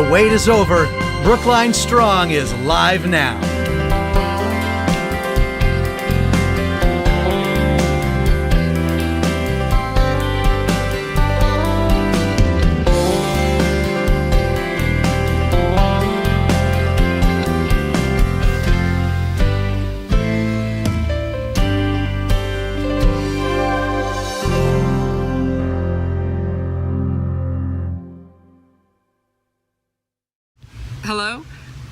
The wait is over. Brookline Strong is live now. Hello,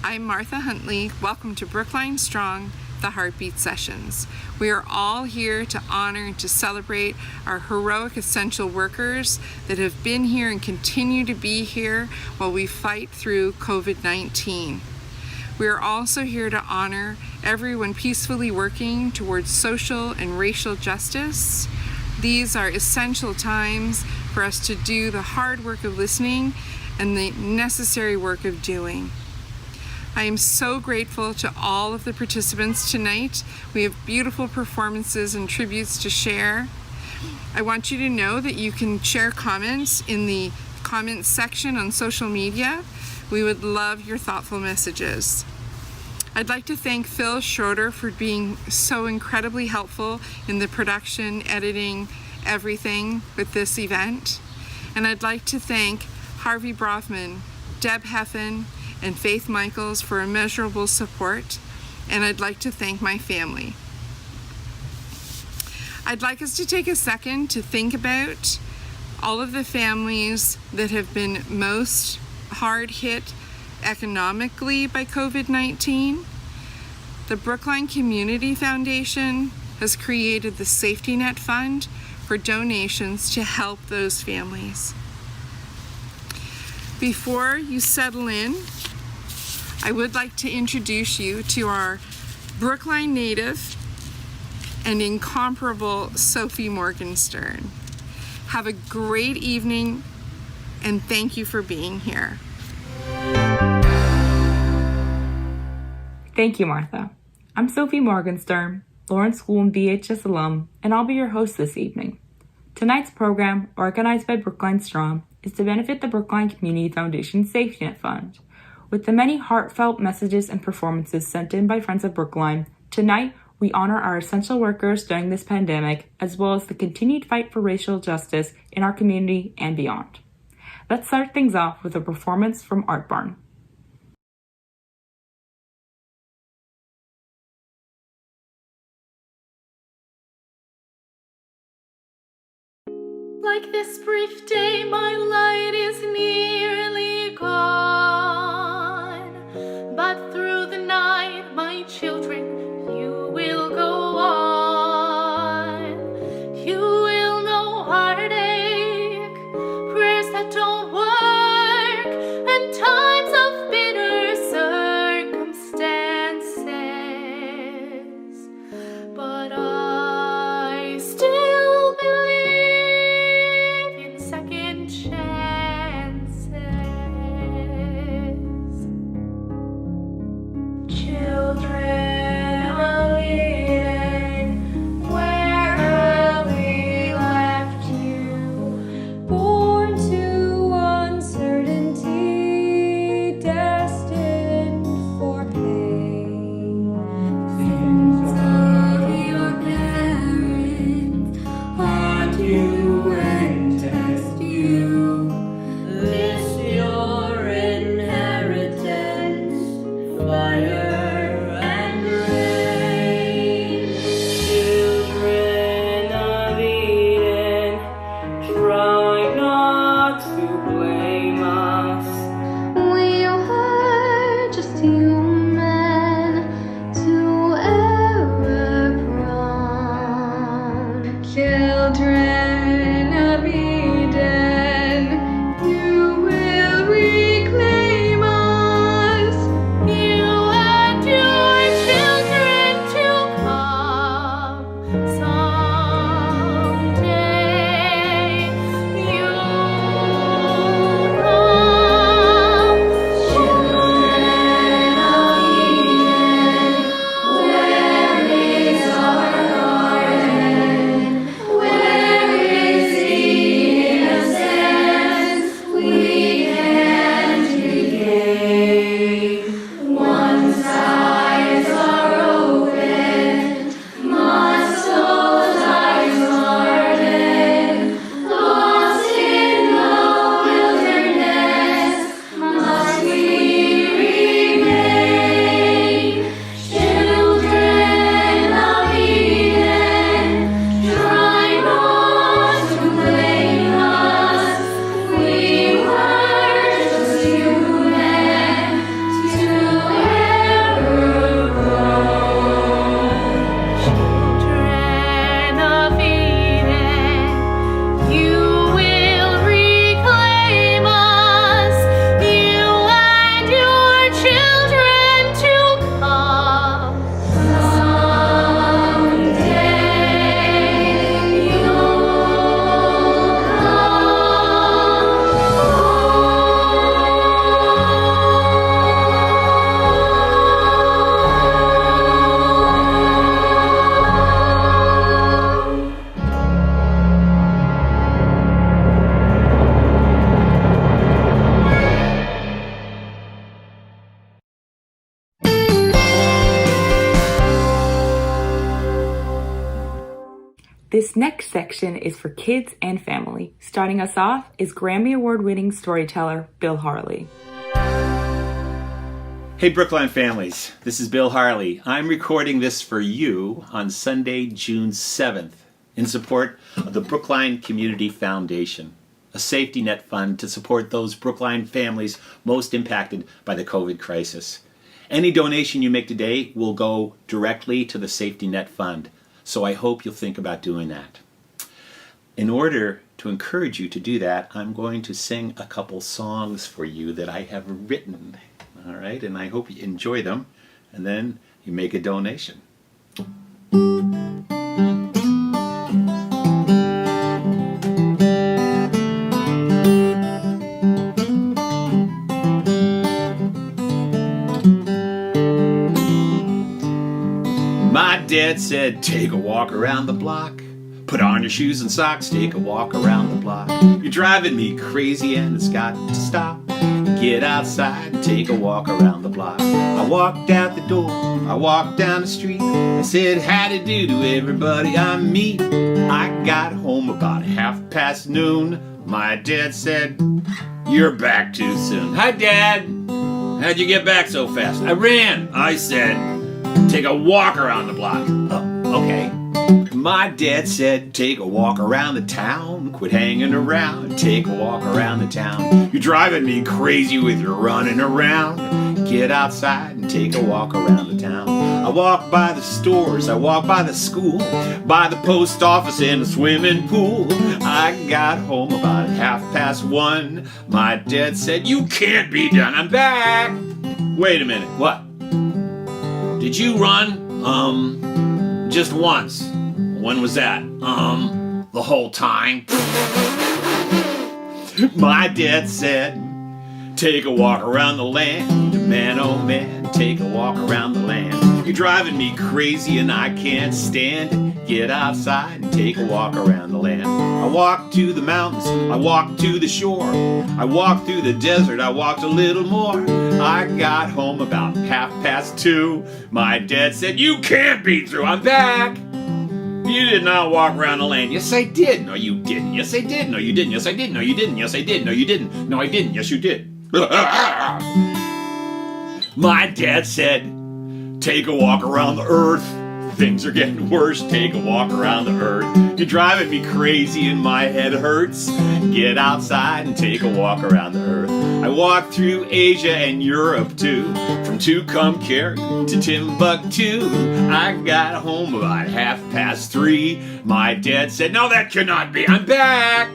I'm Martha Huntley. Welcome to Brookline Strong, the HeartBeat sessions. We are all here to honor and to celebrate our heroic essential workers that have been here and continue to be here while we fight through COVID-19. We are also here to honor everyone peacefully working towards social and racial justice. These are essential times for us to do the hard work of listening and the necessary work of doing. I am so grateful to all of the participants tonight. We have beautiful performances and tributes to share. I want you to know that you can share comments in the comments section on social media. We would love your thoughtful messages. I'd like to thank Phil Schroeder for being so incredibly helpful in the production, editing, everything with this event. And I'd like to thank Harvey Brofman, Deb Heffen, and Faith Michaels for immeasurable support, and I'd like to thank my family. I'd like us to take a second to think about all of the families that have been most hard hit economically by COVID-19. The Brookline Community Foundation has created the Safety Net Fund for donations to help those families. Before you settle in, I would like to introduce you to our Brookline native and incomparable Sophie Morgenstern. Have a great evening and thank you for being here. Thank you, Martha. I'm Sophie Morgenstern, Lawrence School and BHS alum, and I'll be your host this evening. Tonight's program, organized by Brookline Strong, is to benefit the Brookline Community Foundation Safety Net Fund. With the many heartfelt messages and performances sent in by friends of Brookline, tonight we honor our essential workers during this pandemic, as well as the continued fight for racial justice in our community and beyond. Let's start things off with a performance from Art Barn. Like this brief day, my light is nearly gone. But through the night, my children, you will go on. You will know heartache, prayers that don't work, and times of bitter circumstances. But I still believe in second chances. This next section is for kids and family. Starting us off is Grammy Award-winning storyteller Bill Harley. Hey Brookline families, this is Bill Harley. I'm recording this for you on Sunday, June 7th in support of the Brookline Community Foundation, a safety net fund to support those Brookline families most impacted by the COVID crisis. Any donation you make today will go directly to the safety net fund, so I hope you'll think about doing that. In order to encourage you to do that, I'm going to sing a couple songs for you that I have written. All right, and I hope you enjoy them, and then you make a donation. My dad said, take a walk around the block. Put on your shoes and socks, take a walk around the block. You're driving me crazy and it's got to stop. Get outside and take a walk around the block. I walked out the door, I walked down the street. I said, how to do to everybody I meet. I got home about noon. My dad said, you're back too soon. Hi Dad, how'd you get back so fast? I ran. I said, take a walk around the block. Oh, okay. My dad said, take a walk around the town. Quit hanging around, take a walk around the town. You're driving me crazy with your running around. Get outside and take a walk around the town. I walk by the stores, I walk by the school, by the post office and the swimming pool. I got home about 1:30. My dad said, you can't be done, I'm back. Wait a minute, what? Did you run? Just once. When was that? The whole time. My dad said, take a walk around the land. Man, oh man, take a walk around the land. You're driving me crazy and I can't stand it. Get outside and take a walk around the land. I walked to the mountains, I walked to the shore. I walked through the desert, I walked a little more. I got home about 2:30. My dad said, you can't be through, I'm back. You did not walk around the land. Yes, I did. No, you didn't. Yes, I did. No, you didn't. Yes, I did. No, you didn't. Yes, I did. No, you didn't. No, I didn't. Yes, you did. My dad said, take a walk around the earth. Things are getting worse. Take a walk around the earth. You're driving me crazy and my head hurts. Get outside and take a walk around the earth. I walked through Asia and Europe too, from Tucumcari to Timbuktu. I got home about 3:30. My dad said, no, that cannot be. I'm back.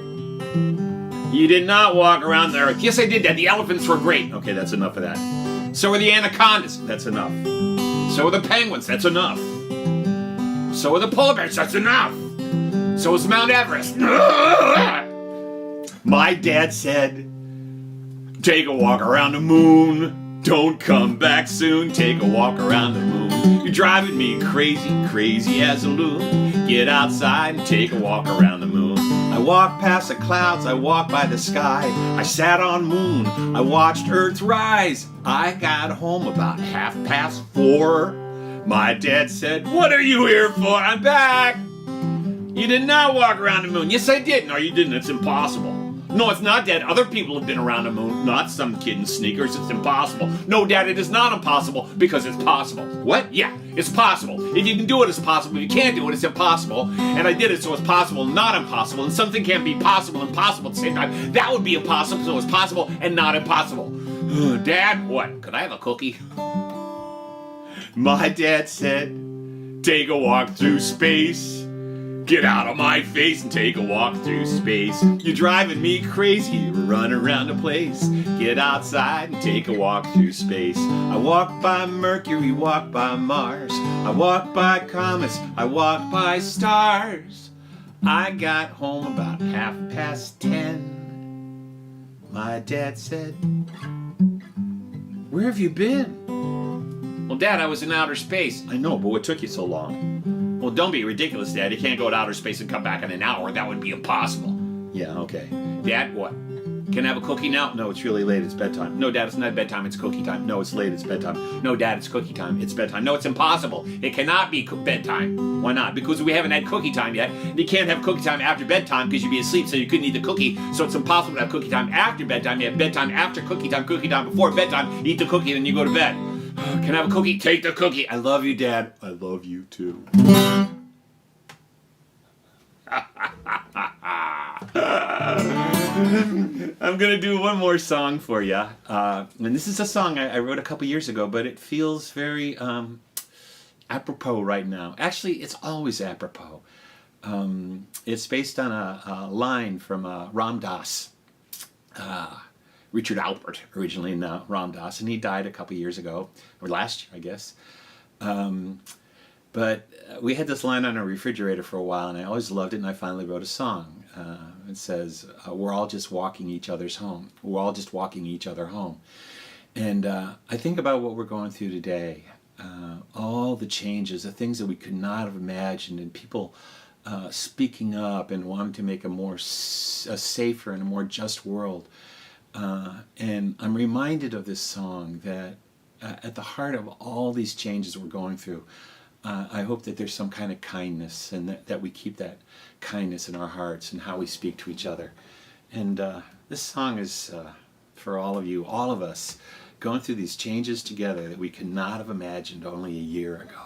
You did not walk around the earth. Yes, I did, Dad. The elephants were great. Okay, that's enough of that. So were the anacondas. That's enough. So were the penguins. That's enough. So were the polar bears. That's enough. So was Mount Everest. My dad said, take a walk around the moon. Don't come back soon. Take a walk around the moon. You're driving me crazy, crazy as a loon. Get outside and take a walk around the moon. I walked past the clouds, I walked by the sky. I sat on moon, I watched Earth rise. I got home about 4:30. My dad said, what are you here for? I'm back. You did not walk around the moon. Yes, I did. No, you didn't. It's impossible. No, it's not, Dad. Other people have been around the moon, not some kid in sneakers. It's impossible. No, Dad, it is not impossible because it's possible. What? Yeah, it's possible. If you can do it, it's possible. If you can't do it, it's impossible. And I did it, so it's possible, not impossible. And something can't be possible and possible at the same time. That would be impossible, so it's possible and not impossible. Dad, what? Could I have a cookie? My dad said, take a walk through space. Get out of my face and take a walk through space. You're driving me crazy, run around the place. Get outside and take a walk through space. I walk by Mercury, walk by Mars. I walk by comets, I walk by stars. I got home about 10:30. My dad said, where have you been? Well, Dad, I was in outer space. I know, but what took you so long? Well, don't be ridiculous, Dad. You can't go to outer space and come back in an hour. That would be impossible. Yeah, okay. Dad, what? Can I have a cookie now? No, it's really late. It's bedtime. No, Dad, it's not bedtime. It's cookie time. No, it's late. It's bedtime. No, Dad, it's cookie time. It's bedtime. No, it's impossible. It cannot be bedtime. Why not? Because we haven't had cookie time yet. You can't have cookie time after bedtime because you'd be asleep, so you couldn't eat the cookie. So it's impossible to have cookie time after bedtime. You have bedtime after cookie time before bedtime. Eat the cookie, then you go to bed. Can I have a cookie? Take the cookie. I love you, Dad. I love you too. I'm going to do one more song for you. And this is a song I wrote a couple years ago, but it feels very apropos right now. Actually, it's always apropos. It's based on a line from Ram Dass, Richard Alpert, originally in Ram Dass, and he died a couple years ago, or last year, I guess. But we had this line on our refrigerator for a while, and I always loved it, and I finally wrote a song. It says, we're all just walking each other's home. We're all just walking each other home. And I think about what we're going through today, all the changes, the things that we could not have imagined, and people speaking up and wanting to make a safer and a more just world. And I'm reminded of this song that at the heart of all these changes we're going through, I hope that there's some kind of kindness, and that we keep that kindness in our hearts and how we speak to each other. And this song is for all of you, all of us, going through these changes together that we could not have imagined only a year ago.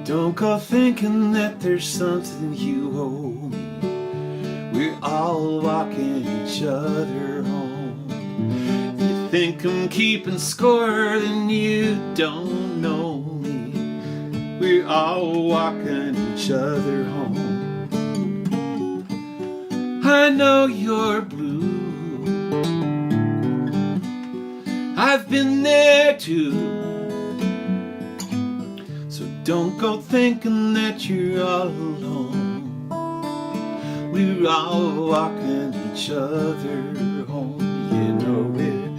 Don't go thinking that there's something you owe me. We're all walking each other home. If you think I'm keeping score, then you don't know me. We're all walking each other home. I know you're blue. I've been there too. Don't go thinking that you're all alone. We're all walking each other home. You know we're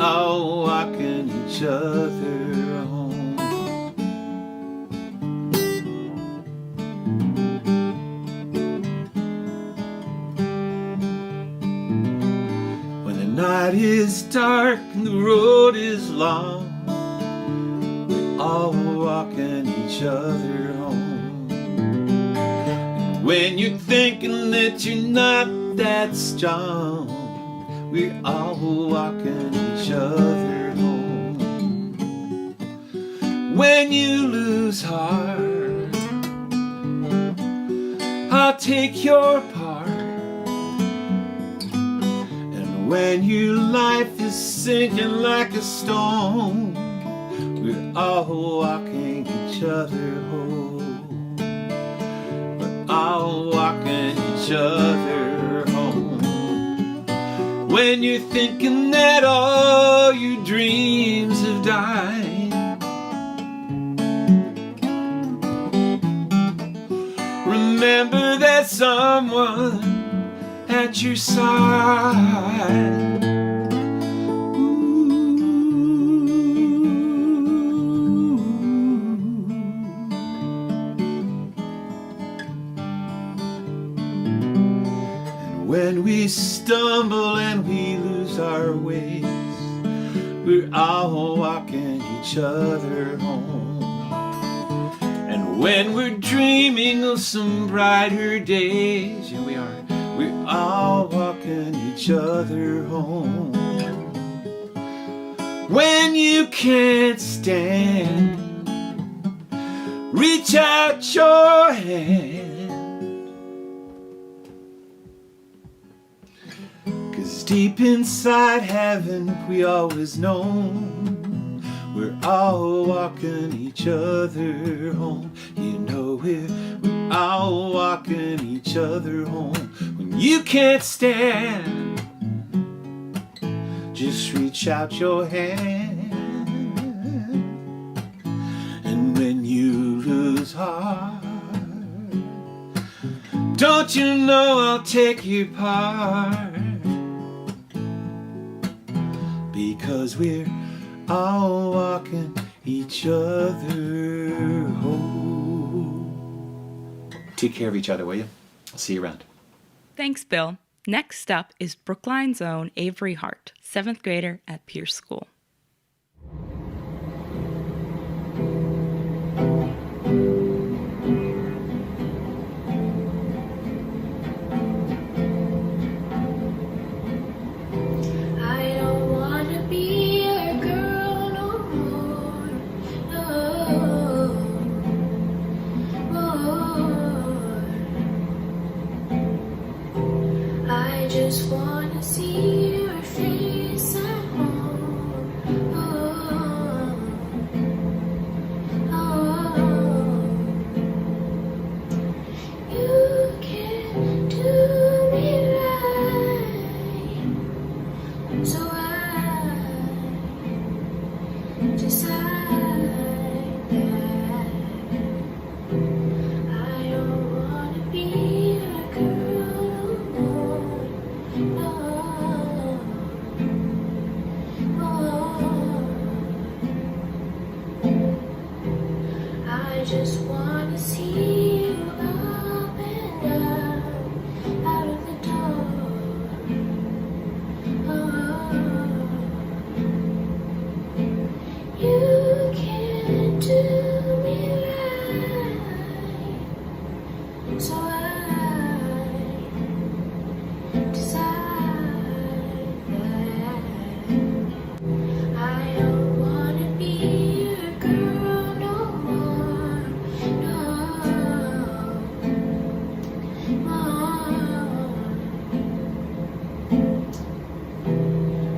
all walking each other home. When the night is dark and the road is long, all walking each other home. And when you're thinking that you're not that strong, we're all walking each other home. When you lose heart, I'll take your part. And when your life is sinking like a stone, we're all walking each other home. We're all walking each other home. When you're thinking that all your dreams have died, remember that someone at your side. When we stumble and we lose our ways, we're all walking each other home. And when we're dreaming of some brighter days, yeah we are, we're all walking each other home. When you can't stand, reach out your hand. 'Cause deep inside haven't we always known, we're all walking each other home. You know we're all walking each other home. When you can't stand, just reach out your hand. And when you lose heart, Don't you know I'll take your part? Because we're all walking each other home. Take care of each other, will you? I'll see you around. Thanks, Bill. Next up is Brookline's own Avery Hart, 7th grader at Pierce School. I don't wanna be a girl no more, no more. I just wanna see your face at home. You can do me right, so I decide that I don't wanna be a girl no more, no, I just wanna see you up and down, out of the door. You can do me right, so I decide that I don't wanna be a girl no more, no,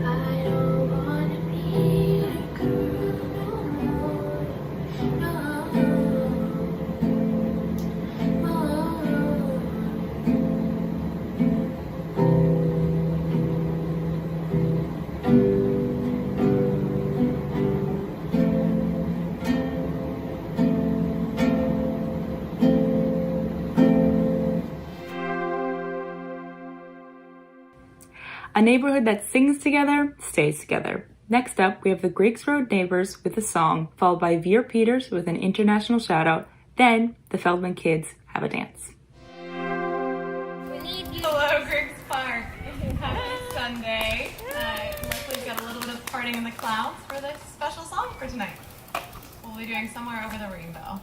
I don't wanna be a girl no more, no, A neighborhood that sings together, stays together. Next up, we have the Greeks Road Neighbors with a song, followed by Veer Peters with an international shout-out. Then, the Feldman Kids have a dance. Hello, Griggs Park. Happy Sunday. Luckily, we've got a little bit of parting in the clouds for this special song for tonight. We'll be doing Somewhere Over the Rainbow.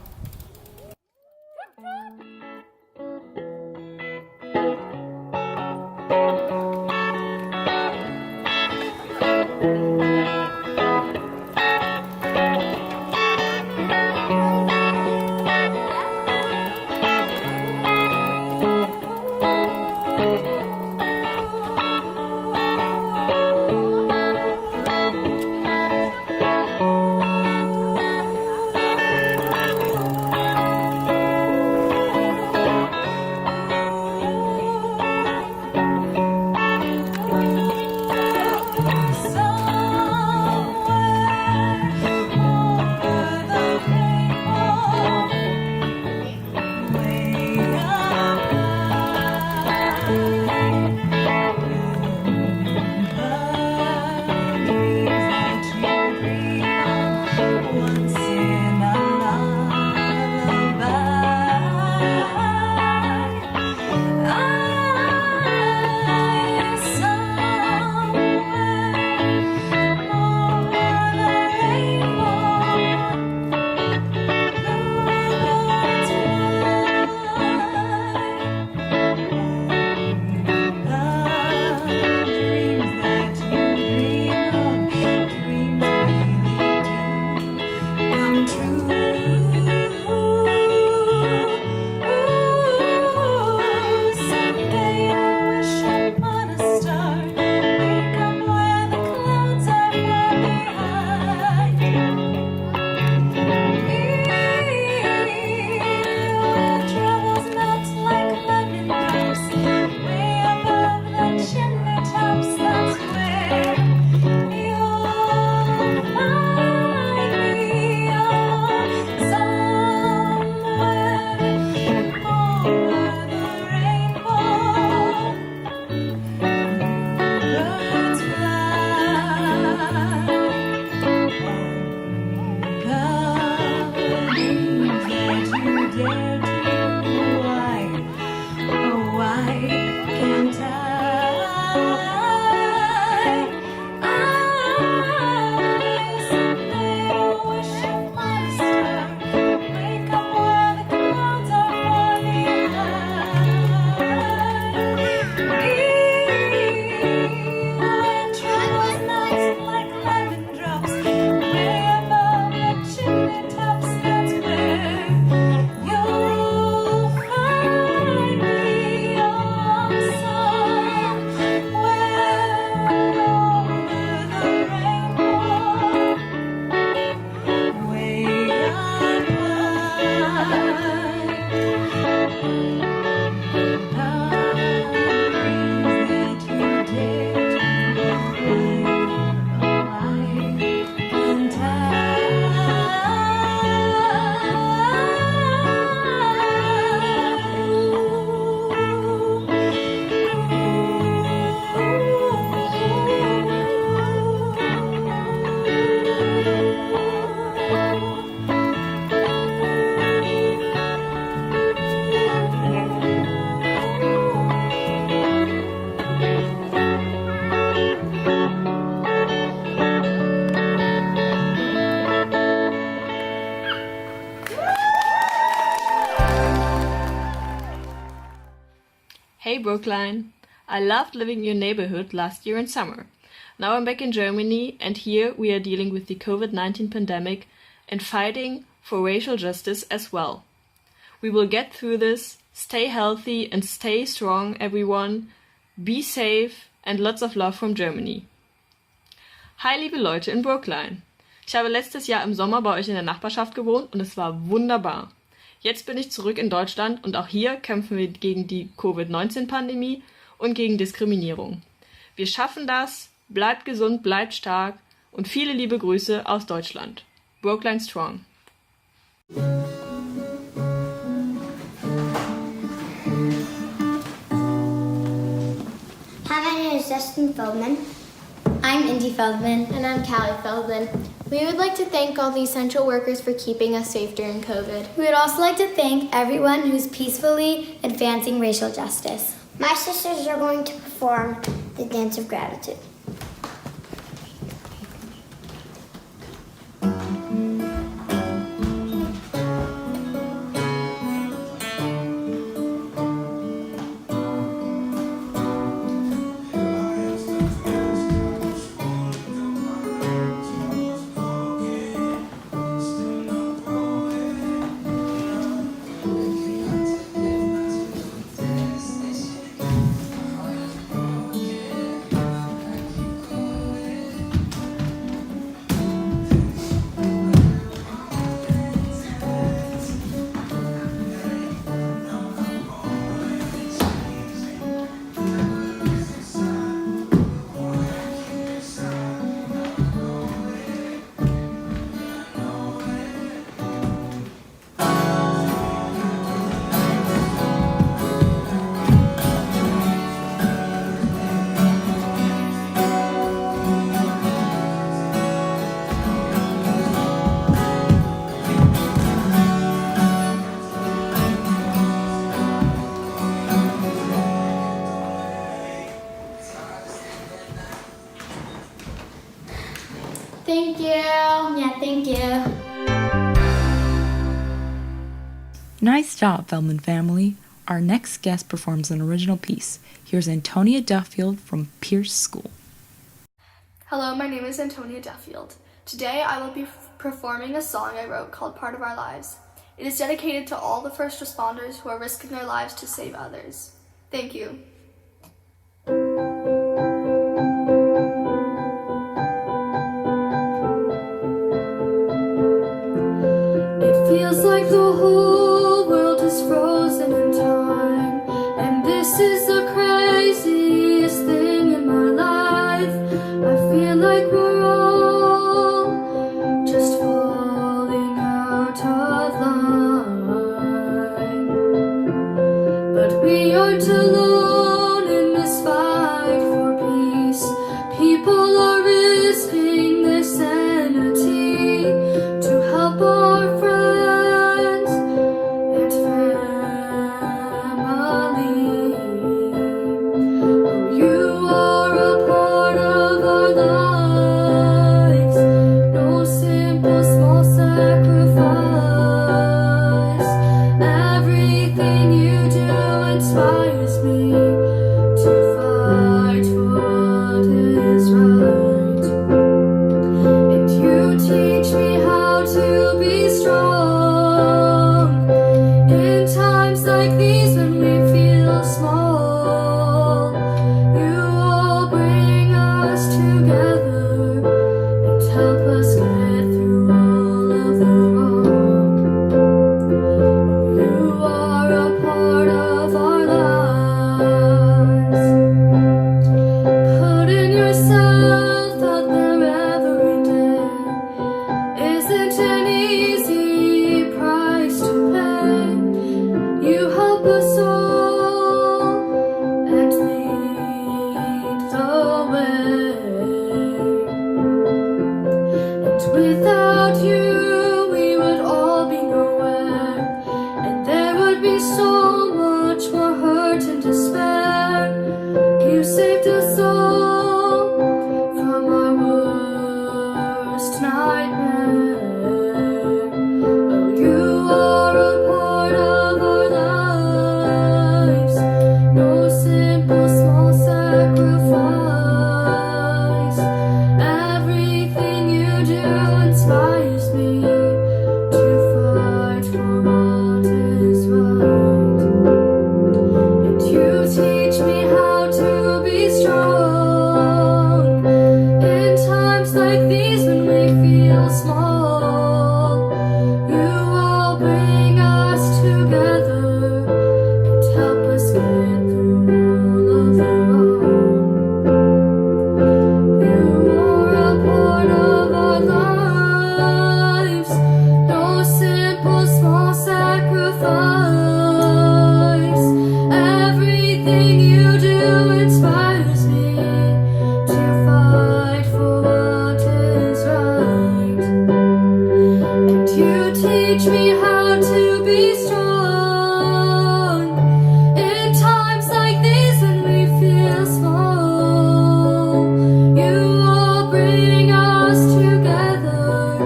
dare to? Why, oh why can't someday wish upon a star, wake up where the clouds are falling high. Troubled nights like lemon drops lay above the chimney tops. That's where you'll find me on somewhere over the rainbow, way up high. Dreams that you dare to fly, and Hey Brookline! I loved living in your neighborhood last year in summer. Now I'm back in Germany, and here we are dealing with the COVID-19 pandemic and fighting for racial justice as well. We will get through this. Stay healthy and stay strong, everyone. Be safe and lots of love from Germany. Hi liebe Leute in Brookline! Ich habe letztes Jahr im Sommer bei euch in der Nachbarschaft gewohnt und es war wunderbar. Jetzt bin ich zurück in Deutschland und auch hier kämpfen wir gegen die Covid-19-Pandemie und gegen Diskriminierung. Wir schaffen das, bleibt gesund, bleibt stark und viele liebe Grüße aus Deutschland. Brookline Strong. Hi, my name is Justin Feldman. I'm Indy Feldman. And I'm Callie Feldman. We would like to thank all the essential workers for keeping us safe during COVID. We would also like to thank everyone who's peacefully advancing racial justice. My sisters are going to perform the Dance of Gratitude. Thank you. Yeah, thank you. Nice job, Feldman family. Our next guest performs an original piece. Here's Antonia Duffield from Pierce School. Hello, my name is Antonia Duffield. Today I will be performing a song I wrote called Part of Our Lives. It is dedicated to all the first responders who are risking their lives to save others. Thank you. It feels like the whole world is frozen in time, and this is the craziest thing in my life. I feel like we're all just falling out of line, but we aren't alone in this fight for peace. People are risking their sanity to help our friends isn't an easy price to pay. You help us all and lead the way. And without you, we would all be nowhere, and there would be so much more hurt and despair. You saved us all from our worst nightmare. Oh, you are a part of our lives. No simple small sacrifice. Everything you do inspires me to fight for what is right. And you teach me how to be strong in times like these when we feel small. You all bring us together and help us get through all of the wrong. You are a part of our lives. No simple small sacrifice. Everything you do inspires me to fight for what is right. And you teach me how to be strong in times like these when we feel small. You all bring us together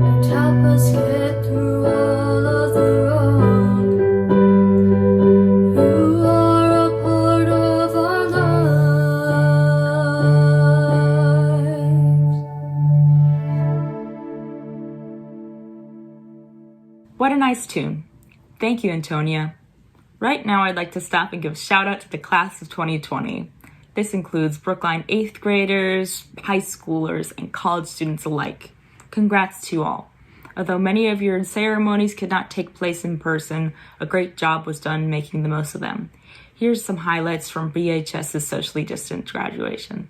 and help us get through all of the wrong. You are a part of our lives. What a nice tune. Thank you, Antonia. Right now, I'd like to stop and give a shout out to the class of 2020. This includes Brookline 8th graders, high schoolers, and college students alike. Congrats to you all. Although many of your ceremonies could not take place in person, a great job was done making the most of them. Here's some highlights from BHS's socially distant graduation.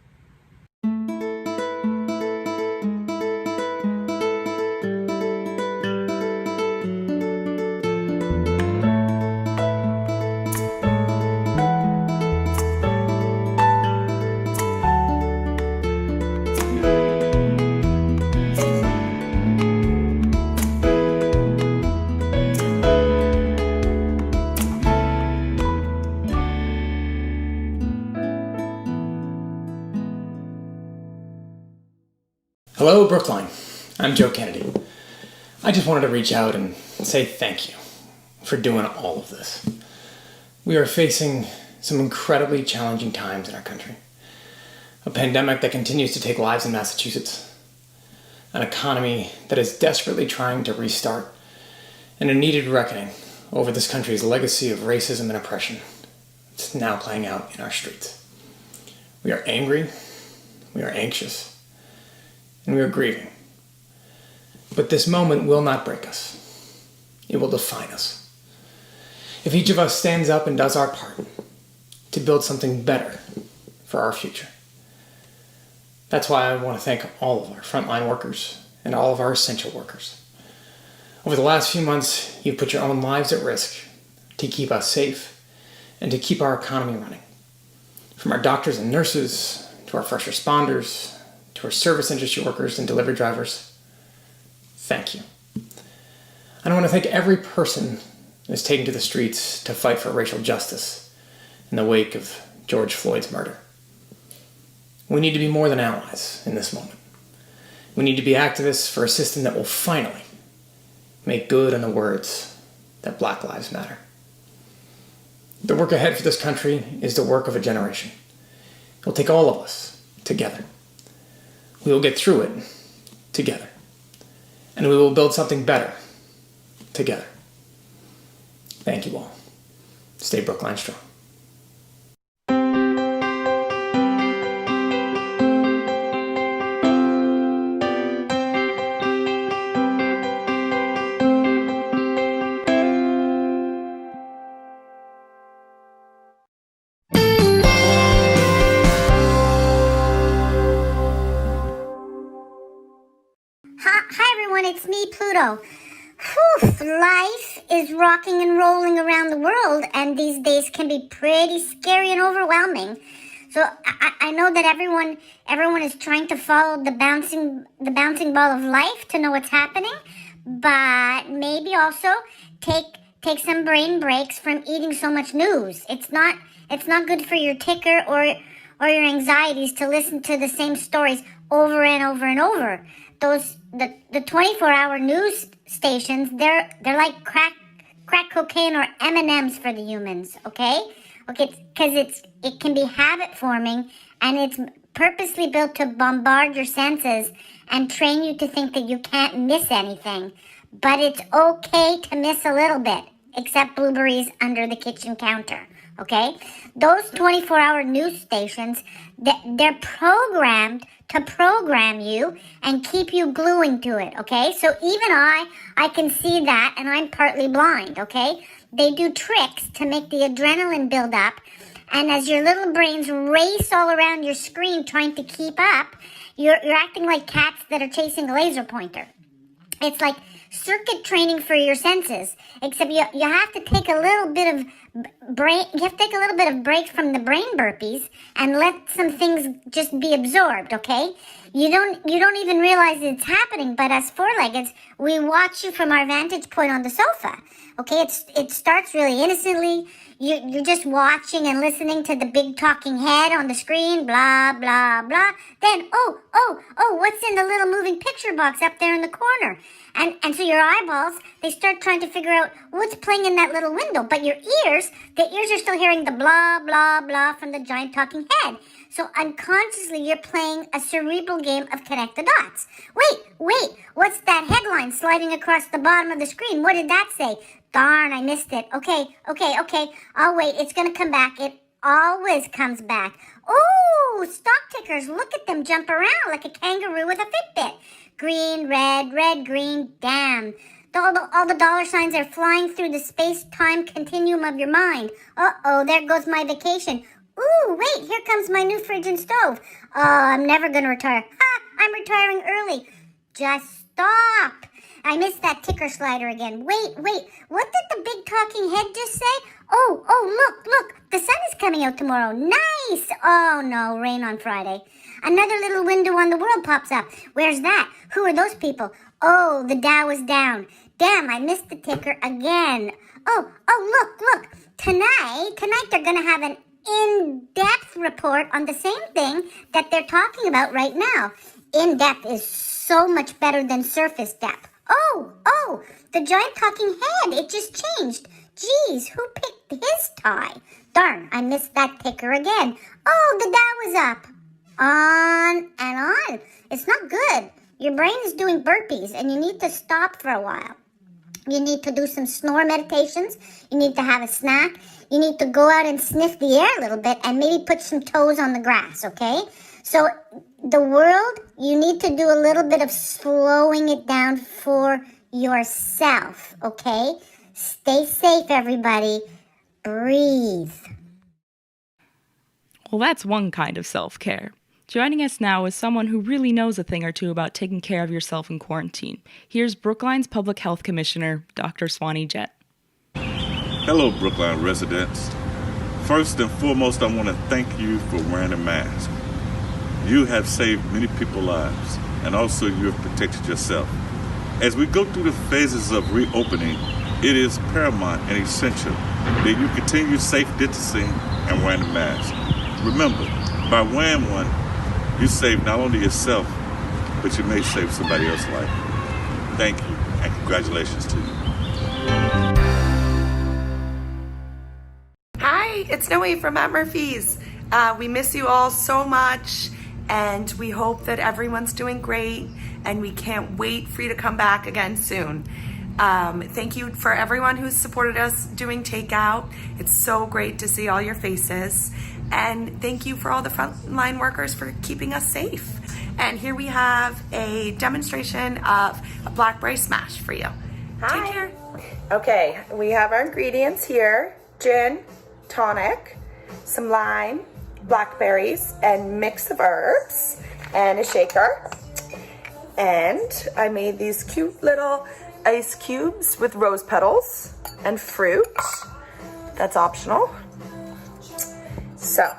Hello, Brookline. I'm Joe Kennedy. I just wanted to reach out and say thank you for doing all of this. We are facing some incredibly challenging times in our country. A pandemic that continues to take lives in Massachusetts, an economy that is desperately trying to restart, and a needed reckoning over this country's legacy of racism and oppression. It's now playing out in our streets. We are angry, we are anxious, and we are grieving. But this moment will not break us. It will define us. If each of us stands up and does our part to build something better for our future. That's why I want to thank all of our frontline workers and all of our essential workers. Over the last few months, you've put your own lives at risk to keep us safe and to keep our economy running. From our doctors and nurses, to our first responders, to our service industry workers and delivery drivers, thank you. And I want to thank every person that's taken to the streets to fight for racial justice in the wake of George Floyd's murder. We need to be more than allies in this moment. We need to be activists for a system that will finally make good on the words that Black Lives Matter. The work ahead for this country is the work of a generation. It will take all of us together. We will get through it together. And we will build something better together. Thank you all. Stay Brookline Strong. Hi everyone, everyone, it's me, Pluto. Whew, life is rocking and rolling around the world, and these days can be pretty scary and overwhelming. So I know that everyone is trying to follow the bouncing ball of life to know what's happening, but maybe also take some brain breaks from eating so much news. It's not good for your ticker or your anxieties to listen to the same stories over and over and over. The 24-hour news stations, they're like crack cocaine or M&Ms for the humans, okay? Okay, because it can be habit forming, and it's purposely built to bombard your senses and train you to think that you can't miss anything. But it's okay to miss a little bit, except blueberries under the kitchen counter, okay? Those 24-hour news stations, they're programmed to program you and keep you gluing to it, okay? So even I can see that, and I'm partly blind, okay? They do tricks to make the adrenaline build up, and as your little brains race all around your screen trying to keep up, you're acting like cats that are chasing a laser pointer. It's like circuit training for your senses, except you have to take a little bit of break from the brain burpees and let some things just be absorbed, okay? You don't even realize it's happening, but as four-leggeds, we watch you from our vantage point on the sofa. Okay, it starts really innocently. You're just watching and listening to the big talking head on the screen, blah, blah, blah. Then, what's in the little moving picture box up there in the corner? And so your eyeballs, they start trying to figure out what's playing in that little window. But the ears are still hearing the blah, blah, blah from the giant talking head. So unconsciously, you're playing a cerebral game of connect the dots. Wait, what's that headline sliding across the bottom of the screen? What did that say? Darn, I missed it. Okay. I'll wait. It's going to come back. It always comes back. Oh, stock tickers. Look at them jump around like a kangaroo with a Fitbit. Green, red, green. Damn. All the dollar signs are flying through the space-time continuum of your mind. Uh-oh, there goes my vacation. Ooh, wait, here comes my new fridge and stove. Oh, I'm never going to retire. Ha, I'm retiring early. Just stop. I missed that ticker slider again. Wait, what did the big talking head just say? Oh, look, the sun is coming out tomorrow. Nice. Oh, no, rain on Friday. Another little window on the world pops up. Where's that? Who are those people? Oh, the Dow is down. Damn, I missed the ticker again. Oh, look. Tonight they're going to have an in-depth report on the same thing that they're talking about right now. In-depth is so much better than surface depth. Oh, the giant talking head, it just changed. Geez, who picked his tie? Darn, I missed that ticker again. Oh, the Dow is up. On and on. It's not good. Your brain is doing burpees, and you need to stop for a while. You need to do some snore meditations. You need to have a snack. You need to go out and sniff the air a little bit and maybe put some toes on the grass, okay? So the world, you need to do a little bit of slowing it down for yourself, okay? Stay safe, everybody. Breathe. Well, that's one kind of self-care. Joining us now is someone who really knows a thing or two about taking care of yourself in quarantine. Here's Brookline's Public Health Commissioner, Dr. Swanee Jett. Hello, Brookline residents. First and foremost, I want to thank you for wearing a mask. You have saved many people's lives, and also you have protected yourself. As we go through the phases of reopening, it is paramount and essential that you continue safe distancing and wearing a mask. Remember, by wearing one, you save not only yourself, but you may save somebody else's life. Thank you, and congratulations to you. Hi, it's Noe from Matt Murphy's. We miss you all so much, and we hope that everyone's doing great, and we can't wait for you to come back again soon. Thank you for everyone who's supported us doing takeout. It's so great to see all your faces. And thank you for all the frontline workers for keeping us safe. And here we have a demonstration of a blackberry smash for you. Hi. Take care. Okay, we have our ingredients here. Gin, tonic, some lime, blackberries, and mix of herbs, and a shaker. And I made these cute little ice cubes with rose petals and fruit. That's optional. So,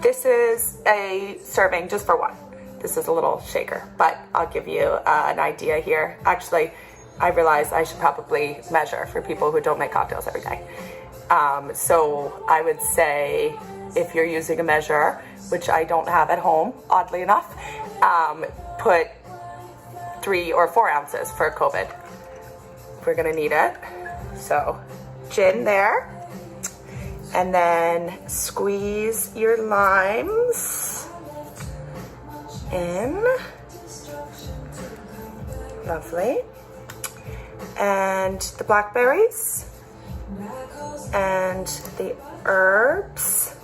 this is a serving just for one. This is a little shaker, but I'll give you an idea here. Actually, I realize I should probably measure for people who don't make cocktails every day. So I would say if you're using a measure, which I don't have at home, oddly enough, put 3 or 4 ounces for COVID. We're gonna need it. So gin there. And then squeeze your limes in. Lovely. And the blackberries and the herbs.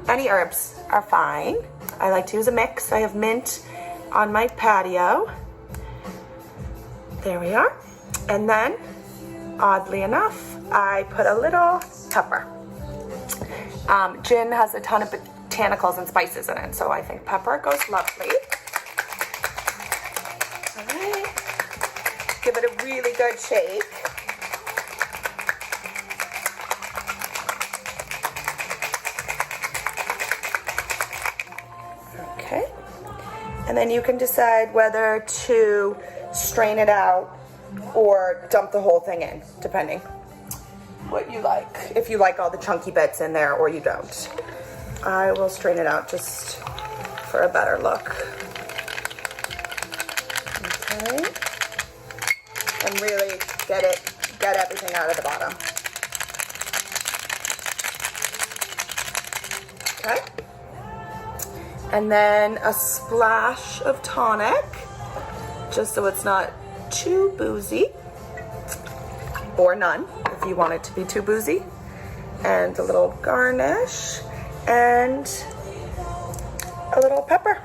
Any herbs are fine. I like to use a mix. I have mint on my patio. There we are. And then, oddly enough, I put a little pepper. Gin has a ton of botanicals and spices in it, so I think pepper goes lovely. All right. Give it a really good shake. Okay. And then you can decide whether to strain it out or dump the whole thing in, depending what you like. If you like all the chunky bits in there or you don't. I will strain it out just for a better look. Okay. And really get everything out of the bottom. Okay. And then a splash of tonic, just so it's not too boozy, or none if you want it to be too boozy. And a little garnish and a little pepper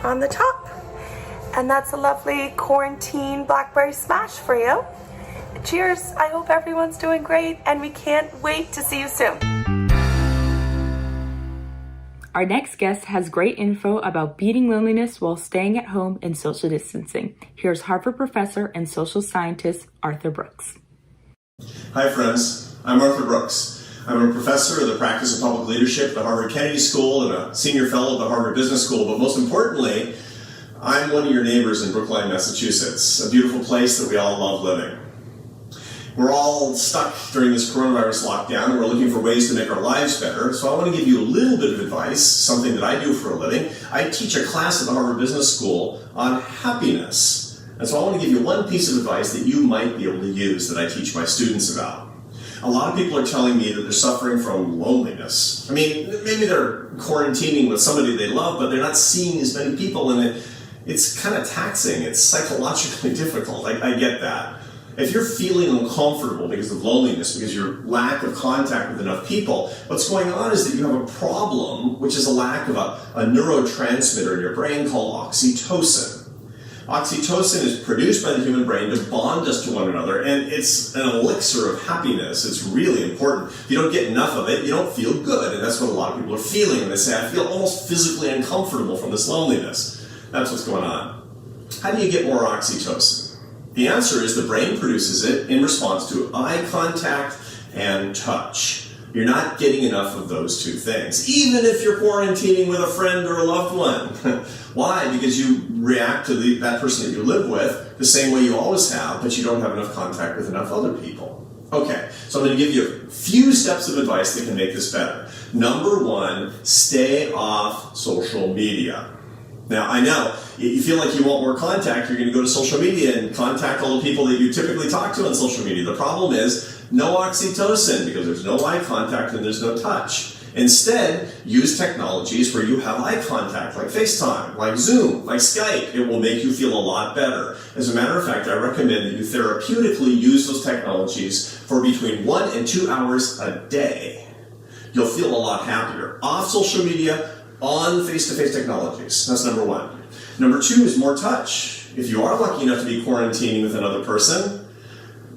on the top. And that's a lovely quarantine blackberry smash for you. Cheers. I hope everyone's doing great and we can't wait to see you soon. Our next guest has great info about beating loneliness while staying at home and social distancing. Here's Harvard professor and social scientist Arthur Brooks. Hi friends, I'm Arthur Brooks. I'm a professor of the practice of public leadership at the Harvard Kennedy School and a senior fellow at the Harvard Business School, but most importantly, I'm one of your neighbors in Brookline, Massachusetts, a beautiful place that we all love living. We're all stuck during this coronavirus lockdown and we're looking for ways to make our lives better, so I want to give you a little bit of advice, something that I do for a living. I teach a class at the Harvard Business School on happiness, and so I want to give you one piece of advice that you might be able to use that I teach my students about. A lot of people are telling me that they're suffering from loneliness. I mean, maybe they're quarantining with somebody they love, but they're not seeing as many people, and it's kind of taxing. It's psychologically difficult. I get that. If you're feeling uncomfortable because of loneliness, because your lack of contact with enough people, what's going on is that you have a problem, which is a lack of a neurotransmitter in your brain called oxytocin. Oxytocin is produced by the human brain to bond us to one another, and it's an elixir of happiness. It's really important. If you don't get enough of it, you don't feel good, and that's what a lot of people are feeling when they say, I feel almost physically uncomfortable from this loneliness. That's what's going on. How do you get more oxytocin? The answer is the brain produces it in response to eye contact and touch. You're not getting enough of those two things, even if you're quarantining with a friend or a loved one. Why? Because you react to that person that you live with the same way you always have, but you don't have enough contact with enough other people. Okay, so I'm going to give you a few steps of advice that can make this better. Number 1, stay off social media. Now, I know, you feel like you want more contact, you're going to go to social media and contact all the people that you typically talk to on social media. The problem is, no oxytocin, because there's no eye contact and there's no touch. Instead, use technologies where you have eye contact, like FaceTime, like Zoom, like Skype. It will make you feel a lot better. As a matter of fact, I recommend that you therapeutically use those technologies for between 1 and 2 hours a day. You'll feel a lot happier. Off social media, on face-to-face technologies. That's number 1. Number 2 is more touch. If you are lucky enough to be quarantining with another person,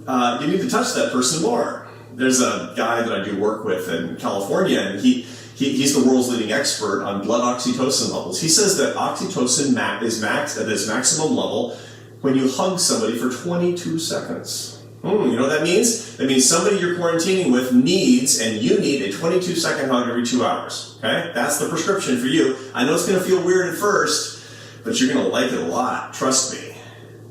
you need to touch that person more. There's a guy that I do work with in California, and he He's the world's leading expert on blood oxytocin levels. He says that oxytocin is max at its maximum level when you hug somebody for 22 seconds. You know what that means? That means somebody you're quarantining with needs, and you need a 22-second hug every 2 hours. Okay? That's the prescription for you. I know it's going to feel weird at first, but you're going to like it a lot. Trust me.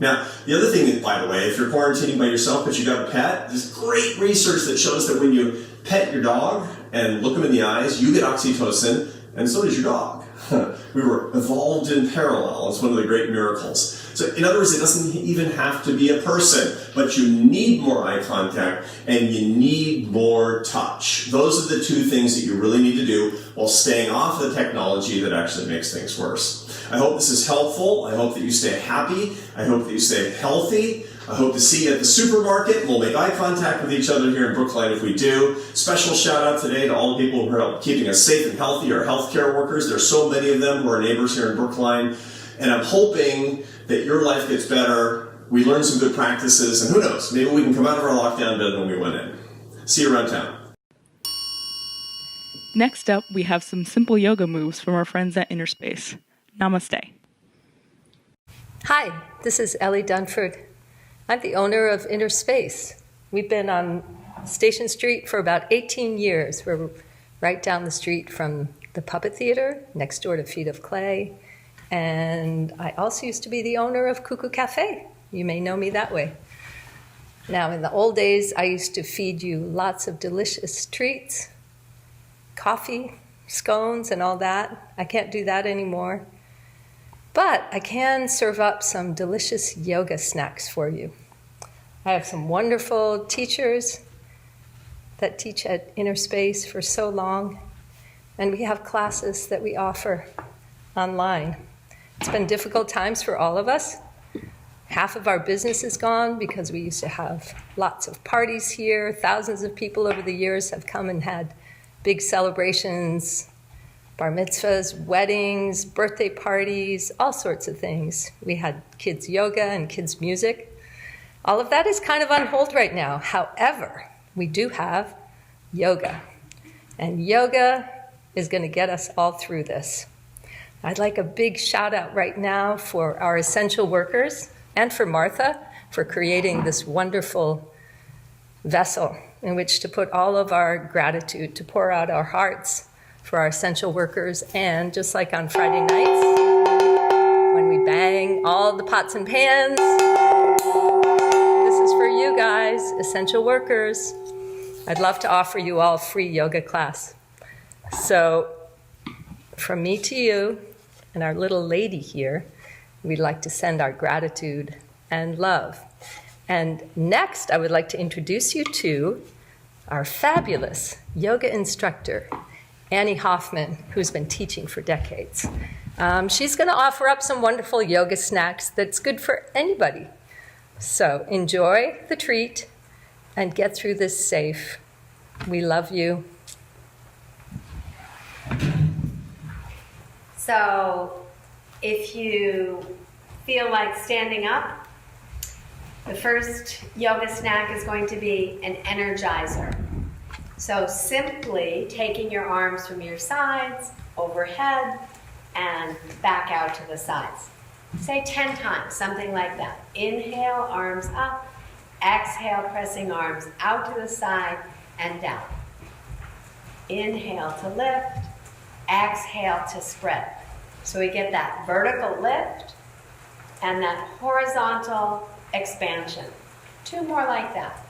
Now, the other thing, by the way, if you're quarantining by yourself but you got a pet, there's great research that shows that when you pet your dog and look them in the eyes, you get oxytocin, and so does your dog. We were evolved in parallel. It's one of the great miracles. So in other words, it doesn't even have to be a person, but you need more eye contact and you need more touch. Those are the two things that you really need to do while staying off the technology that actually makes things worse. I hope this is helpful. I hope that you stay happy. I hope that you stay healthy. I hope to see you at the supermarket. We'll make eye contact with each other here in Brookline if we do. Special shout out today to all the people who are keeping us safe and healthy, our healthcare workers. There's so many of them who are neighbors here in Brookline. And I'm hoping that your life gets better. We learn some good practices, and who knows, maybe we can come out of our lockdown better than we went in. See you around town. Next up, we have some simple yoga moves from our friends at Inner Space. Namaste. Hi, this is Ellie Dunford. I'm the owner of Inner Space. We've been on Station Street for about 18 years. We're right down the street from the Puppet Theater, next door to Feet of Clay. And I also used to be the owner of Cuckoo Cafe. You may know me that way. Now, in the old days, I used to feed you lots of delicious treats, coffee, scones, and all that. I can't do that anymore. But I can serve up some delicious yoga snacks for you. I have some wonderful teachers that teach at Inner Space for so long, and we have classes that we offer online. It's been difficult times for all of us. Half of our business is gone because we used to have lots of parties here. Thousands of people over the years have come and had big celebrations, bar mitzvahs, weddings, birthday parties, all sorts of things. We had kids yoga and kids music. All of that is kind of on hold right now. However, we do have yoga. And yoga is going to get us all through this. I'd like a big shout out right now for our essential workers and for Martha for creating this wonderful vessel in which to put all of our gratitude, to pour out our hearts for our essential workers. And just like on Friday nights, when we bang all the pots and pans, this is for you guys, essential workers. I'd love to offer you all a free yoga class. So from me to you and our little lady here, we'd like to send our gratitude and love. And next, I would like to introduce you to our fabulous yoga instructor, Annie Hoffman, who's been teaching for decades. She's going to offer up some wonderful yoga snacks that's good for anybody. So enjoy the treat and get through this safe. We love you. So if you feel like standing up, the first yoga snack is going to be an energizer. So simply taking your arms from your sides, overhead, and back out to the sides. Say 10 times, something like that. Inhale, arms up. Exhale, pressing arms out to the side and down. Inhale to lift. Exhale to spread. So we get that vertical lift and that horizontal expansion. 2 more like that.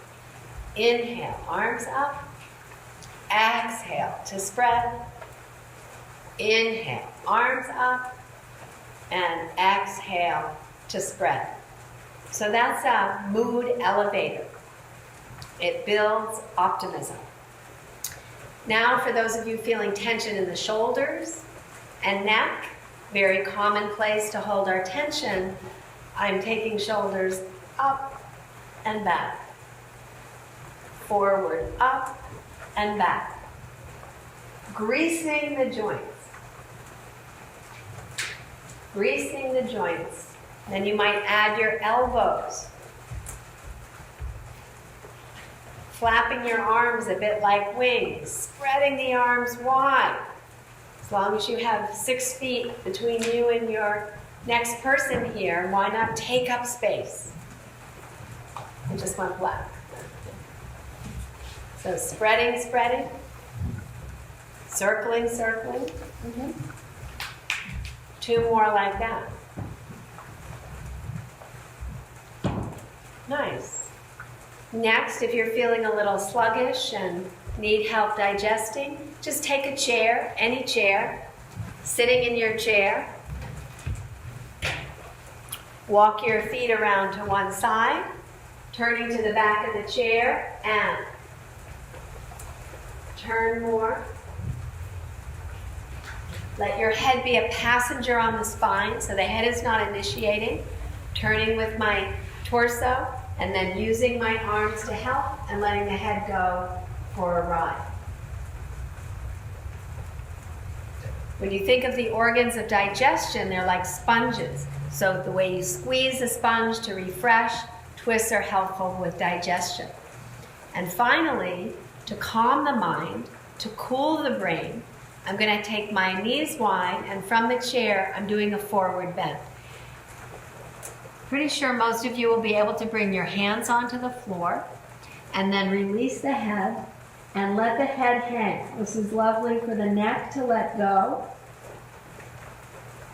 Inhale, arms up. Exhale to spread. Inhale, arms up. And exhale to spread. So that's a mood elevator. It builds optimism. Now for those of you feeling tension in the shoulders and neck, very common place to hold our tension, I'm taking shoulders up and back. Forward, up and back. Greasing the joints. Greasing the joints. Then you might add your elbows. Flapping your arms a bit like wings. Spreading the arms wide. As long as you have 6 feet between you and your next person here, why not take up space? I just went black. So spreading, spreading. Circling, circling. 2 more like that. Nice. Next, if you're feeling a little sluggish and need help digesting, just take a chair, any chair, sitting in your chair. Walk your feet around to one side, turning to the back of the chair, and turn more. Let your head be a passenger on the spine, so the head is not initiating. Turning with my torso, and then using my arms to help, and letting the head go for a ride. When you think of the organs of digestion, they're like sponges. So the way you squeeze a sponge to refresh, twists are helpful with digestion. And finally, to calm the mind, to cool the brain, I'm going to take my knees wide, and from the chair, I'm doing a forward bend. Pretty sure most of you will be able to bring your hands onto the floor, and then release the head, and let the head hang. This is lovely for the neck to let go,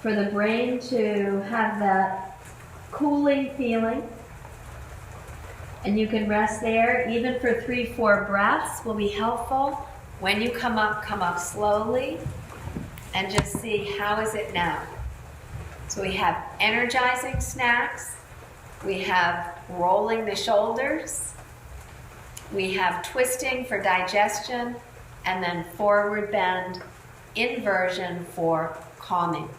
for the brain to have that cooling feeling. And you can rest there, even for 3-4 breaths will be helpful. When you come up slowly, and just see how is it now. So we have energizing snacks, we have rolling the shoulders, we have twisting for digestion, and then forward bend, inversion for calming.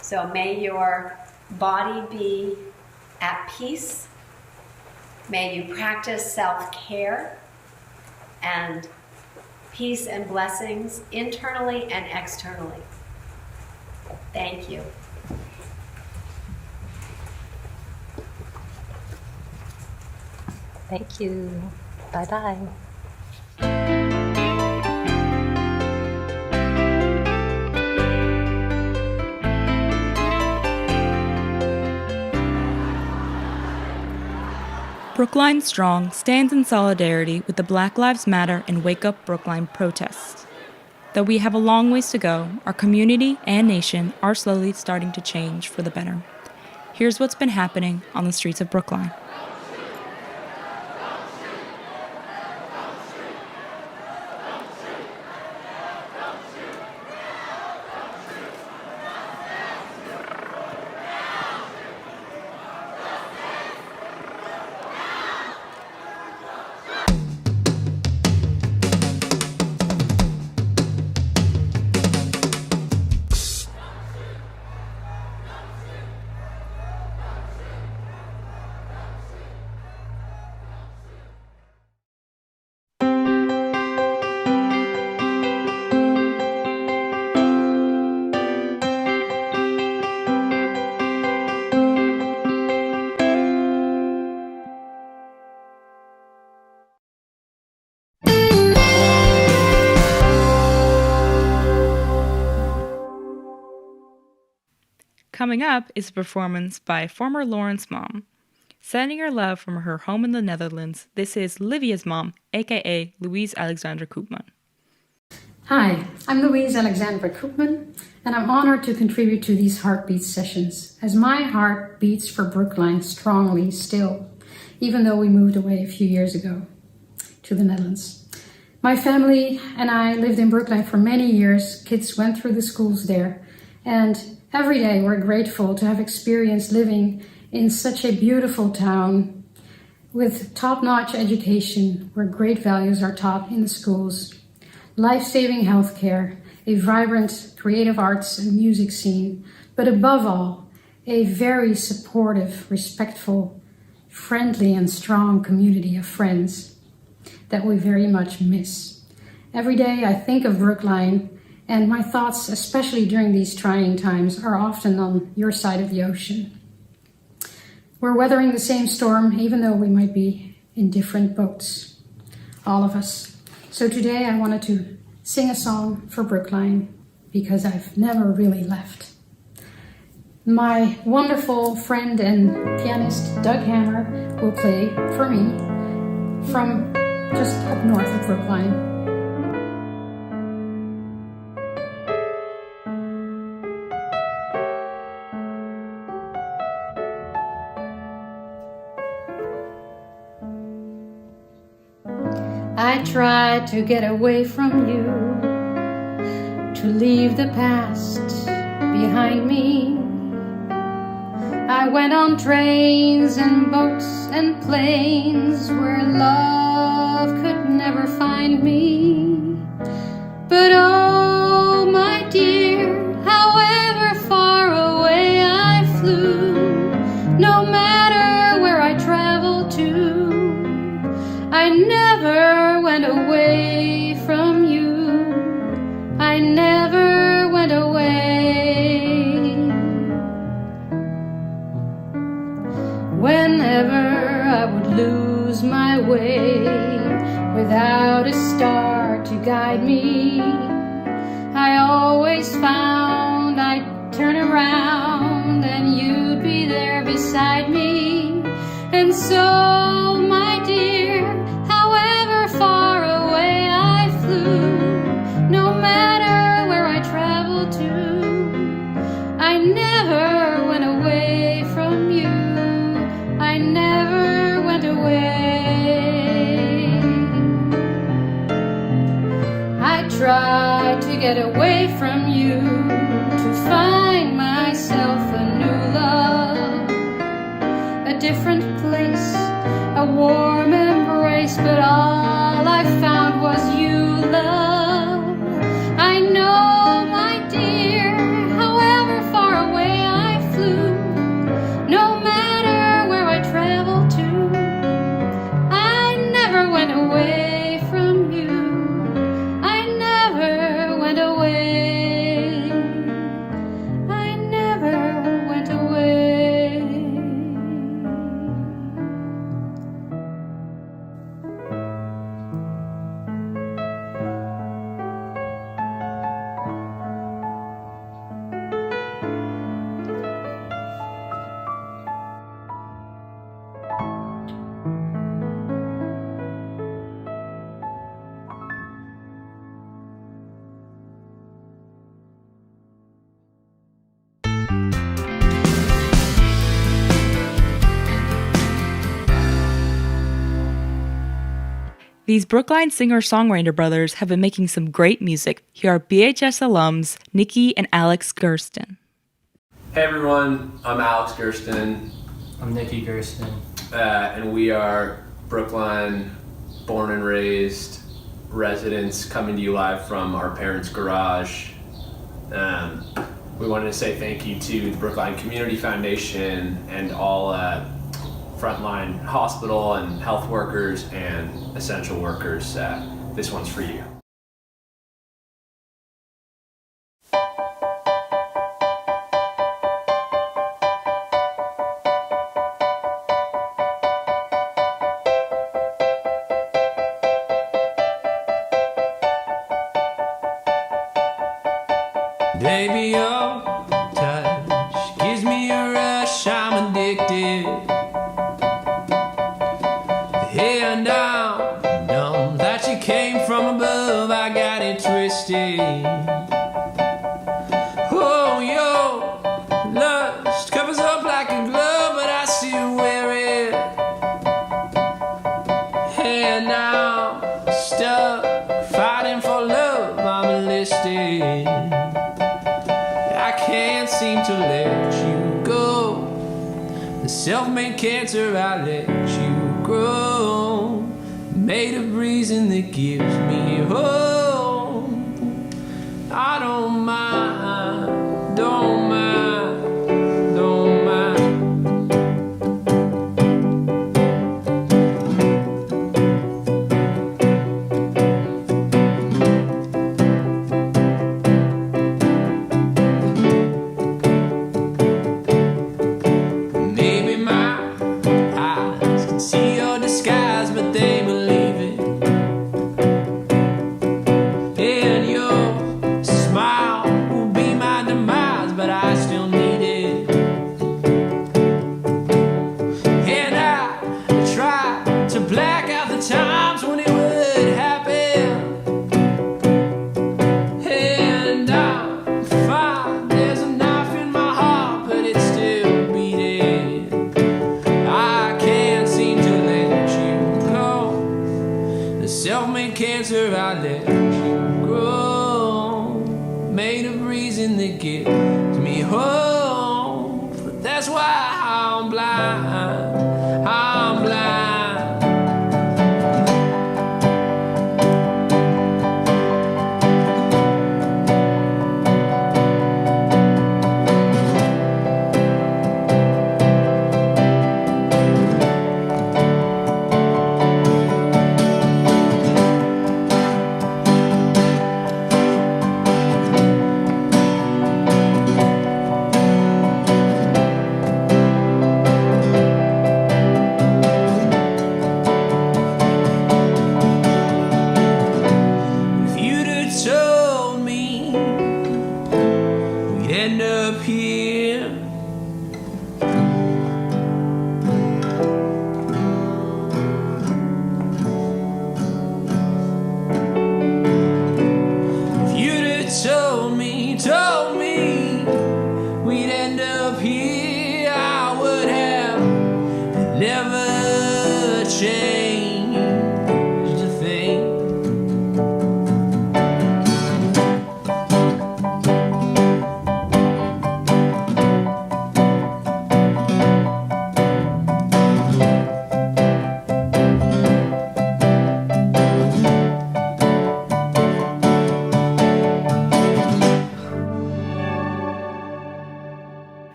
So may your body be at peace. May you practice self-care and peace and blessings internally and externally. Thank you. Thank you. Bye-bye. Brookline Strong stands in solidarity with the Black Lives Matter and Wake Up Brookline protests. Though we have a long ways to go, our community and nation are slowly starting to change for the better. Here's what's been happening on the streets of Brookline. Coming up is a performance by former Lawrence mom. Sending her love from her home in the Netherlands, this is Livia's mom, aka Louise Alexandra Koopman. Hi, I'm Louise Alexandra Koopman, and I'm honored to contribute to these HeartBeat sessions, as my heart beats for Brookline strongly still, even though we moved away a few years ago to the Netherlands. My family and I lived in Brookline for many years. Kids went through the schools there, and every day we're grateful to have experienced living in such a beautiful town with top-notch education where great values are taught in the schools, life-saving healthcare, a vibrant creative arts and music scene, but above all, a very supportive, respectful, friendly and strong community of friends that we very much miss. Every day I think of Brookline, and my thoughts, especially during these trying times, are often on your side of the ocean. We're weathering the same storm, even though we might be in different boats, all of us. So today I wanted to sing a song for Brookline, because I've never really left. My wonderful friend and pianist Doug Hammer will play for me from just up north of Brookline. I tried to get away from you, to leave the past behind me. I went on trains and boats and planes where love could never find me. But oh, my dear, however far away I flew, no matter where I traveled to, I never went away from you. I never went away. Whenever I would lose my way without a star to guide me, I always found I'd turn around and you'd be there beside me. And so, my dear, however far away I flew, no matter where I traveled to, I never went away from you. I never went away. I tried to get away from you, to find myself a new love, a different place, a warm embrace, but all I found was you, love. I know, my dear, however far away I flew, no matter where I traveled to, I never went away from you. I never went away. I never went away. These Brookline singer-songwriter brothers have been making some great music. Here are BHS alums Nikki and Alex Gersten. Hey everyone, I'm Alex Gersten. I'm Nikki Gersten. And we are Brookline born and raised residents coming to you live from our parents' garage. We wanted to say thank you to the Brookline Community Foundation and all frontline hospital and health workers and essential workers. This one's for you. Baby, your touch gives me a rush, I'm addicted. And now, know that you came from above, I got it twisted. Oh, your lust covers up like a glove, but I still wear it. And now, stuck, fighting for love, I'm enlisted. I can't seem to let you go. The self-made cancer, I let you grow. Made of reason that gives me hope. I don't mind, don't mind, don't mind. Maybe my eyes can see your disguise, but they believe it. And your smile cancer I let grow, made of reason that gives me hope. But that's why I'm blind, I'm blind.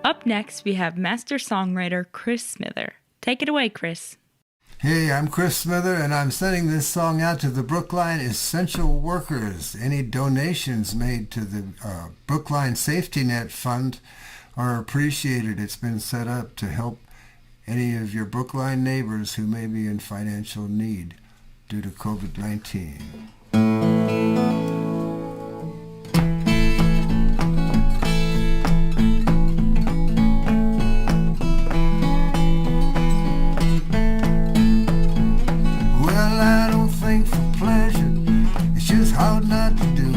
Up next, we have master songwriter Chris Smither. Take it away, Chris. Hey, I'm Chris Smither, and I'm sending this song out to the Brookline essential workers. Any donations made to the Brookline Safety Net Fund are appreciated. It's been set up to help any of your Brookline neighbors who may be in financial need due to COVID-19. Hard not to do.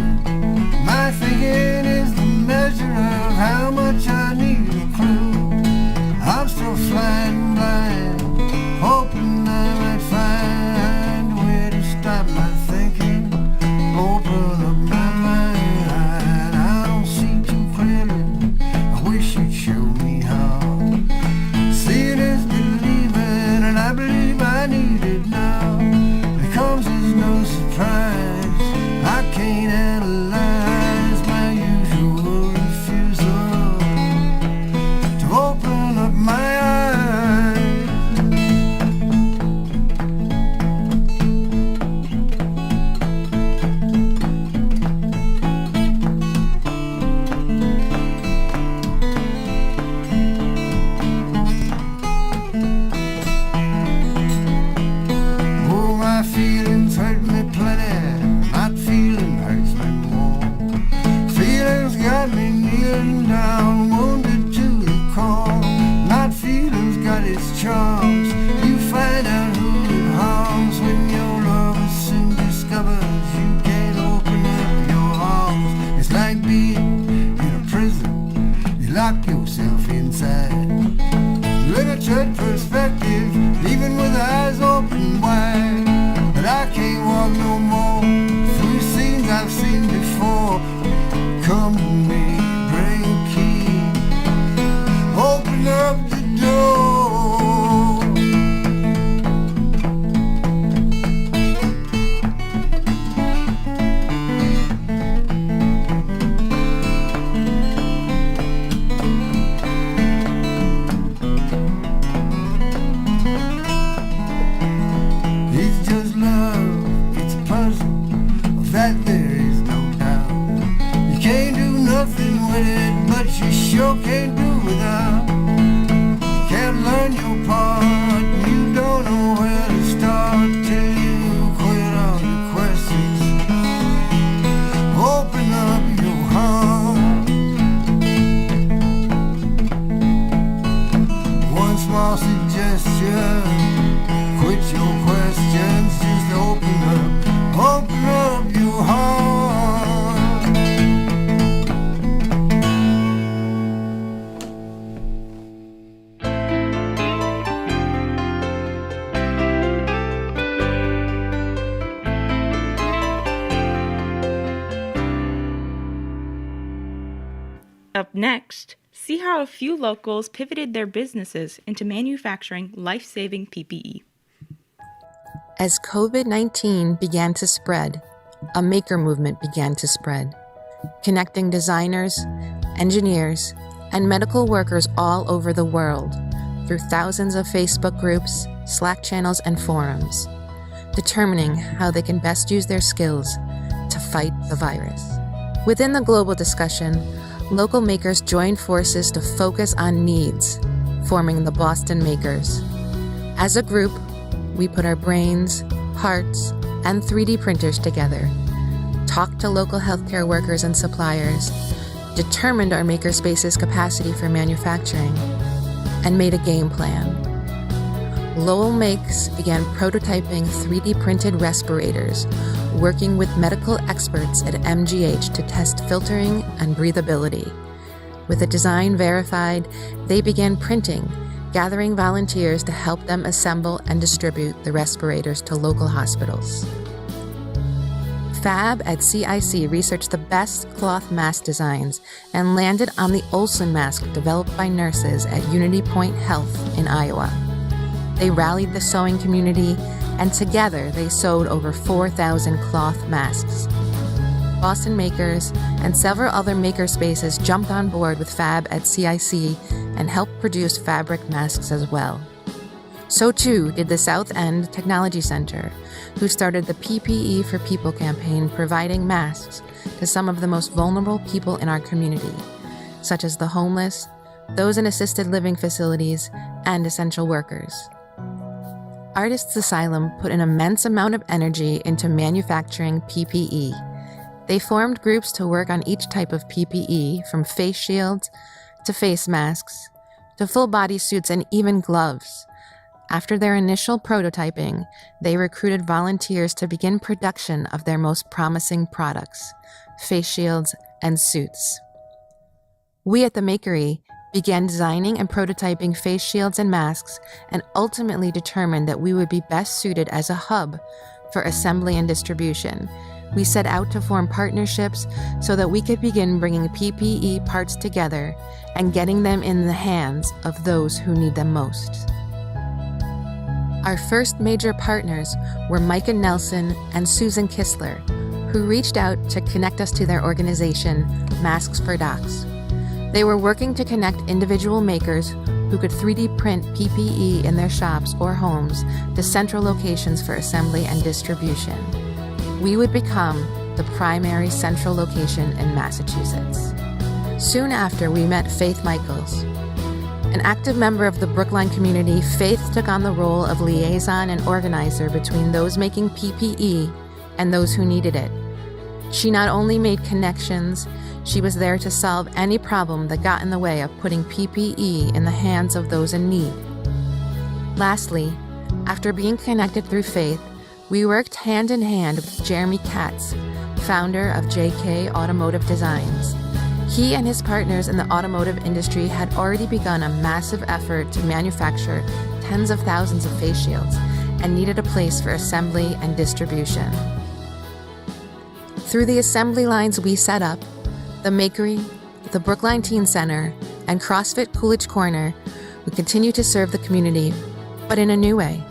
My thinking is the measure of how much I need a clue. I'm still flying blind, hoping I might find a way to stop my thinking, open up my mind. I don't see too clearly, I wish you'd show me how. Seeing is believing, and I believe I need it now. It comes as no surprise, I can't analyze my usual refusal to open up my eyes. Oh, my feelings hurt me plenty. Not feeling hurts me more. Feelings got me kneeling down, wounded to the core. Not feelings got its charms. You find out who it harms when your lover soon discovers you can't open up your arms. It's like being in a prison, you lock yourself inside. Limited perspective, even with eyes open wide. But I can't walk no more through scenes I've seen before. Come to me, bring a key, open up the door. Up next, see how a few locals pivoted their businesses into manufacturing life-saving PPE. As COVID-19 began to spread, a maker movement began to spread, connecting designers, engineers, and medical workers all over the world through thousands of Facebook groups, Slack channels, and forums, determining how they can best use their skills to fight the virus. Within the global discussion, local makers joined forces to focus on needs, forming the Boston Makers. As a group, we put our brains, hearts, and 3D printers together, talked to local healthcare workers and suppliers, determined our makerspace's capacity for manufacturing, and made a game plan. Lowell Makes began prototyping 3D printed respirators, working with medical experts at MGH to test filtering and breathability. With the design verified, they began printing, gathering volunteers to help them assemble and distribute the respirators to local hospitals. Fab at CIC researched the best cloth mask designs and landed on the Olsen mask developed by nurses at Unity Point Health in Iowa. They rallied the sewing community, and together they sewed over 4,000 cloth masks. Boston Makers and several other makerspaces jumped on board with Fab at CIC and helped produce fabric masks as well. So too did the South End Technology Center, who started the PPE for People campaign, providing masks to some of the most vulnerable people in our community, such as the homeless, those in assisted living facilities, and essential workers. Artists Asylum put an immense amount of energy into manufacturing PPE. They formed groups to work on each type of PPE, from face shields to face masks to full body suits and even gloves. After their initial prototyping, they recruited volunteers to begin production of their most promising products, face shields and suits. We at the Makery began designing and prototyping face shields and masks, and ultimately determined that we would be best suited as a hub for assembly and distribution. We set out to form partnerships so that we could begin bringing PPE parts together and getting them in the hands of those who need them most. Our first major partners were Micah Nelson and Susan Kistler, who reached out to connect us to their organization, Masks for Docs. They were working to connect individual makers who could 3D print PPE in their shops or homes to central locations for assembly and distribution. We would become the primary central location in Massachusetts. Soon after, we met Faith Michaels. An active member of the Brookline community, Faith took on the role of liaison and organizer between those making PPE and those who needed it. She not only made connections, she was there to solve any problem that got in the way of putting PPE in the hands of those in need. Lastly, after being connected through Faith, we worked hand in hand with Jeremy Katz, founder of JK Automotive Designs. He and his partners in the automotive industry had already begun a massive effort to manufacture tens of thousands of face shields and needed a place for assembly and distribution. Through the assembly lines we set up, the Makery, the Brookline Teen Center, and CrossFit Coolidge Corner, we continue to serve the community, but in a new way.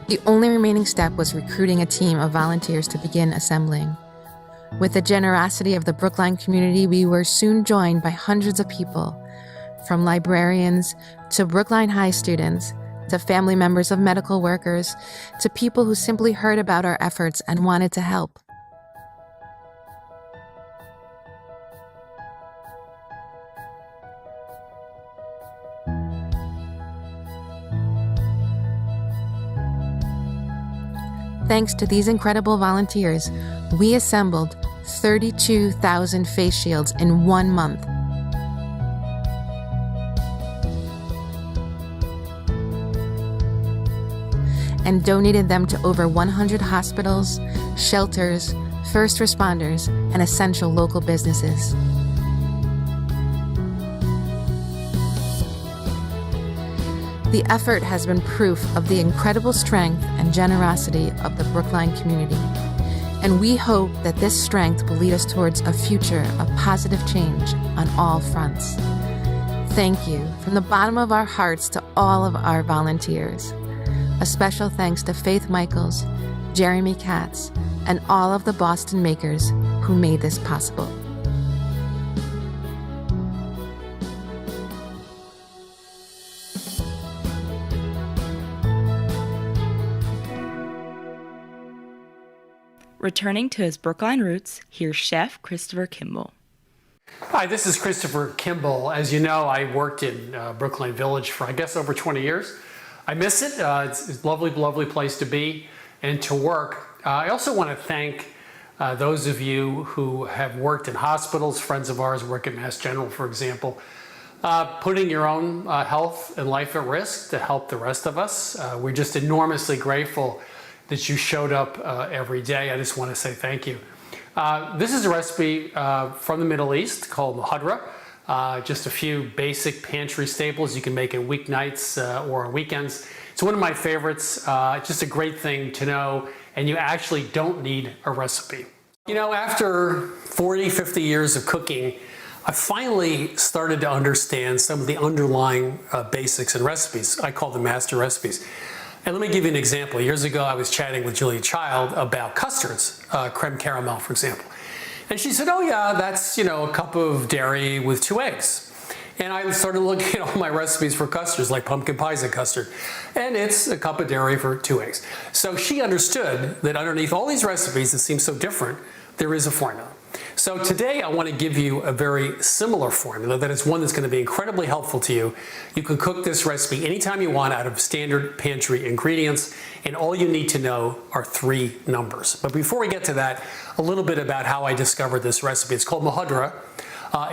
The only remaining step was recruiting a team of volunteers to begin assembling. With the generosity of the Brookline community, we were soon joined by hundreds of people, from librarians to Brookline High students, to family members of medical workers, to people who simply heard about our efforts and wanted to help. Thanks to these incredible volunteers, we assembled 32,000 face shields in 1 month. And donated them to over 100 hospitals, shelters, first responders, and essential local businesses. The effort has been proof of the incredible strength and generosity of the Brookline community. And we hope that this strength will lead us towards a future of positive change on all fronts. Thank you from the bottom of our hearts to all of our volunteers. A special thanks to Faith Michaels, Jeremy Katz, and all of the Boston makers who made this possible. Returning to his Brookline roots, here's Chef Christopher Kimball. Hi, this is Christopher Kimball. As you know, I worked in Brookline Village for, I guess, over 20 years. I miss it. It's a lovely, lovely place to be and to work. I also want to thank those of you who have worked in hospitals, friends of ours work at Mass General, for example, putting your own health and life at risk to help the rest of us. We're just enormously grateful that you showed up every day. I just want to say thank you. This is a recipe from the Middle East called mahadra. Just a few basic pantry staples you can make on weeknights or on weekends. It's one of my favorites. Just a great thing to know, and you actually don't need a recipe. You know, after 40, 50 years of cooking, I finally started to understand some of the underlying basics and recipes. I call them master recipes. And let me give you an example. Years ago, I was chatting with Julia Child about custards, creme caramel, for example. And she said, oh yeah, that's, you know, a cup of dairy with 2 eggs. And I started looking at all my recipes for custards, like pumpkin pie's a custard. And it's a cup of dairy for 2 eggs. So she understood that underneath all these recipes that seem so different, there is a formula. So today I want to give you a very similar formula that is one that's going to be incredibly helpful to you. You can cook this recipe anytime you want out of standard pantry ingredients, and all you need to know are 3 numbers. But before we get to that, a little bit about how I discovered this recipe. It's called mahadra.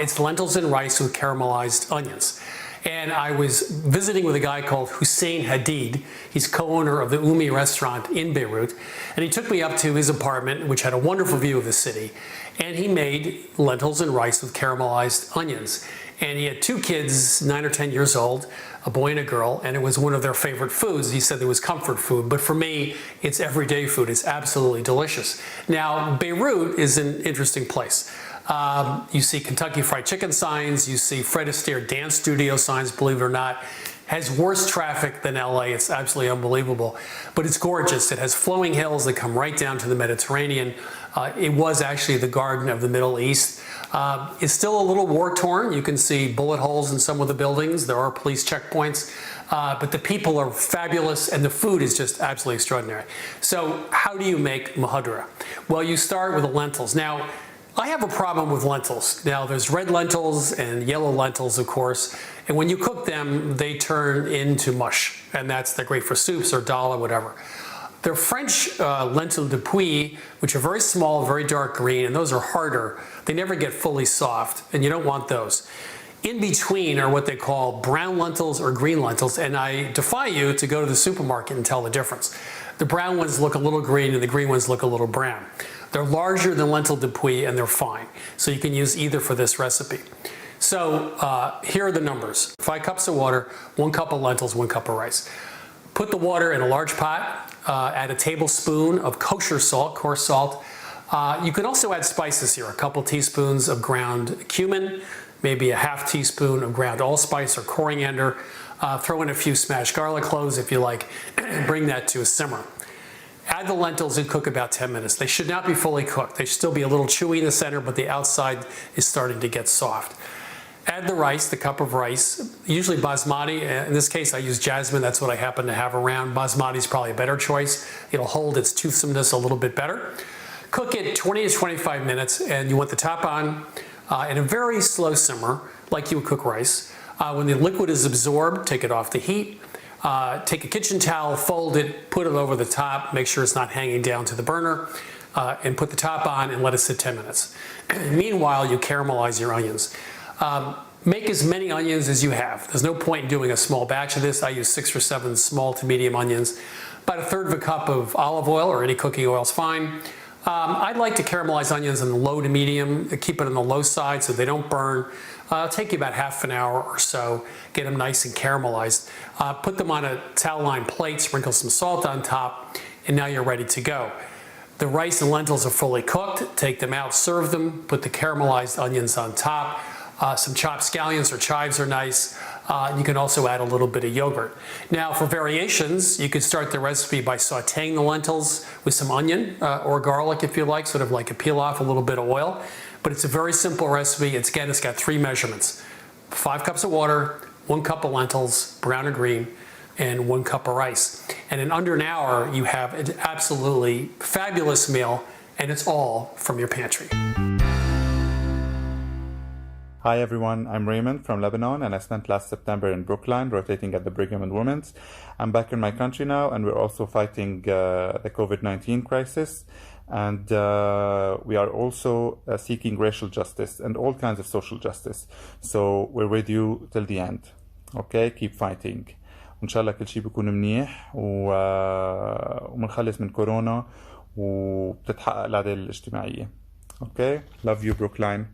It's lentils and rice with caramelized onions. And I was visiting with a guy called Hussein Hadid. He's co-owner of the Umi restaurant in Beirut. And he took me up to his apartment, which had a wonderful view of the city. And he made lentils and rice with caramelized onions. And he had 2 kids, 9 or 10 years old, a boy and a girl, and it was one of their favorite foods. He said it was comfort food, but for me, it's everyday food. It's absolutely delicious. Now, Beirut is an interesting place. You see Kentucky Fried Chicken signs, you see Fred Astaire dance studio signs, believe it or not. Has worse traffic than LA. It's absolutely unbelievable. But it's gorgeous. It has flowing hills that come right down to the Mediterranean. It was actually the Garden of the Middle East. It's still a little war-torn. You can see bullet holes in some of the buildings. There are police checkpoints. But the people are fabulous, and the food is just absolutely extraordinary. So how do you make mahadra? Well, you start with the lentils. Now, I have a problem with lentils. Now, there's red lentils and yellow lentils, of course, and when you cook them, they turn into mush, and they're great for soups or dal or whatever. They're French lentil de Puy, which are very small, very dark green, and those are harder. They never get fully soft, and you don't want those. In between are what they call brown lentils or green lentils, and I defy you to go to the supermarket and tell the difference. The brown ones look a little green, and the green ones look a little brown. They're larger than lentil de Puy, and they're fine. So you can use either for this recipe. So here are the numbers. 5 cups of water, 1 cup of lentils, 1 cup of rice. Put the water in a large pot, add a tablespoon of kosher salt, coarse salt. You can also add spices here, a couple teaspoons of ground cumin, maybe a half teaspoon of ground allspice or coriander. Throw in a few smashed garlic cloves if you like, and bring that to a simmer. Add the lentils and cook about 10 minutes. They should not be fully cooked. They should still be a little chewy in the center, but the outside is starting to get soft. Add the rice, the cup of rice, usually basmati. In this case, I use jasmine. That's what I happen to have around. Basmati is probably a better choice. It'll hold its toothsomeness a little bit better. Cook it 20 to 25 minutes, and you want the top on in a very slow simmer, like you would cook rice. When the liquid is absorbed, take it off the heat. Take a kitchen towel, fold it, put it over the top, make sure it's not hanging down to the burner, and put the top on and let it sit 10 minutes. Meanwhile, you caramelize your onions. Make as many onions as you have. There's no point in doing a small batch of this. I use 6 or 7 small to medium onions. About 1/3 of a cup of olive oil or any cooking oil is fine. I'd like to caramelize onions in the low to medium, keep it on the low side so they don't burn. It'll take you about half an hour or so, get them nice and caramelized. Put them on a towel-lined plate, sprinkle some salt on top, and now you're ready to go. The rice and lentils are fully cooked. Take them out, serve them, put the caramelized onions on top. Some chopped scallions or chives are nice. You can also add a little bit of yogurt. Now for variations, you could start the recipe by sauteing the lentils with some onion or garlic if you like, sort of like a peel off, a little bit of oil. But it's a very simple recipe. It's got 3 measurements. 5 cups of water, 1 cup of lentils, brown or green, and 1 cup of rice. And in under an hour, you have an absolutely fabulous meal, and it's all from your pantry. Hi everyone, I'm Raymond from Lebanon, and I spent last September in Brookline rotating at the Brigham and Women's. I'm back in my country now, and we're also fighting the COVID-19 crisis. And we are also seeking racial justice and all kinds of social justice. So we're with you till the end. Okay, keep fighting. وإن شاء الله كل شيء بيكون منيح ومنخلص من كورونا وبتتحقق العدالة الاجتماعية. Okay, love you Brookline.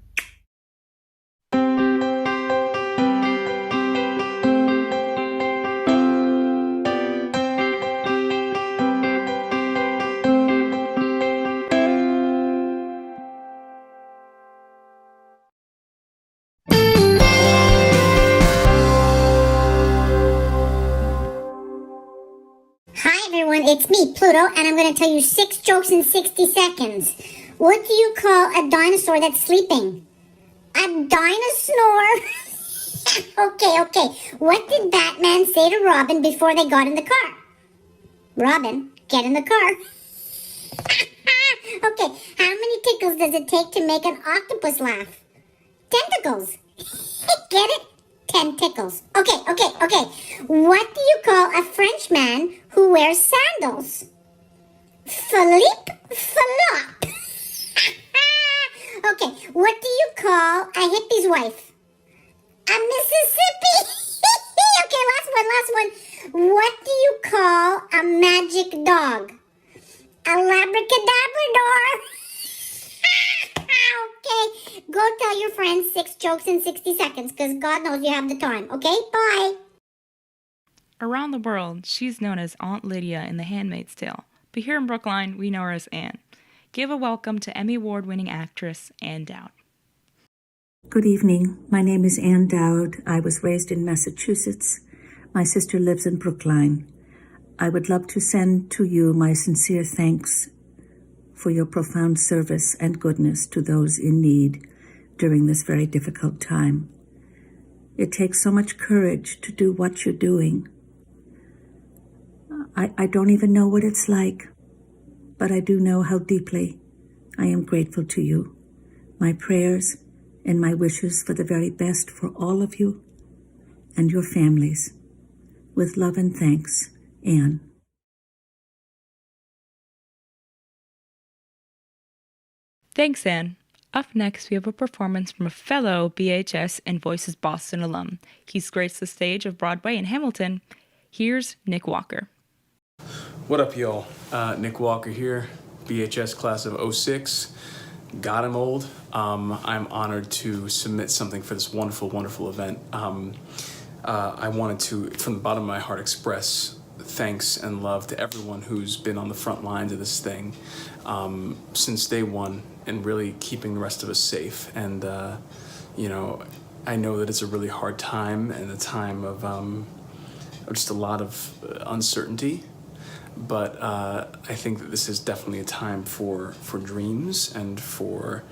It's me, Pluto, and I'm going to tell you 6 jokes in 60 seconds. What do you call a dinosaur that's sleeping? A dinosaur? Okay. What did Batman say to Robin before they got in the car? Robin, get in the car. Okay, how many tickles does it take to make an octopus laugh? Tentacles. Get it? 10 tickles. Okay. What do you call a Frenchman who wears sandals? Philippe Philop. Okay, what do you call a hippie's wife? A Mississippi. Okay, last one. What do you call a magic dog? A Labracadabrador. Okay, go tell your friends 6 jokes in 60 seconds, because God knows you have the time, okay? Bye. Around the world, she's known as Aunt Lydia in The Handmaid's Tale, but here in Brookline, we know her as Anne. Give a welcome to Emmy Award-winning actress Ann Dowd. Good evening. My name is Ann Dowd. I was raised in Massachusetts. My sister lives in Brookline. I would love to send to you my sincere thanks for your profound service and goodness to those in need during this very difficult time. It takes so much courage to do what you're doing. I don't even know what it's like, but I do know how deeply I am grateful to you. My prayers and my wishes for the very best for all of you and your families. With love and thanks, Anne. Thanks, Anne. Up next, we have a performance from a fellow BHS and Voices Boston alum. He's graced the stage of Broadway in Hamilton. Here's Nick Walker. What up, y'all? Nick Walker here, BHS class of 06. God, I'm old. I'm honored to submit something for this wonderful, wonderful event. I wanted to, from the bottom of my heart, express thanks and love to everyone who's been on the front lines of this thing since day one and really keeping the rest of us safe. And, I know that it's a really hard time and a time of just a lot of uncertainty. But I think that this is definitely a time for dreams and for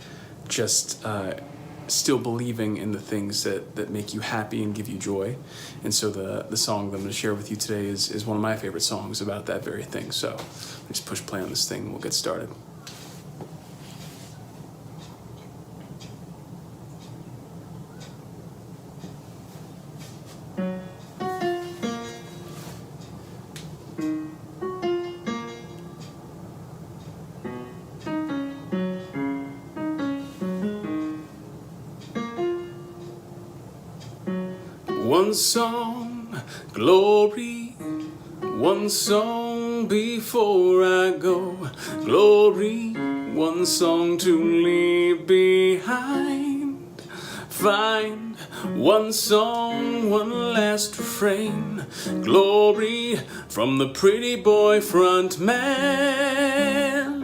just still believing in the things that make you happy and give you joy. And so the song that I'm going to share with you today is one of my favorite songs about that very thing. So let's push play on this thing and we'll get started. One song, glory, one song before I go, glory, one song to leave behind, find one song, one last refrain, glory from the pretty boy front man.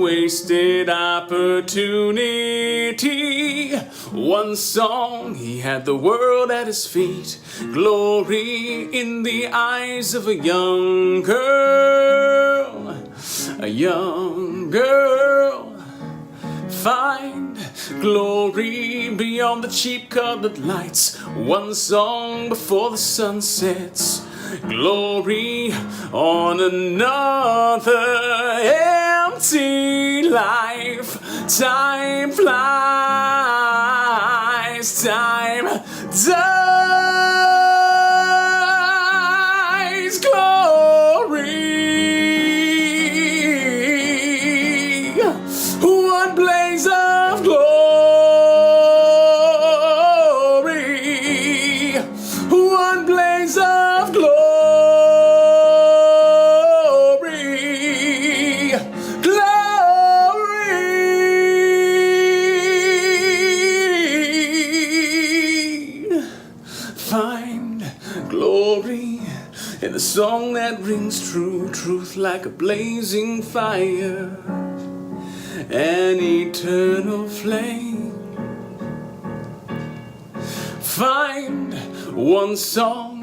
wasted opportunity. One song, he had the world at his feet. Glory in the eyes of a young girl. A young girl. Find glory beyond the cheap colored lights. One song before the sun sets. Glory on another empty life. Time flies, time dies. Glory, one blaze of glory, one blaze of glory. In the song that rings true, truth like a blazing fire, an eternal flame. Find one song,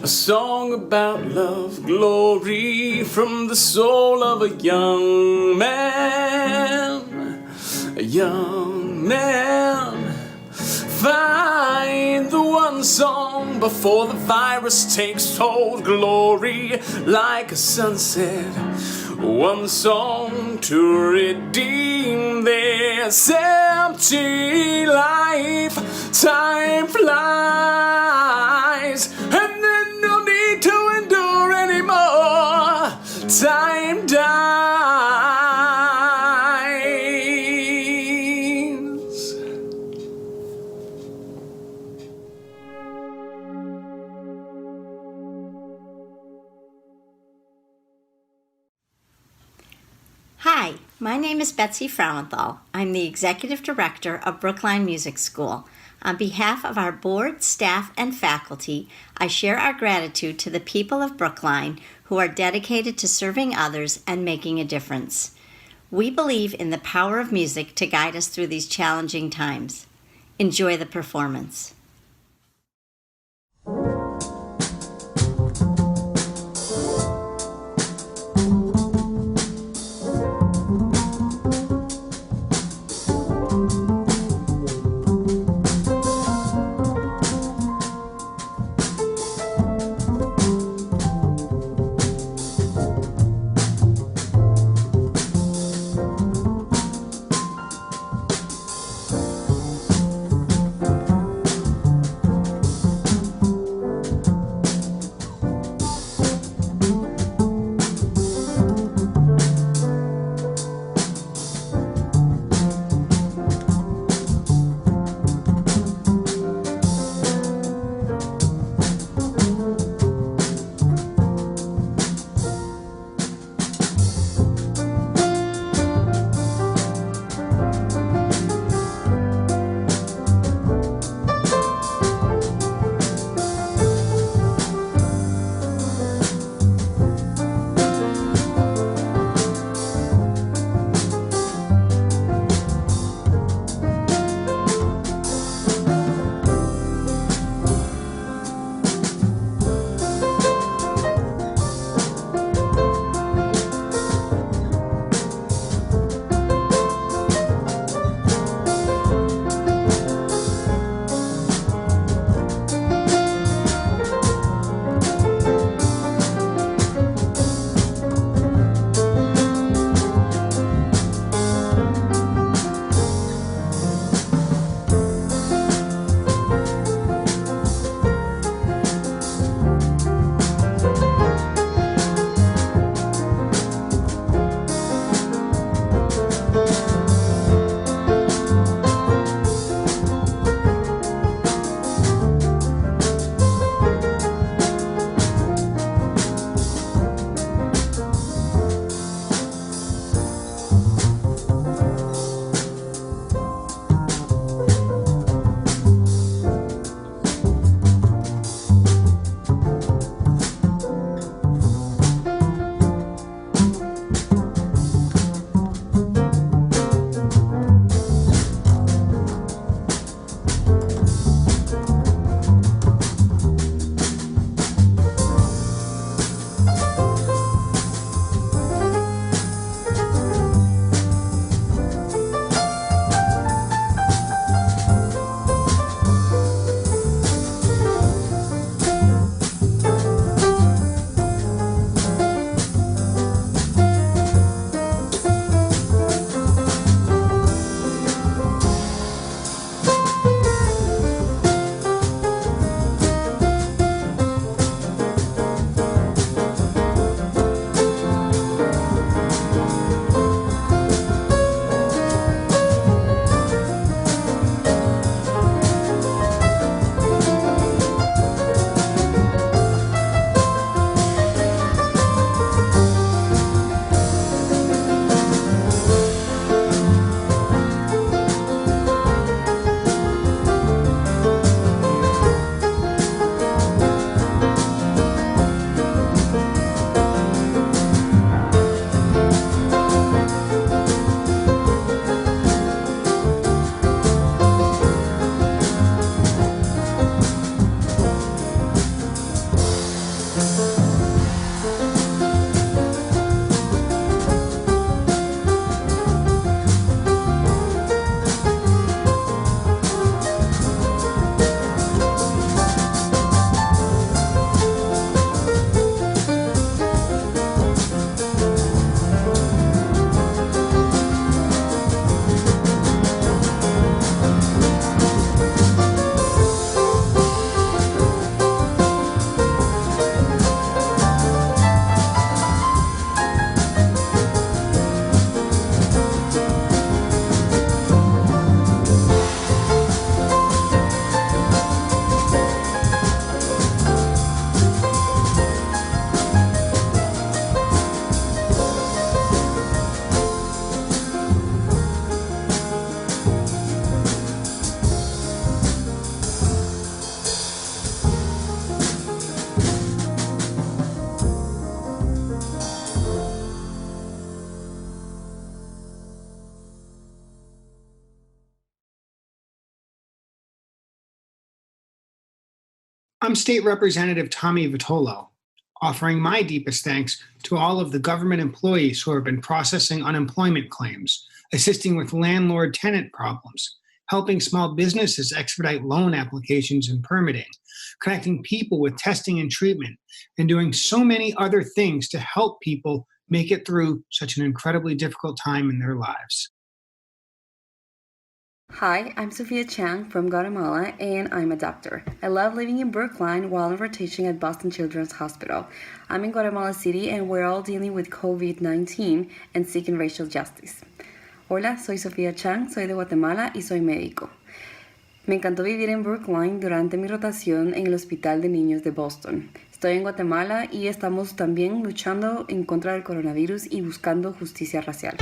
a song about love, glory from the soul of a young man, a young man. Find the one song before the virus takes hold. Glory like a sunset. One song to redeem this empty life. Time flies, and then no need to endure anymore. Time dies. Hi, my name is Betsy Frauenthal. I'm the Executive Director of Brookline Music School. On behalf of our board, staff, and faculty, I share our gratitude to the people of Brookline who are dedicated to serving others and making a difference. We believe in the power of music to guide us through these challenging times. Enjoy the performance. I'm State Representative Tommy Vitolo, offering my deepest thanks to all of the government employees who have been processing unemployment claims, assisting with landlord-tenant problems, helping small businesses expedite loan applications and permitting, connecting people with testing and treatment, and doing so many other things to help people make it through such an incredibly difficult time in their lives. Hi, I'm Sophia Chang from Guatemala, and I'm a doctor. I love living in Brookline while I'm rotating at Boston Children's Hospital. I'm in Guatemala City, and we're all dealing with COVID-19 and seeking racial justice. Hola, soy Sofía Chang, soy de Guatemala y soy médico. Me encantó vivir en Brookline durante mi rotación en el Hospital de Niños de Boston. Estoy en Guatemala y estamos también luchando en contra del coronavirus y buscando justicia racial.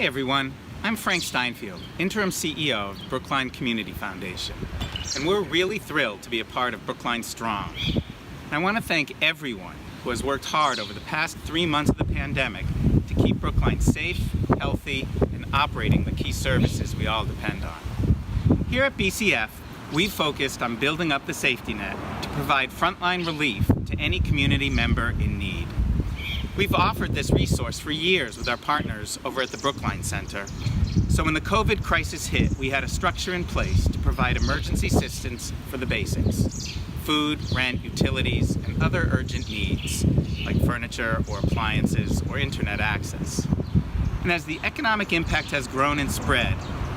Hi, everyone. I'm Frank Steinfield, Interim CEO of the Brookline Community Foundation, and we're really thrilled to be a part of Brookline Strong. And I want to thank everyone who has worked hard over the past 3 months of the pandemic to keep Brookline safe, healthy, and operating the key services we all depend on. Here at BCF, we've focused on building up the safety net to provide frontline relief to any community member in need. We've offered this resource for years with our partners over at the Brookline Center. So when the COVID crisis hit, we had a structure in place to provide emergency assistance for the basics: food, rent, utilities, and other urgent needs like furniture or appliances or internet access. And as the economic impact has grown and spread,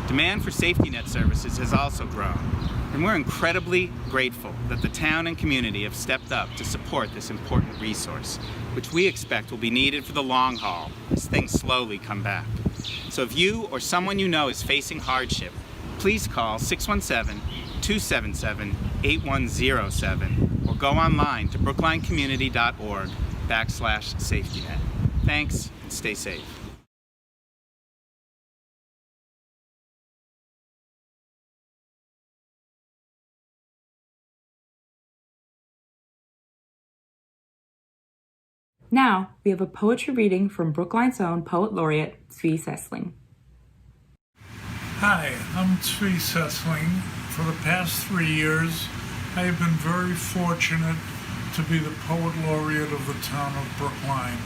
demand for safety net services has also grown. And we're incredibly grateful that the town and community have stepped up to support this important resource, which we expect will be needed for the long haul as things slowly come back. So if you or someone you know is facing hardship, please call 617-277-8107 or go online to brooklinecommunity.org/safetynet. Thanks, and stay safe. Now, we have a poetry reading from Brookline's own Poet Laureate, Tzvi Sessling. Hi, I'm Tzvi Sessling. For the past 3 years, I have been very fortunate to be the Poet Laureate of the town of Brookline.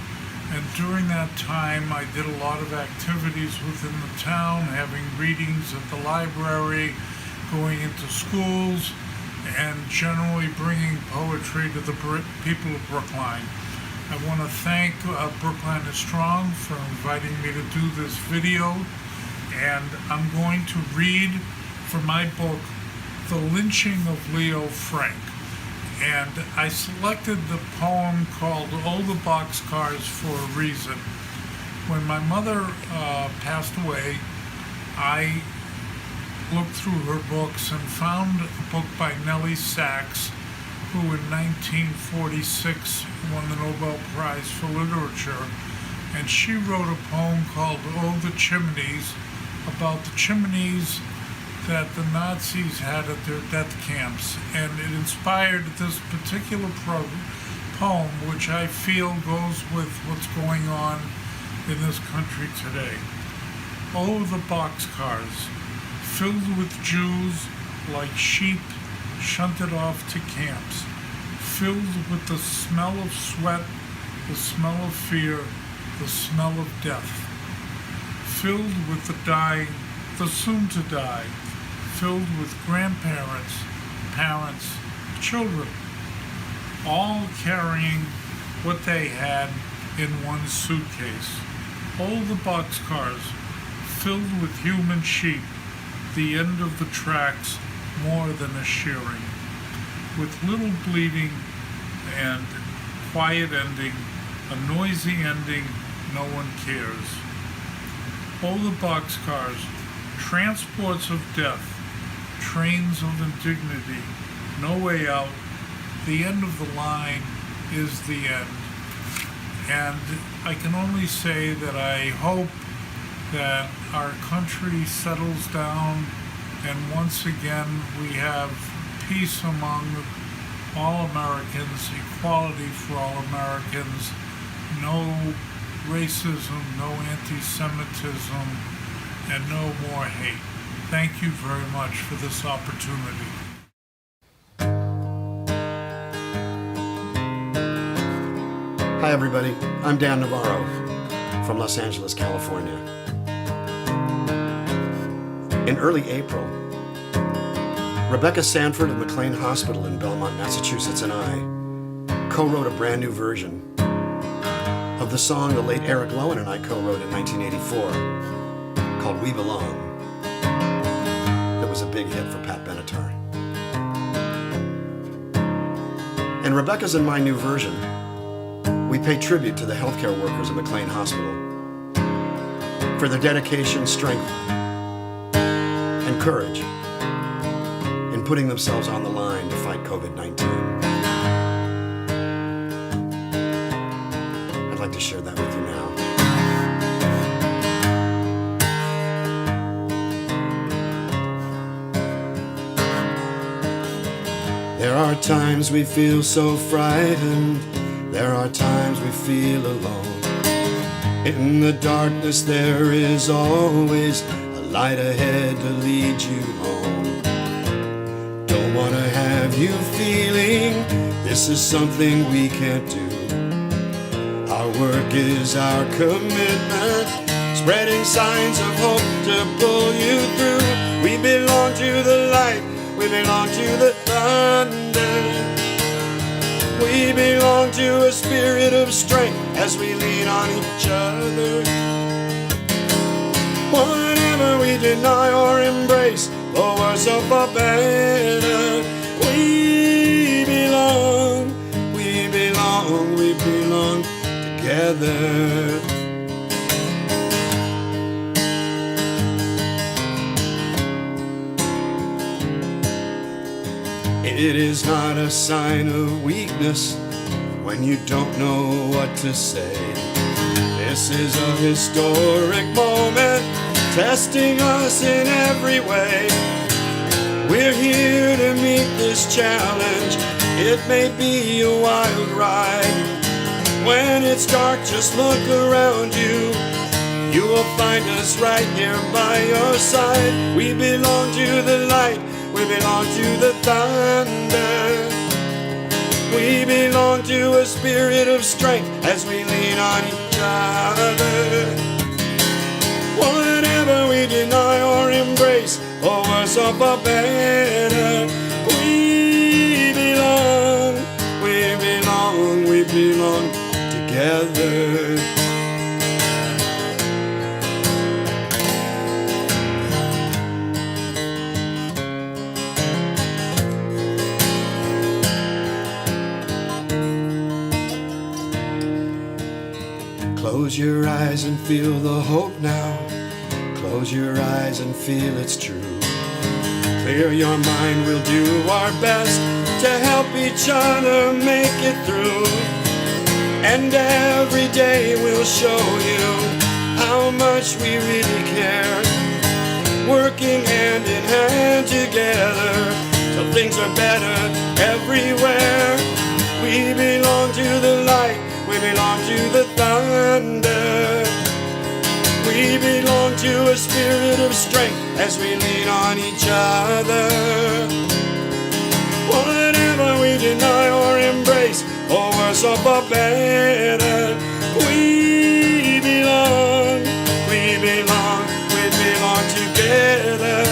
And during that time, I did a lot of activities within the town, having readings at the library, going into schools, and generally bringing poetry to the people of Brookline. I want to thank Brookline Strong for inviting me to do this video, and I'm going to read from my book, The Lynching of Leo Frank. And I selected the poem called Oh the Boxcars for a reason. When my mother passed away, I looked through her books and found a book by Nellie Sachs, who in 1946 won the Nobel Prize for Literature, and she wrote a poem called Oh the Chimneys, about the chimneys that the Nazis had at their death camps, and it inspired this particular poem, which I feel goes with what's going on in this country today. Oh, the boxcars, filled with Jews like sheep shunted off to camps, filled with the smell of sweat, the smell of fear, the smell of death, filled with the dying, the soon to die, filled with grandparents, parents, children, all carrying what they had in one suitcase. All the boxcars filled with human sheep, the end of the tracks more than a shearing, with little bleeding and quiet ending, a noisy ending, no one cares. All the boxcars, transports of death, trains of indignity, no way out, the end of the line is the end. And I can only say that I hope that our country settles down and once again we have peace among all Americans, equality for all Americans, no racism, no anti-Semitism, and no more hate. Thank you very much for this opportunity. Hi everybody, I'm Dan Navarro from Los Angeles, California. In early April, Rebecca Sanford of McLean Hospital in Belmont, Massachusetts and I co-wrote a brand new version of the song the late Eric Lowen and I co-wrote in 1984 called We Belong. That was a big hit for Pat Benatar. In Rebecca's and my new version, we pay tribute to the healthcare workers at McLean Hospital for their dedication, strength, and courage in putting themselves on the line to fight COVID-19. I'd like to share that with you now. There are times we feel so frightened, there are times we feel alone. In the darkness there is always a light ahead to lead you home. Don't want to have you feeling this is something we can't do. Our work is our commitment, spreading signs of hope to pull you through. We belong to the light, we belong to the thunder. We belong to a spirit of strength as we lean on each other. Whatever we deny or embrace, for worse or for better, we belong, we belong, we belong together. It is not a sign of weakness when you don't know what to say. This is a historic moment, testing us in every way. We're here to meet this challenge. It may be a wild ride. When it's dark, just look around you. You will find us right here by your side. We belong to the light, we belong to the thunder. We belong to a spirit of strength as we lean on each other. Whatever we deny or embrace, for worse or for better, we belong, we belong, we belong together. Close your eyes and feel the hope now. Close your eyes and feel it's true. Clear your mind, we'll do our best to help each other make it through. And every day we'll show you how much we really care. Working hand in hand together till things are better everywhere. We belong to the light, we belong to the thunder. We belong to a spirit of strength as we lean on each other. Whatever we deny or embrace, for worse or for better, we belong, we belong, we belong together.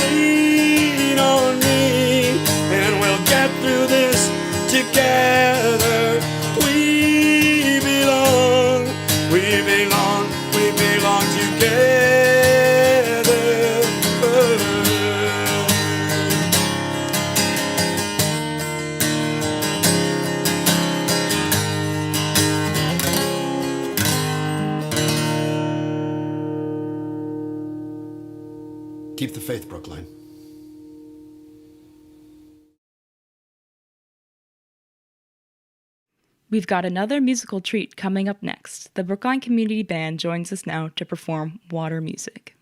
Lean on me and we'll get through this together. We belong, we belong, we belong together. Keep the faith, Brookline. We've got another musical treat coming up next. The Brookline Community Band joins us now to perform Water Music.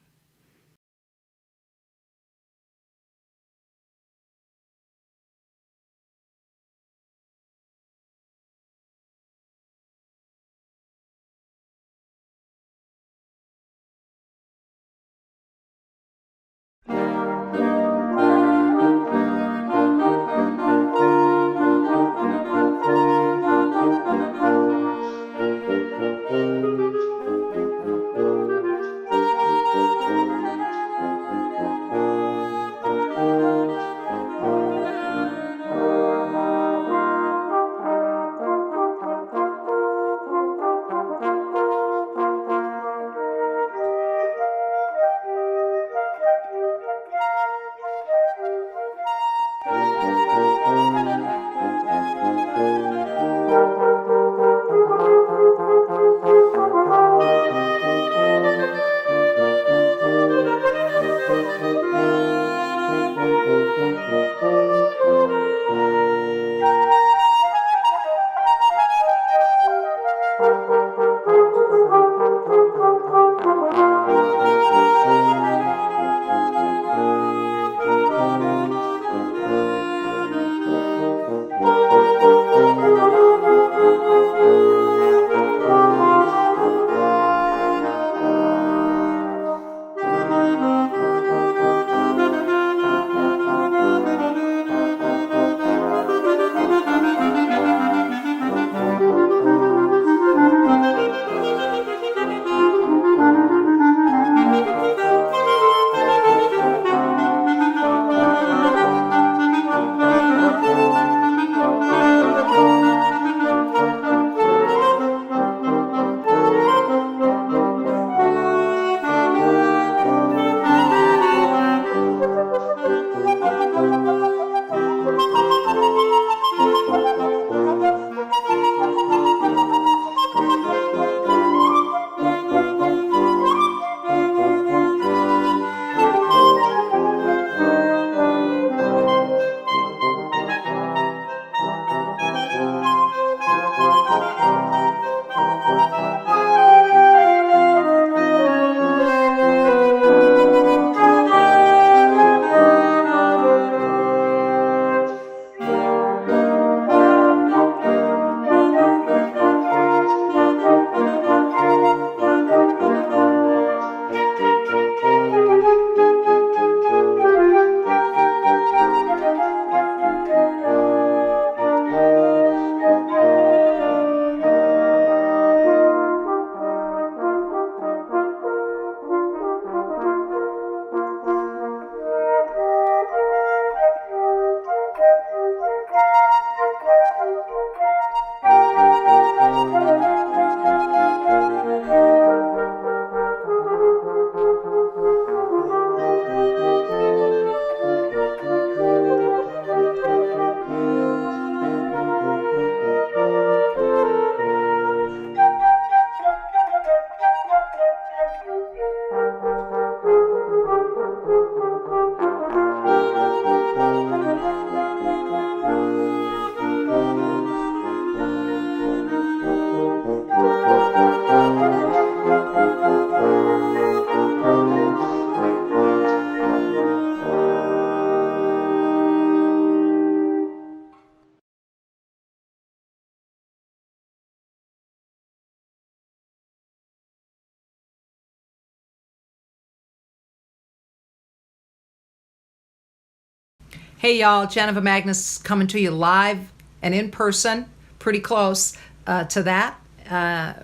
Hey y'all, Jennifer Magnus coming to you live and in person, pretty close to that,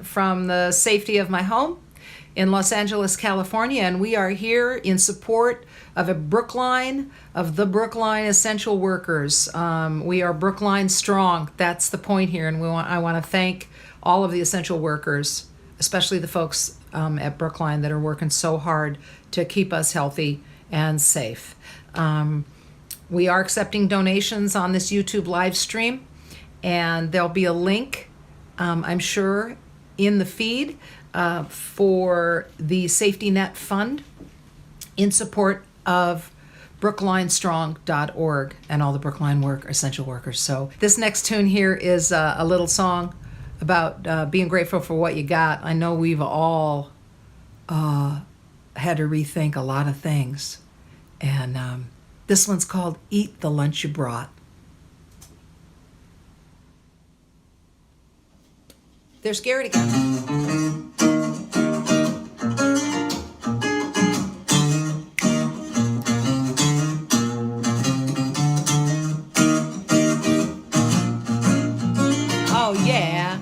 from the safety of my home in Los Angeles, California. And we are here in support of the Brookline Essential Workers. We are Brookline Strong. That's the point here. And I want to thank all of the essential workers, especially the folks at Brookline that are working so hard to keep us healthy and safe. We are accepting donations on this YouTube live stream, and there'll be a link, I'm sure, in the feed for the Safety Net Fund in support of brooklinestrong.org and all the Brookline essential workers. So this next tune here is a little song about being grateful for what you got. I know we've all had to rethink a lot of things, and this one's called Eat the Lunch You Brought. There's Garrett again. Oh yeah.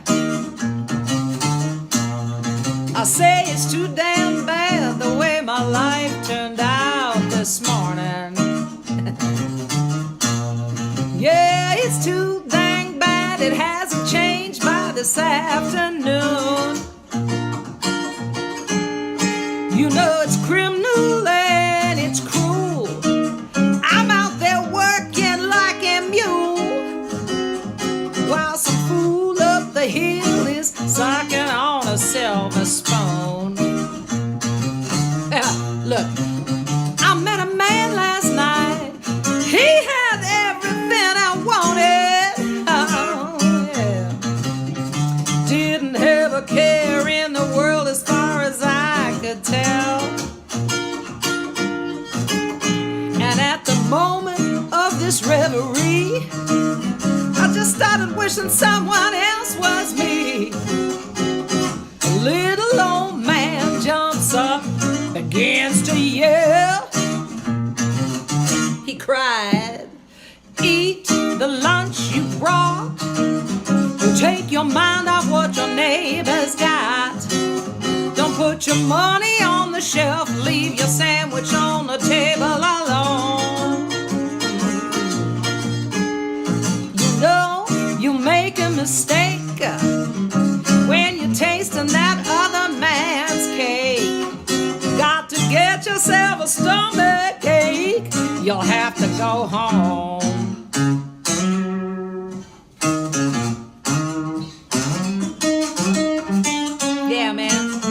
I say it's too damn bad the way my life turned out this morning. Yeah, it's too dang bad it hasn't changed by this afternoon. You know it's criminal and it's cruel. I'm out there working like a mule, while some fool up the hill is sucking on a silver spoon. Look, I met a man last night. He had everything I wanted. Oh, yeah. Didn't have a care in the world as far as I could tell. And at the moment of this reverie, I just started wishing someone else was me. A little old man jumps up, begins to yell. He cried, eat the lunch you brought. Take your mind off what your neighbor's got. Don't put your money on the shelf. Leave your sandwich on the table alone. You know you make a mistake when you're tasting that other man's cake. Got to get yourself a stomach ache. You'll have to go home. Yeah, man.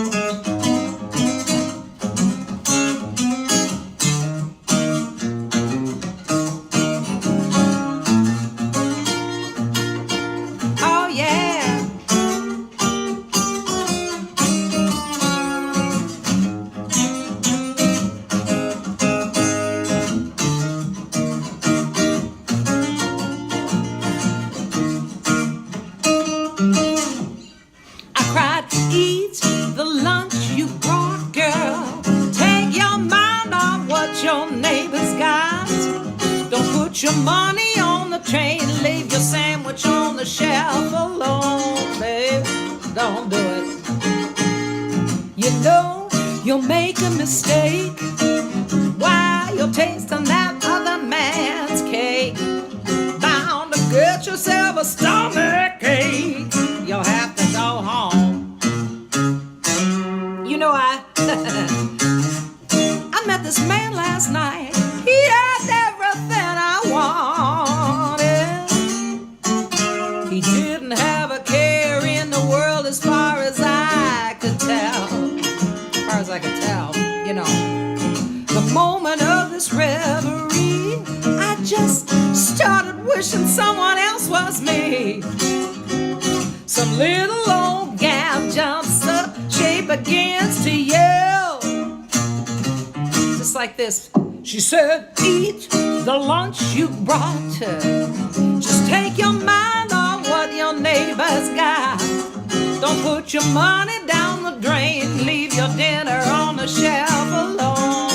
Oh, yeah. Eat the lunch you brought, girl. Take your mind off what your neighbor's got. Don't put your money on the train. Leave your sandwich on the shelf alone, babe. Don't do it. You know you'll make a mistake while you're tasting that other man's cake. Bound to get yourself a stomach ache. You'll have to go home. You know, I met this man last night. He had everything I wanted. He didn't have a care in the world as far as I could tell. As far as I could tell, you know. The moment of this reverie, I just started wishing someone else was me. Some little old gal jumps up, she begins to yell. Just like this. She said, eat the lunch you brought. Just take your mind on what your neighbor's got. Don't put your money down the drain. Leave your dinner on the shelf alone.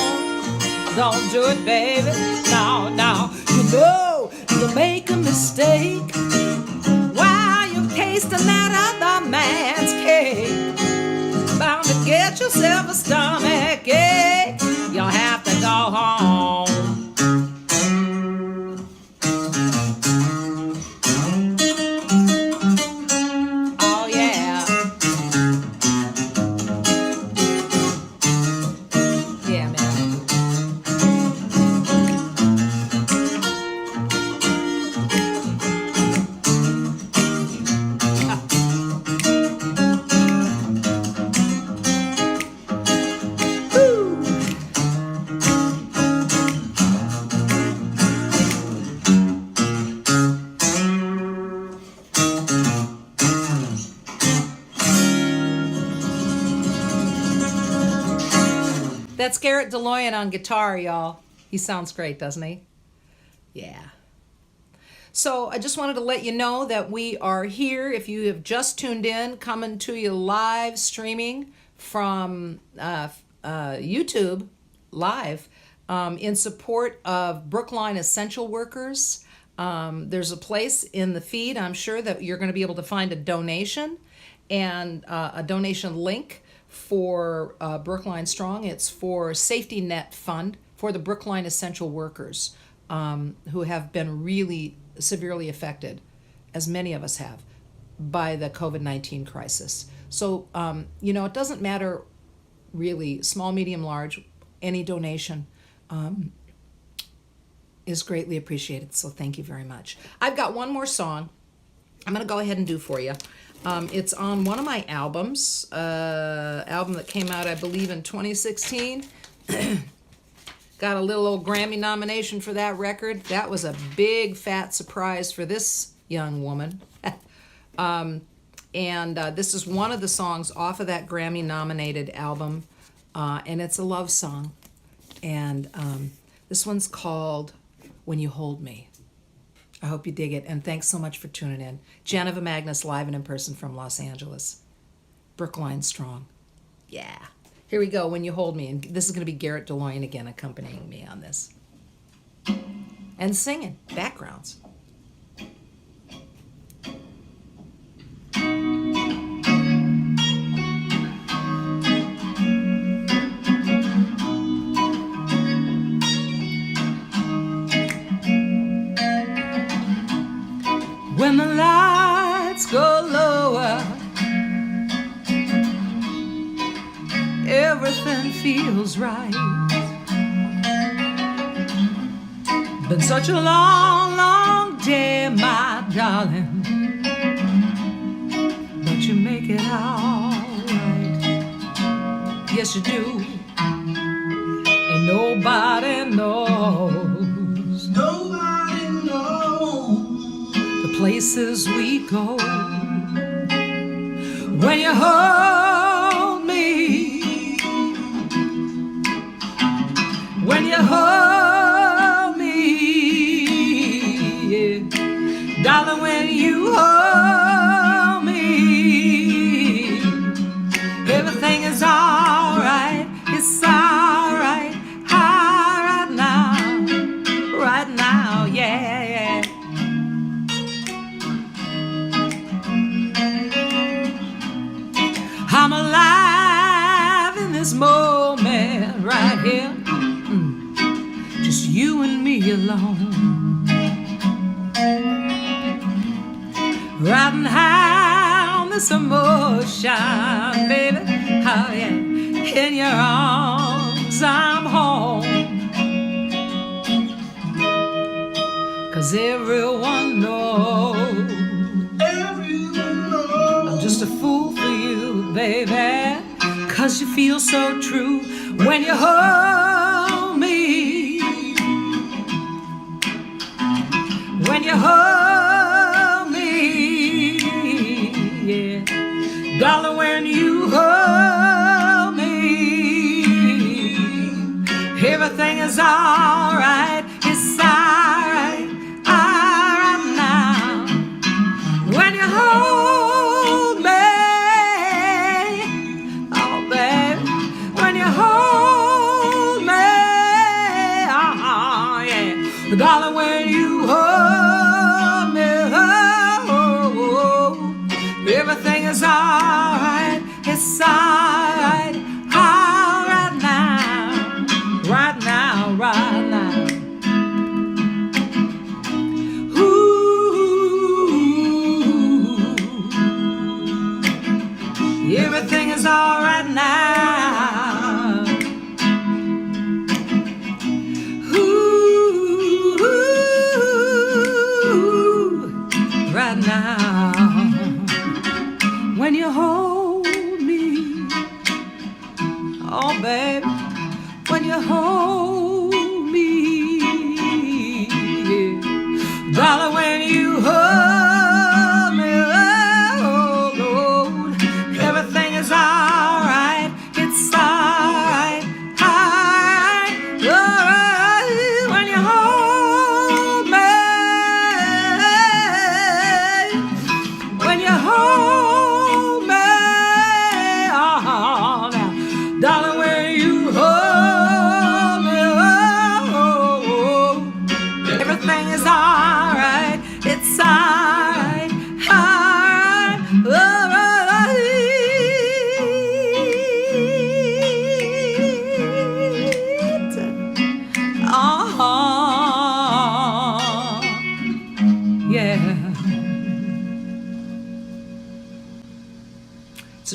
Don't do it, baby. No, no. You know you'll make a mistake while you're tasting that other man's cake. Bound to get yourself a stomach ache. You'll have to go home. Oh yeah. Yeah, man. That's Garrett DeLoyan on guitar, y'all. He sounds great, doesn't he? Yeah. So I just wanted to let you know that we are here. If you have just tuned in, coming to you live streaming from YouTube live in support of Brookline essential workers. There's a place in the feed, I'm sure, that you're going to be able to find a donation and a donation link for Brookline Strong. It's for Safety Net Fund for the Brookline essential workers who have been really severely affected, as many of us have, by the COVID-19 crisis. So, it doesn't matter really, small, medium, large, any donation is greatly appreciated. So thank you very much. I've got one more song I'm going to go ahead and do for you. It's on one of my albums, album that came out, I believe, in 2016. Got a little old Grammy nomination for that record. That was a big fat surprise for this young woman. And this is one of the songs off of that Grammy nominated album. And it's a love song. And this one's called When You Hold Me. I hope you dig it, and thanks so much for tuning in. Geneva Magnus, live and in person from Los Angeles. Brookline Strong. Yeah. Here we go, When You Hold Me. And this is going to be Garrett DeLoyan again accompanying me on this. And singing, backgrounds. When the lights go lower, everything feels right. Been such a long, long day, my darling, but you make it all right. Yes, you do. And nobody knows. Nobody knows the places we go. When you hold me, when you hold me, yeah. Darling, when you hold me, everything is all right. It's all right, right now, yeah, yeah. I'm alive in this moment right here. Just you and me alone. Riding high on this emotion, baby. Oh yeah, in your arms I'm home. 'Cause everyone knows I'm just a fool for you, baby. 'Cause you feel so true when you hold me. When you hold me, yeah. Darling, when you hold me, everything is all right. It's all right now. When you hold me, oh baby, when you hold me, oh yeah. Darling, when you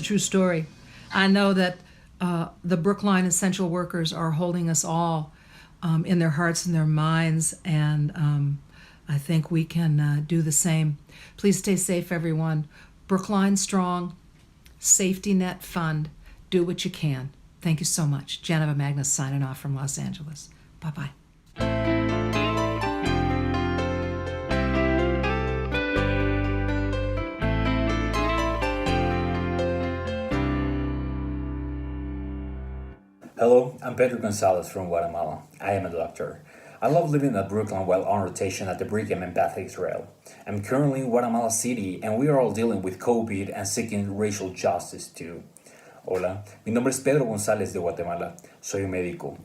true story. I know that the Brookline essential workers are holding us all in their hearts and their minds, and I think we can do the same. Please stay safe, everyone. Brookline Strong, Safety Net Fund. Do what you can. Thank you so much. Geneva Magnus signing off from Los Angeles. Bye-bye. Hello, I'm Pedro Gonzalez from Guatemala. I am a doctor. I love living at Brookline while on rotation at the Brigham and Beth Israel. I'm currently in Guatemala City and we are all dealing with COVID and seeking racial justice too. Hola, mi nombre es Pedro González de Guatemala. Soy un médico.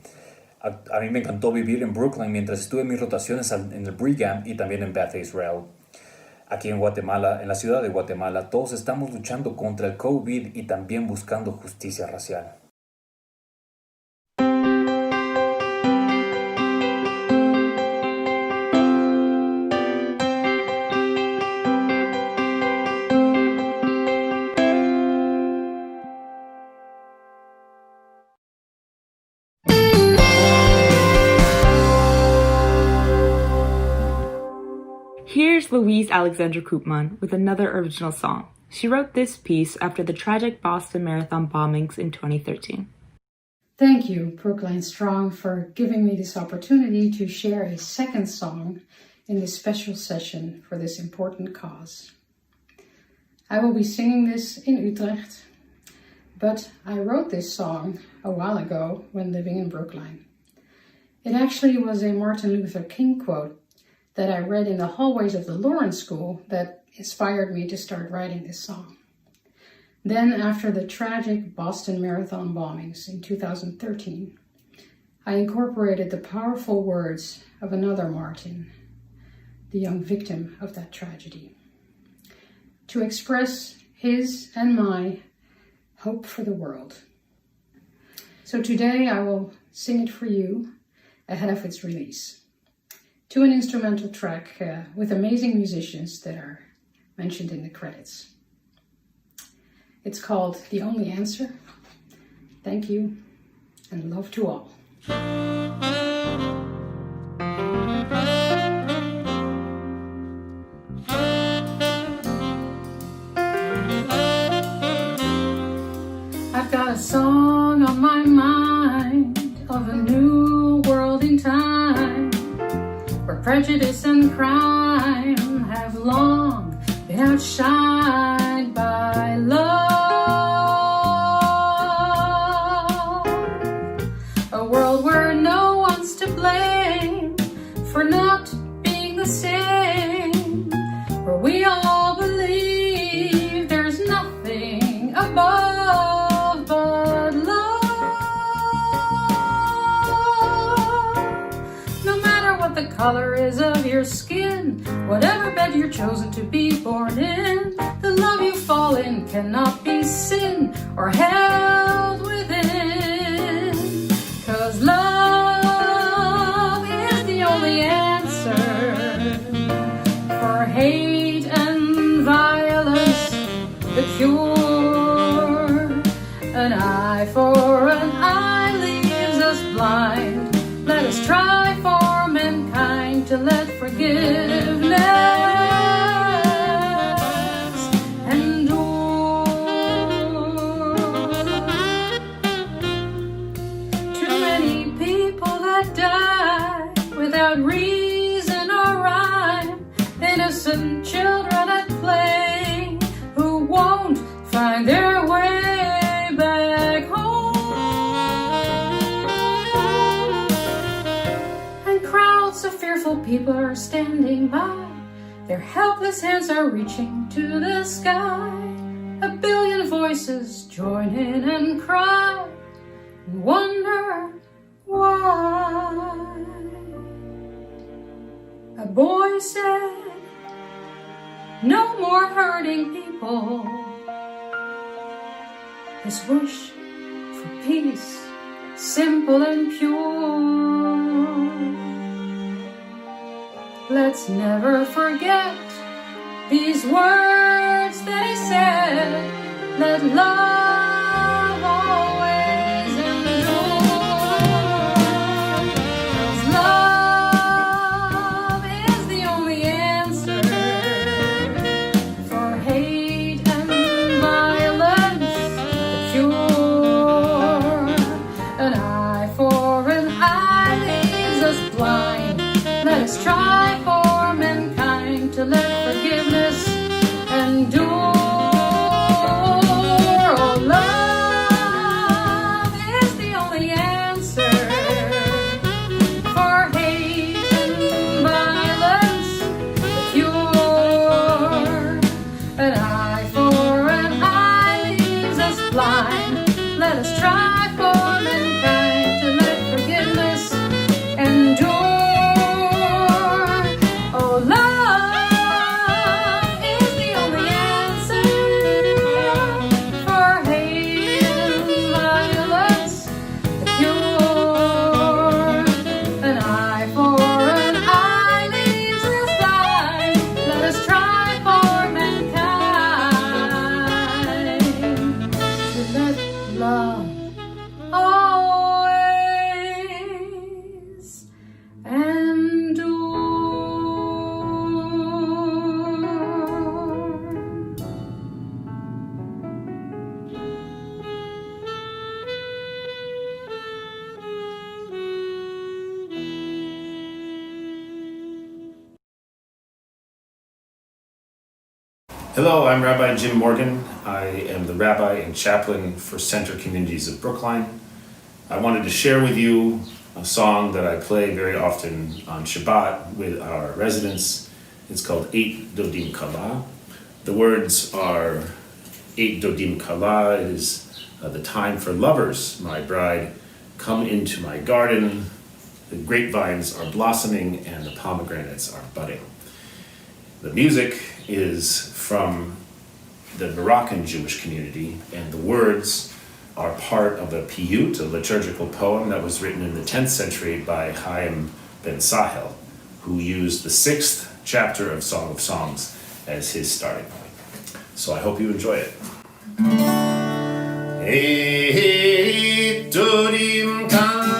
A mí me encantó vivir en Brookline mientras estuve en mis rotaciones en el Brigham y también en Beth Israel. Aquí en Guatemala, en la ciudad de Guatemala, todos estamos luchando contra el COVID y también buscando justicia racial. Here's Louise Alexandra Koopman with another original song. She wrote this piece after the tragic Boston Marathon bombings in 2013. Thank you, Brookline Strong, for giving me this opportunity to share a second song in this special session for this important cause. I will be singing this in Utrecht, but I wrote this song a while ago when living in Brookline. It actually was a Martin Luther King quote that I read in the hallways of the Lawrence School that inspired me to start writing this song. Then, after the tragic Boston Marathon bombings in 2013, I incorporated the powerful words of another Martin, the young victim of that tragedy, to express his and my hope for the world. So today I will sing it for you ahead of its release, to an instrumental track with amazing musicians that are mentioned in the credits. It's called The Only Answer. Thank you, and love to all. I've got a song on my mind of a new world in time, where prejudice and crime have long been outshined by love. A world where no one's to blame for not being the same, where we all believe there's nothing above but love. No matter what the color is of your skin, whatever bed you're chosen to be born in, the love you fall in cannot be sin or held within. 'Cause love is the only answer for hate and violence, the cure. An eye for an eye leaves us blind. Let us try for mankind to let forgiveness endure. Too many people that die without reason or rhyme, innocent children at play who won't find their way back home. And crowds of fearful people are standing by, their helpless hands are reaching to the sky. A billion voices join in and cry and wonder why. A boy said, no more hurting people. His wish for peace, simple and pure. Let's never forget these words that he said let love always endure. 'Cause love is the only answer for hate and violence, the cure. An eye for an eye leaves us blind. Let us try for mankind to let forgiveness endure. Oh, love is the only answer for hate and violence, the cure. An eye for an eye leaves us blind. Let us try for mankind to let forgiveness endure. Oh, love is the only answer for hate and violence, the cure. An eye for an eye leaves us blind. Let us try for mankind to let love always endure. Hello, I'm Rabbi Jim Morgan. I am the rabbi and chaplain for Center Communities of Brookline. I wanted to share with you a song that I play very often on Shabbat with our residents. It's called Eight Dodim Kala. The words are Eight Dodim Kala is the time for lovers, my bride. Come into my garden. The grapevines are blossoming and the pomegranates are budding. The music is from the Moroccan Jewish community, and the words are part of a piyut, a liturgical poem that was written in the 10th century by Chaim ben Sahel, who used the 6th chapter of Song of Songs as his starting point. So I hope you enjoy it. Eight Dodim Kala.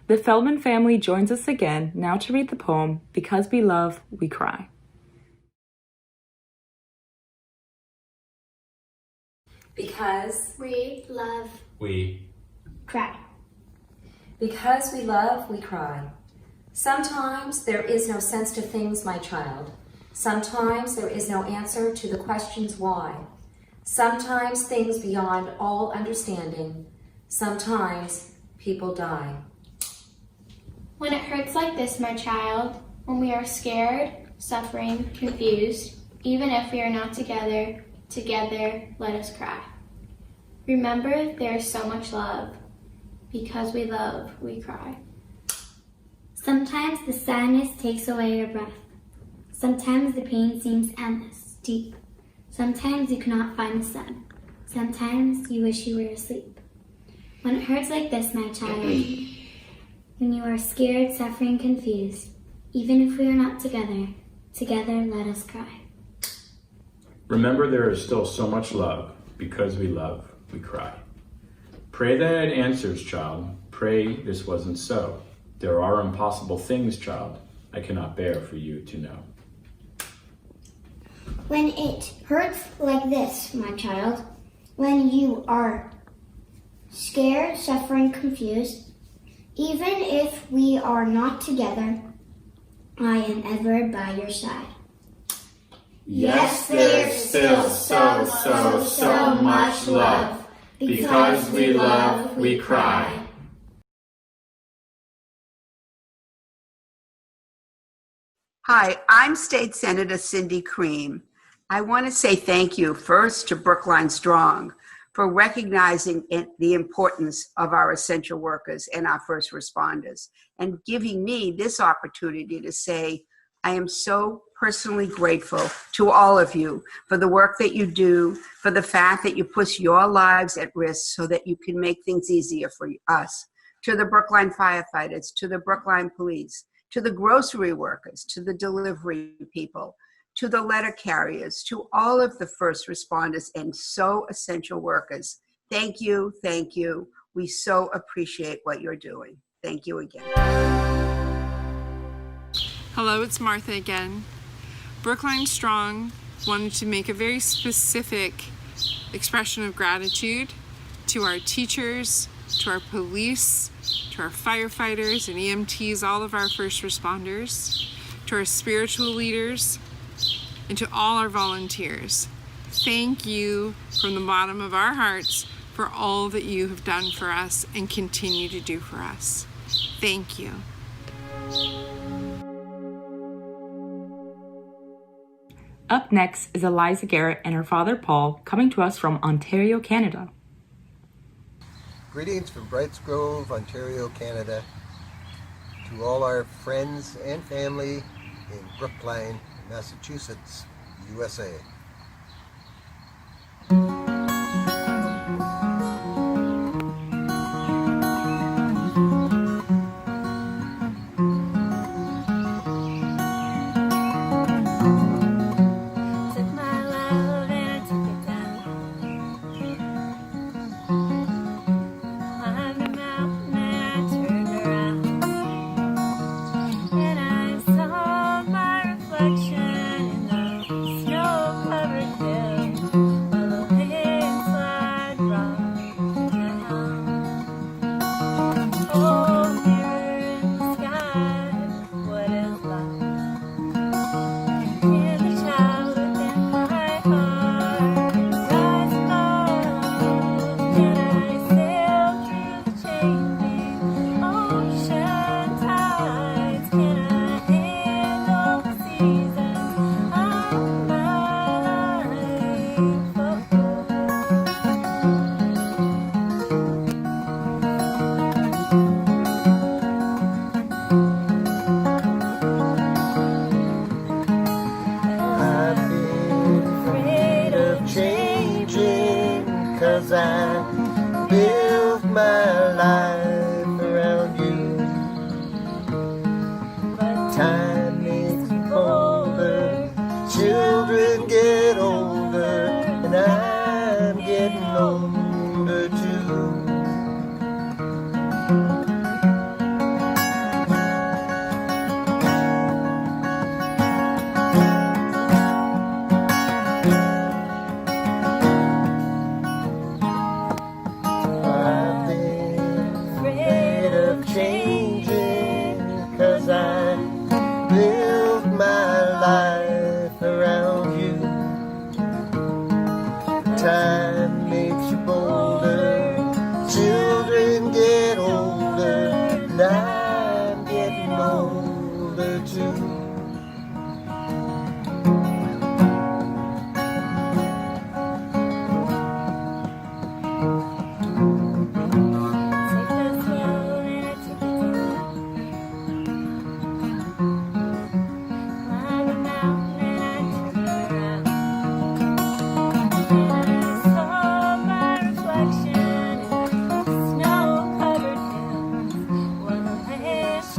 The Feldman family joins us again now to read the poem, Because We Love, We Cry. Because we love, we cry. Because we love, we cry. Sometimes there is no sense to things, my child. Sometimes there is no answer to the questions why. Sometimes things beyond all understanding. Sometimes people die. When it hurts like this, my child, when we are scared, suffering, confused, even if we are not together, let us cry. Remember, there is so much love. Because we love, we cry. Sometimes the sadness takes away your breath. Sometimes the pain seems endless, deep. Sometimes you cannot find the sun. Sometimes you wish you were asleep. When it hurts like this, my child, when you are scared, suffering, confused, even if we are not together, let us cry. Remember, there is still so much love. Because we love, we cry. Pray that it answers, child. Pray this wasn't so. There are impossible things, child, I cannot bear for you to know. When it hurts like this, my child, when you are scared, suffering, confused, even if we are not together, I am ever by your side. Yes, there's still so much love. Because we love, we cry. Hi, I'm State Senator Cindy Cream. I want to say thank you first to Brookline Strong for recognizing the importance of our essential workers and our first responders and giving me this opportunity to say I am so personally grateful to all of you for the work that you do, for the fact that you put your lives at risk so that you can make things easier for us. To the Brookline firefighters, to the Brookline police, to the grocery workers, to the delivery people, to the letter carriers, to all of the first responders and so essential workers. Thank you, thank you. We so appreciate what you're doing. Thank you again. Hello, it's Martha again. Brookline Strong wanted to make a very specific expression of gratitude to our teachers, to our police, to our firefighters and EMTs, all of our first responders, to our spiritual leaders, and to all our volunteers. Thank you from the bottom of our hearts for all that you have done for us and continue to do for us. Thank you. Up next is Eliza Garrett and her father Paul coming to us from Ontario, Canada. Greetings from Brights Grove, Ontario, Canada, to all our friends and family in Brookline, Massachusetts, USA.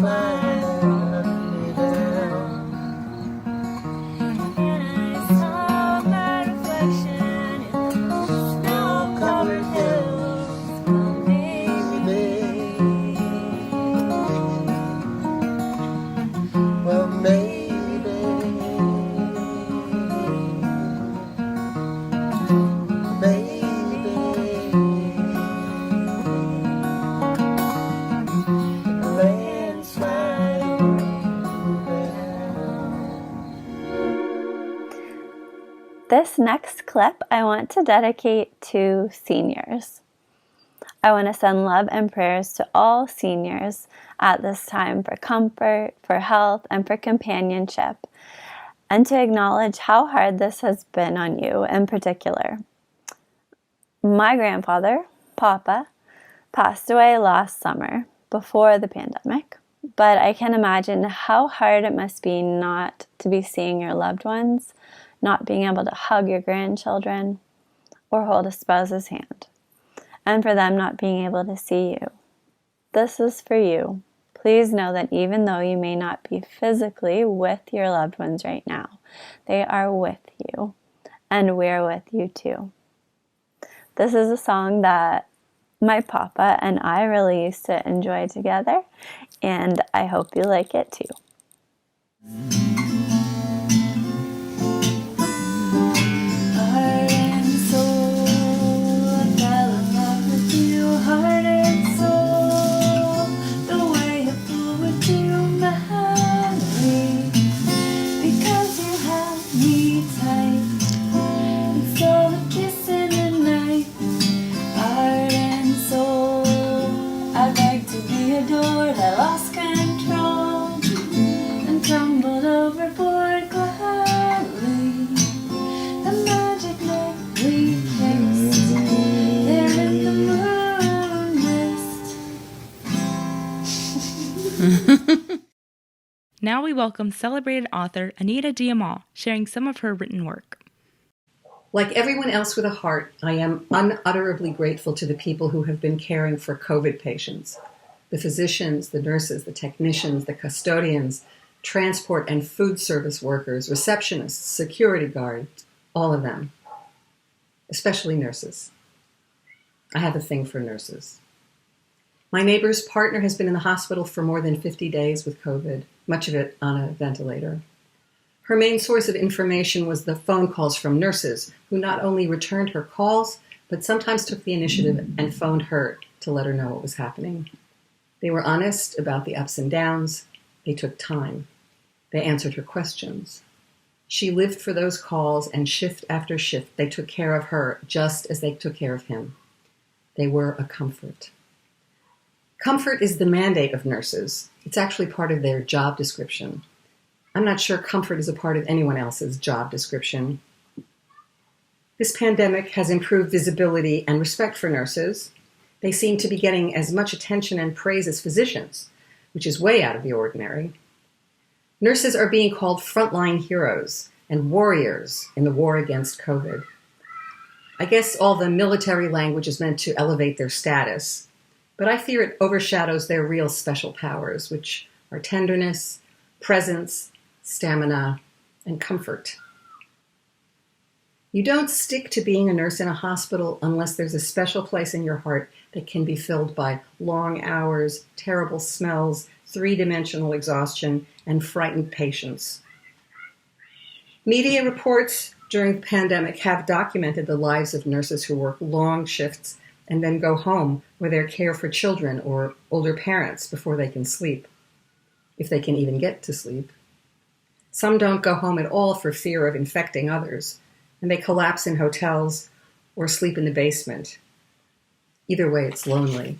smile me down. And I saw my reflection in the snow-covered hills. Oh, baby. Well, maybe This next clip I want to dedicate to seniors. I want to send love and prayers to all seniors at this time for comfort, for health, and for companionship, and to acknowledge how hard this has been on you in particular. My grandfather, Papa, passed away last summer before the pandemic, but I can imagine how hard it must be not to be seeing your loved ones, not being able to hug your grandchildren or hold a spouse's hand, and for them not being able to see you. This is for you. Please know that even though you may not be physically with your loved ones right now, they are with you, and we're with you too. This is a song that my papa and I really used to enjoy together, and I hope you like it too. Heart and soul, I fell in love with you. Heart and soul, the way I flew with you, madly, because you held me tight and stole a kiss in the night. Heart and soul, I begged to be adored. I lost control and tumbled overboard gladly. The magic night we kissed there in the moon mist. Now we welcome celebrated author Anita Diamal, sharing some of her written work. Like everyone else with a heart, I am unutterably grateful to the people who have been caring for COVID patients. The physicians, the nurses, the technicians, the custodians, transport and food service workers, receptionists, security guards, all of them. Especially nurses. I have a thing for nurses. My neighbor's partner has been in the hospital for more than 50 days with COVID, much of it on a ventilator. Her main source of information was the phone calls from nurses, who not only returned her calls, but sometimes took the initiative and phoned her to let her know what was happening. They were honest about the ups and downs. They took time. They answered her questions. She lived for those calls, and shift after shift, they took care of her just as they took care of him. They were a comfort. Comfort is the mandate of nurses. It's actually part of their job description. I'm not sure comfort is a part of anyone else's job description. This pandemic has improved visibility and respect for nurses. They seem to be getting as much attention and praise as physicians, which is way out of the ordinary. Nurses are being called frontline heroes and warriors in the war against COVID. I guess all the military language is meant to elevate their status, but I fear it overshadows their real special powers, which are tenderness, presence, stamina, and comfort. You don't stick to being a nurse in a hospital unless there's a special place in your heart that can be filled by long hours, terrible smells, three-dimensional exhaustion, and frightened patients. Media reports during the pandemic have documented the lives of nurses who work long shifts and then go home where they care for children or older parents before they can sleep, if they can even get to sleep. Some don't go home at all for fear of infecting others, and they collapse in hotels or sleep in the basement. Either way, it's lonely.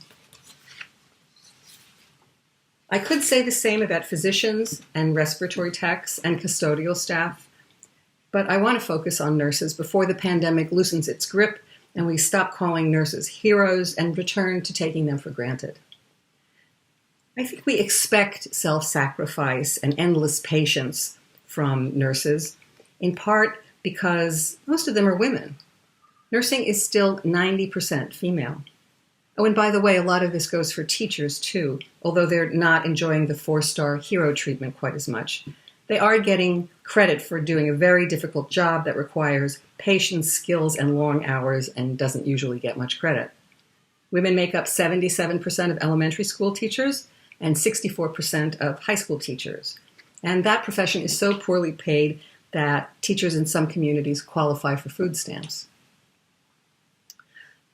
I could say the same about physicians and respiratory techs and custodial staff, but I want to focus on nurses before the pandemic loosens its grip and we stop calling nurses heroes and return to taking them for granted. I think we expect self-sacrifice and endless patience from nurses, in part because most of them are women. Nursing is still 90% female. Oh, and by the way, a lot of this goes for teachers too, although they're not enjoying the 4-star hero treatment quite as much. They are getting credit for doing a very difficult job that requires patience, skills, and long hours and doesn't usually get much credit. Women make up 77% of elementary school teachers and 64% of high school teachers. And that profession is so poorly paid that teachers in some communities qualify for food stamps.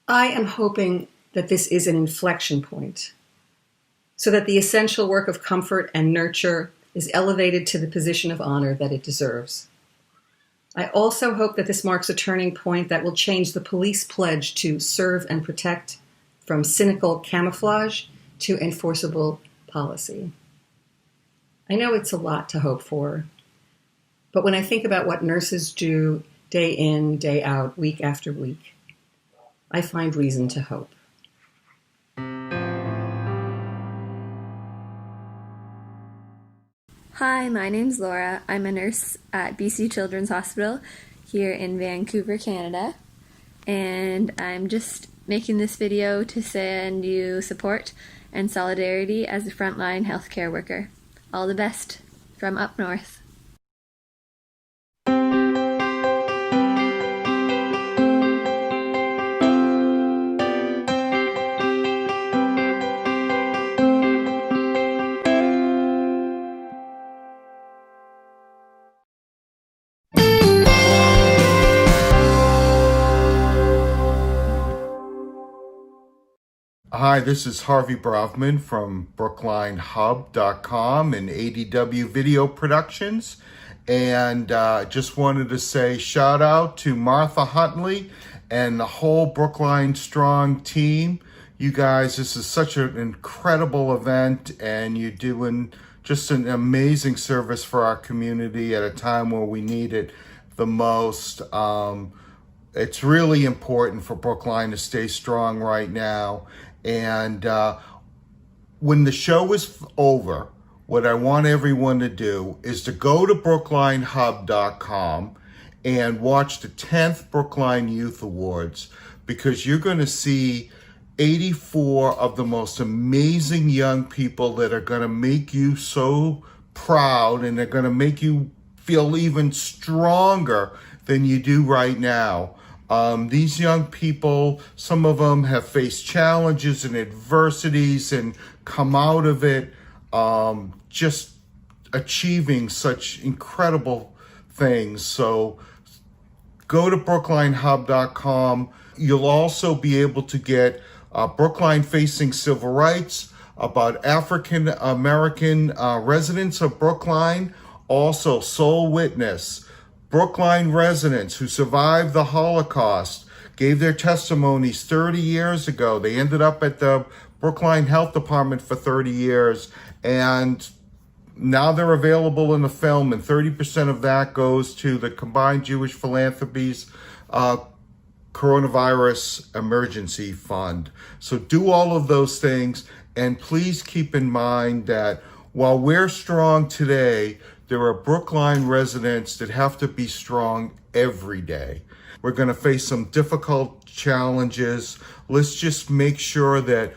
I am hoping that this is an inflection point so that the essential work of comfort and nurture is elevated to the position of honor that it deserves. I also hope that this marks a turning point that will change the police pledge to serve and protect from cynical camouflage to enforceable policy. I know it's a lot to hope for, but when I think about what nurses do day in, day out, week after week, I find reason to hope. Hi, my name's Laura. I'm a nurse at BC Children's Hospital here in Vancouver, Canada. And I'm just making this video to send you support and solidarity as a frontline healthcare worker. All the best from up north. Hi, this is Harvey Bravman from BrooklineHub.com and ADW Video Productions. And just wanted to say shout out to Martha Huntley and the whole Brookline Strong team. You guys, this is such an incredible event and you're doing just an amazing service for our community at a time where we need it the most. It's really important for Brookline to stay strong right now. And when the show is over, what I want everyone to do is to go to BrooklineHub.com and watch the 10th Brookline Youth Awards, because you're going to see 84 of the most amazing young people that are going to make you so proud, and they're going to make you feel even stronger than you do right now. These young people, some of them have faced challenges and adversities and come out of it just achieving such incredible things. So go to BrooklineHub.com. You'll also be able to get Brookline Facing Civil Rights about African American residents of Brookline, also Soul Witness, Brookline residents who survived the Holocaust, gave their testimonies 30 years ago. They ended up at the Brookline Health Department for 30 years, and now they're available in the film, and 30% of that goes to the Combined Jewish Philanthropies Coronavirus Emergency Fund. So do all of those things, and please keep in mind that while we're strong today, there are Brookline residents that have to be strong every day. We're going to face some difficult challenges. Let's just make sure that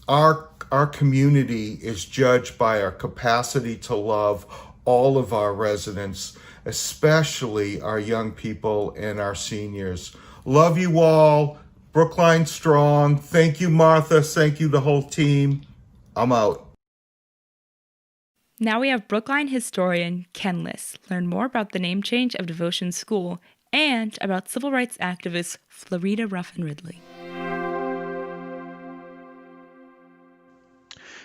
our community is judged by our capacity to love all of our residents, especially our young people and our seniors. Love you all. Brookline Strong. Thank you, Martha. Thank you, the whole team. I'm out. Now we have Brookline historian Ken Liss learn more about the name change of Devotion School and about civil rights activist Florida Ruffin Ridley.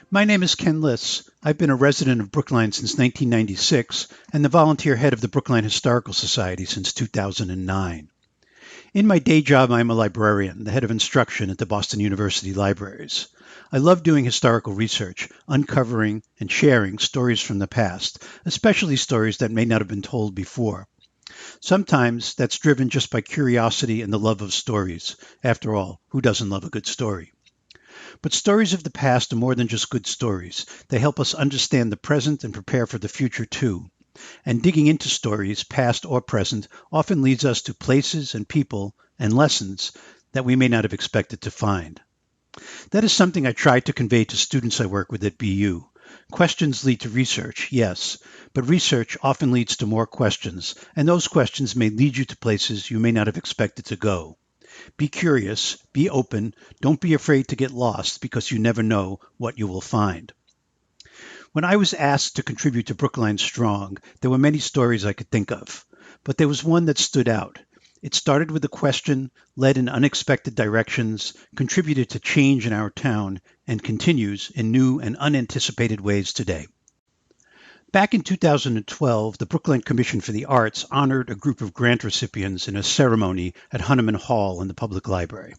My name is Ken Liss. I've been a resident of Brookline since 1996 and the volunteer head of the Brookline Historical Society since 2009. In my day job, I'm a librarian, the head of instruction at the Boston University Libraries. I love doing historical research, uncovering and sharing stories from the past, especially stories that may not have been told before. Sometimes that's driven just by curiosity and the love of stories. After all, who doesn't love a good story? But stories of the past are more than just good stories. They help us understand the present and prepare for the future too. And digging into stories, past or present, often leads us to places and people and lessons that we may not have expected to find. That is something I try to convey to students I work with at BU. Questions lead to research, yes, but research often leads to more questions, and those questions may lead you to places you may not have expected to go. Be curious, be open, don't be afraid to get lost because you never know what you will find. When I was asked to contribute to Brookline Strong, there were many stories I could think of, but there was one that stood out. It started with a question, led in unexpected directions, contributed to change in our town, and continues in new and unanticipated ways today. Back in 2012, the Brookline Commission for the Arts honored a group of grant recipients in a ceremony at Hunneman Hall in the public library.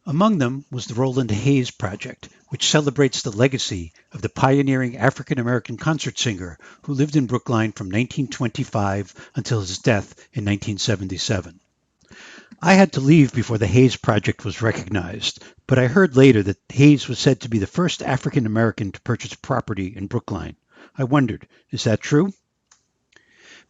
Among them was the Roland Hayes Project, which celebrates the legacy of the pioneering African-American concert singer who lived in Brookline from 1925 until his death in 1977. I had to leave before the Hayes Project was recognized, but I heard later that Hayes was said to be the first African-American to purchase property in Brookline. I wondered, is that true?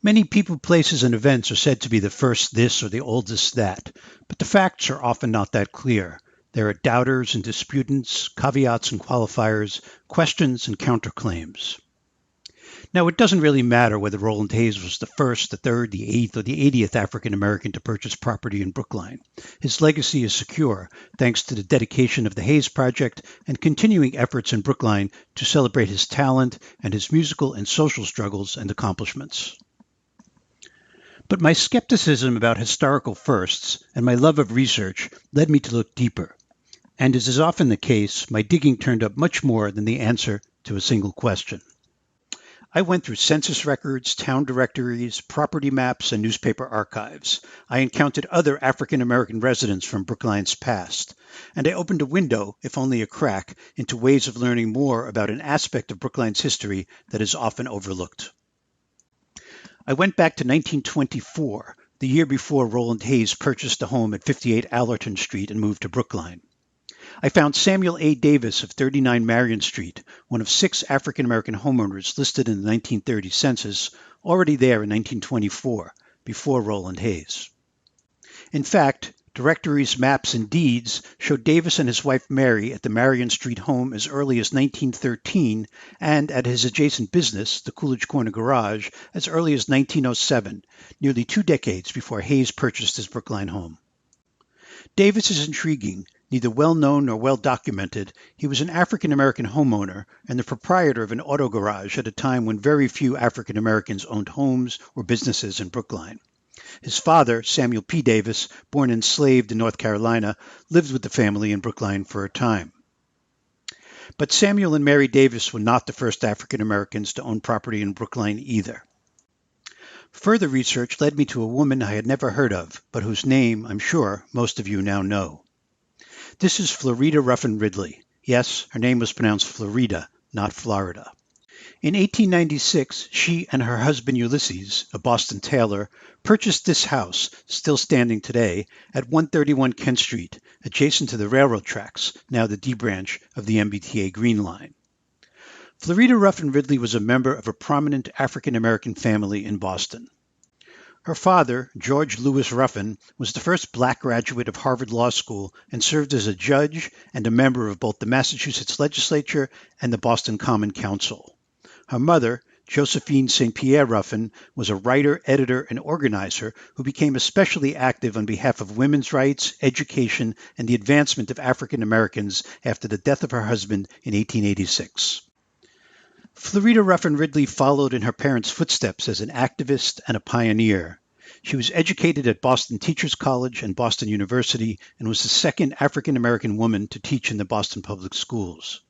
Many people, places, and events are said to be the first this or the oldest that, but the facts are often not that clear. There are doubters and disputants, caveats and qualifiers, questions and counterclaims. Now, it doesn't really matter whether Roland Hayes was the first, the third, the eighth, or the 80th African American to purchase property in Brookline. His legacy is secure, thanks to the dedication of the Hayes Project and continuing efforts in Brookline to celebrate his talent and his musical and social struggles and accomplishments. But my skepticism about historical firsts and my love of research led me to look deeper. And as is often the case, my digging turned up much more than the answer to a single question. I went through census records, town directories, property maps, and newspaper archives. I encountered other African American residents from Brookline's past, and I opened a window, if only a crack, into ways of learning more about an aspect of Brookline's history that is often overlooked. I went back to 1924, the year before Roland Hayes purchased a home at 58 Allerton Street and moved to Brookline. I found Samuel A. Davis of 39 Marion Street, one of 6 African-American homeowners listed in the 1930 census, already there in 1924, before Roland Hayes. In fact, directories, maps, and deeds show Davis and his wife Mary at the Marion Street home as early as 1913 and at his adjacent business, the Coolidge Corner Garage, as early as 1907, nearly 2 decades before Hayes purchased his Brookline home. Davis is intriguing. Neither well-known nor well-documented, he was an African-American homeowner and the proprietor of an auto garage at a time when very few African-Americans owned homes or businesses in Brookline. His father, Samuel P. Davis, born enslaved in North Carolina, lived with the family in Brookline for a time. But Samuel and Mary Davis were not the first African-Americans to own property in Brookline either. Further research led me to a woman I had never heard of, but whose name, I'm sure, most of you now know. This is Florida Ruffin Ridley. Yes, her name was pronounced Florida, not Florida. In 1896, she and her husband Ulysses, a Boston tailor, purchased this house, still standing today, at 131 Kent Street, adjacent to the railroad tracks, now the D branch of the MBTA Green Line. Florida Ruffin Ridley was a member of a prominent African-American family in Boston. Her father, George Lewis Ruffin, was the first black graduate of Harvard Law School and served as a judge and a member of both the Massachusetts legislature and the Boston Common Council. Her mother, Josephine St. Pierre Ruffin, was a writer, editor, and organizer who became especially active on behalf of women's rights, education, and the advancement of African Americans after the death of her husband in 1886. Florida Ruffin Ridley followed in her parents' footsteps as an activist and a pioneer. She was educated at Boston Teachers College and Boston University and was the second African-American woman to teach in the Boston Public Schools.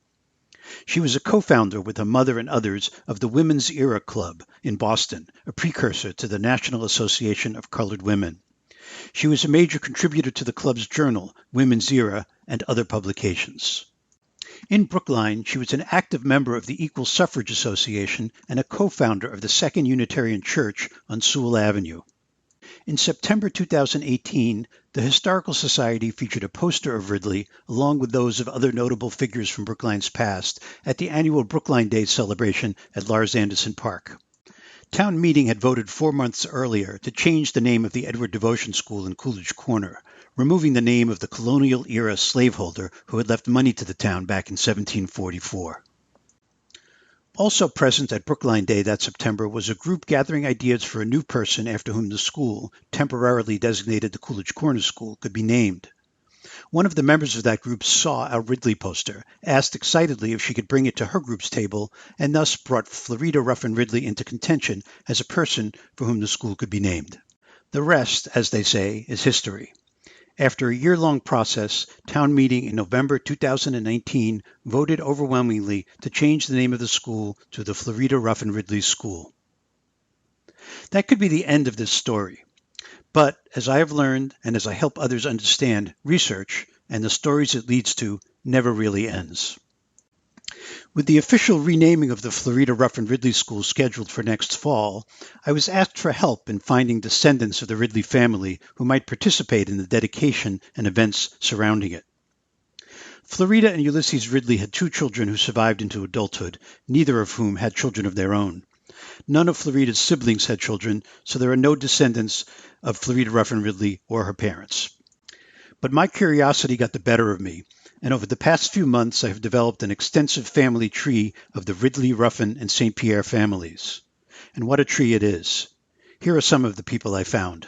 She was a co-founder with her mother and others of the Women's Era Club in Boston, a precursor to the National Association of Colored Women. She was a major contributor to the club's journal, Women's Era, and other publications. In Brookline, she was an active member of the Equal Suffrage Association and a co-founder of the Second Unitarian Church on Sewell Avenue. In September 2018, the Historical Society featured a poster of Ridley, along with those of other notable figures from Brookline's past, at the annual Brookline Day celebration at Lars Anderson Park. Town meeting had voted 4 months earlier to change the name of the Edward Devotion School in Coolidge Corner, removing the name of the colonial-era slaveholder who had left money to the town back in 1744. Also present at Brookline Day that September was a group gathering ideas for a new person after whom the school, temporarily designated the Coolidge Corner School, could be named. One of the members of that group saw a Ridley poster, asked excitedly if she could bring it to her group's table, and thus brought Florida Ruffin Ridley into contention as a person for whom the school could be named. The rest, as they say, is history. After a year-long process, town meeting in November 2019 voted overwhelmingly to change the name of the school to the Florida Ruffin Ridley School. That could be the end of this story. But as I have learned, and as I help others understand, research and the stories it leads to never really ends. With the official renaming of the Florida Ruffin Ridley School scheduled for next fall, I was asked for help in finding descendants of the Ridley family who might participate in the dedication and events surrounding it. Florida and Ulysses Ridley had 2 children who survived into adulthood, neither of whom had children of their own. None of Florida's siblings had children, so there are no descendants of Florida Ruffin Ridley or her parents. But my curiosity got the better of me, and over the past few months I have developed an extensive family tree of the Ridley, Ruffin, and St. Pierre families. And what a tree it is. Here are some of the people I found.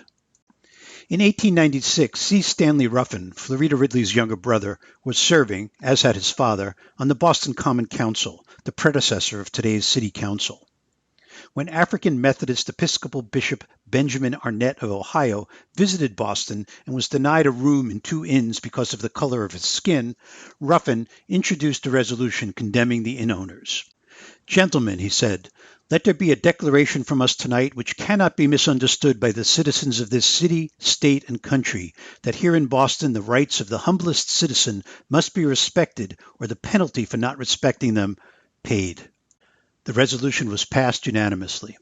In 1896, C. Stanley Ruffin, Florida Ridley's younger brother, was serving, as had his father, on the Boston Common Council, the predecessor of today's City Council. When African Methodist Episcopal Bishop Benjamin Arnett of Ohio visited Boston and was denied a room in 2 inns because of the color of his skin, Ruffin introduced a resolution condemning the inn owners. "Gentlemen," he said, "let there be a declaration from us tonight which cannot be misunderstood by the citizens of this city, state, and country, that here in Boston the rights of the humblest citizen must be respected or the penalty for not respecting them paid." The resolution was passed unanimously.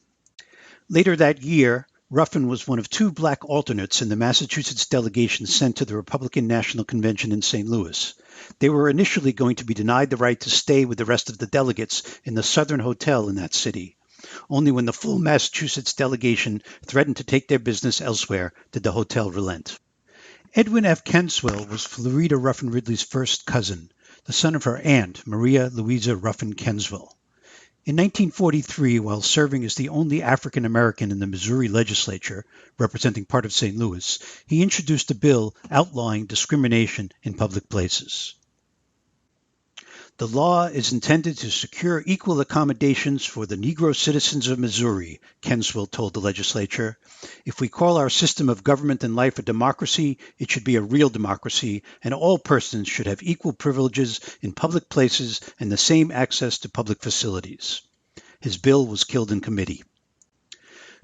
Later that year, Ruffin was one of 2 black alternates in the Massachusetts delegation sent to the Republican National Convention in St. Louis. They were initially going to be denied the right to stay with the rest of the delegates in the Southern Hotel in that city. Only when the full Massachusetts delegation threatened to take their business elsewhere did the hotel relent. Edwin F. Kenswell was Florida Ruffin Ridley's first cousin, the son of her aunt, Maria Louisa Ruffin Kenswell. In 1943, while serving as the only African American in the Missouri legislature, representing part of St. Louis, he introduced a bill outlawing discrimination in public places. "The law is intended to secure equal accommodations for the Negro citizens of Missouri," Kenswell told the legislature. "If we call our system of government and life a democracy, it should be a real democracy, and all persons should have equal privileges in public places and the same access to public facilities." His bill was killed in committee.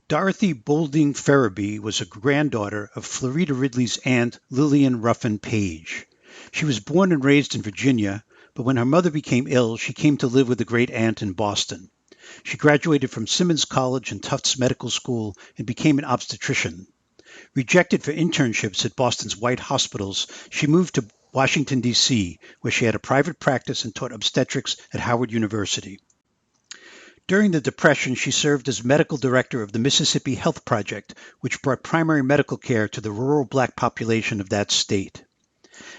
Dorothy Boulding Ferriby was a granddaughter of Florida Ridley's aunt Lillian Ruffin Page. She was born and raised in Virginia, but when her mother became ill, she came to live with a great aunt in Boston. She graduated from Simmons College and Tufts Medical School and became an obstetrician. Rejected for internships at Boston's White Hospitals, she moved to Washington, D.C., where she had a private practice and taught obstetrics at Howard University. During the Depression, she served as medical director of the Mississippi Health Project, which brought primary medical care to the rural black population of that state.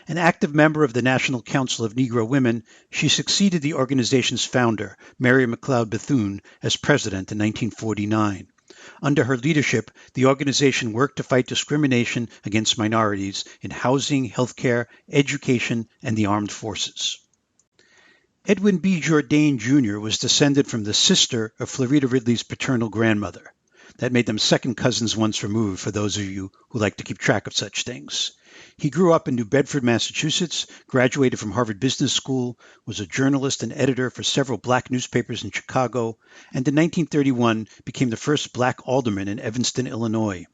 An active member of the National Council of Negro Women, she succeeded the organization's founder, Mary McLeod Bethune, as president in 1949. Under her leadership, the organization worked to fight discrimination against minorities in housing, healthcare, education, and the armed forces. Edwin B. Jourdain, Jr. was descended from the sister of Florida Ridley's paternal grandmother. That made them second cousins once removed, for those of you who like to keep track of such things. He grew up in New Bedford, Massachusetts, graduated from Harvard Business School, was a journalist and editor for several black newspapers in Chicago, and in 1931 became the first black alderman in Evanston, Illinois.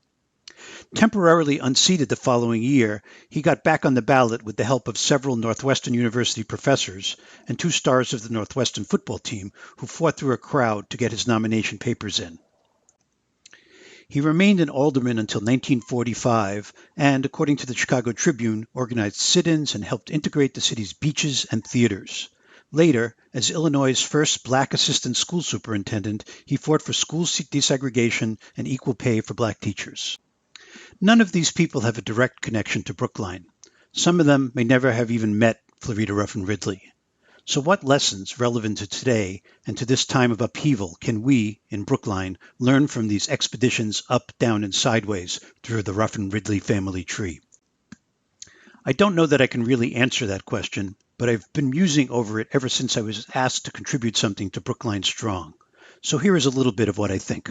Temporarily unseated the following year, he got back on the ballot with the help of several Northwestern University professors and 2 stars of the Northwestern football team who fought through a crowd to get his nomination papers in. He remained an alderman until 1945 and, according to the Chicago Tribune, organized sit-ins and helped integrate the city's beaches and theaters. Later, as Illinois' first black assistant school superintendent, he fought for school desegregation and equal pay for black teachers. None of these people have a direct connection to Brookline. Some of them may never have even met Florida Ruffin Ridley. So what lessons relevant to today and to this time of upheaval can we, in Brookline, learn from these expeditions up, down, and sideways through the Ruffin Ridley family tree? I don't know that I can really answer that question, but I've been musing over it ever since I was asked to contribute something to Brookline Strong. So here is a little bit of what I think.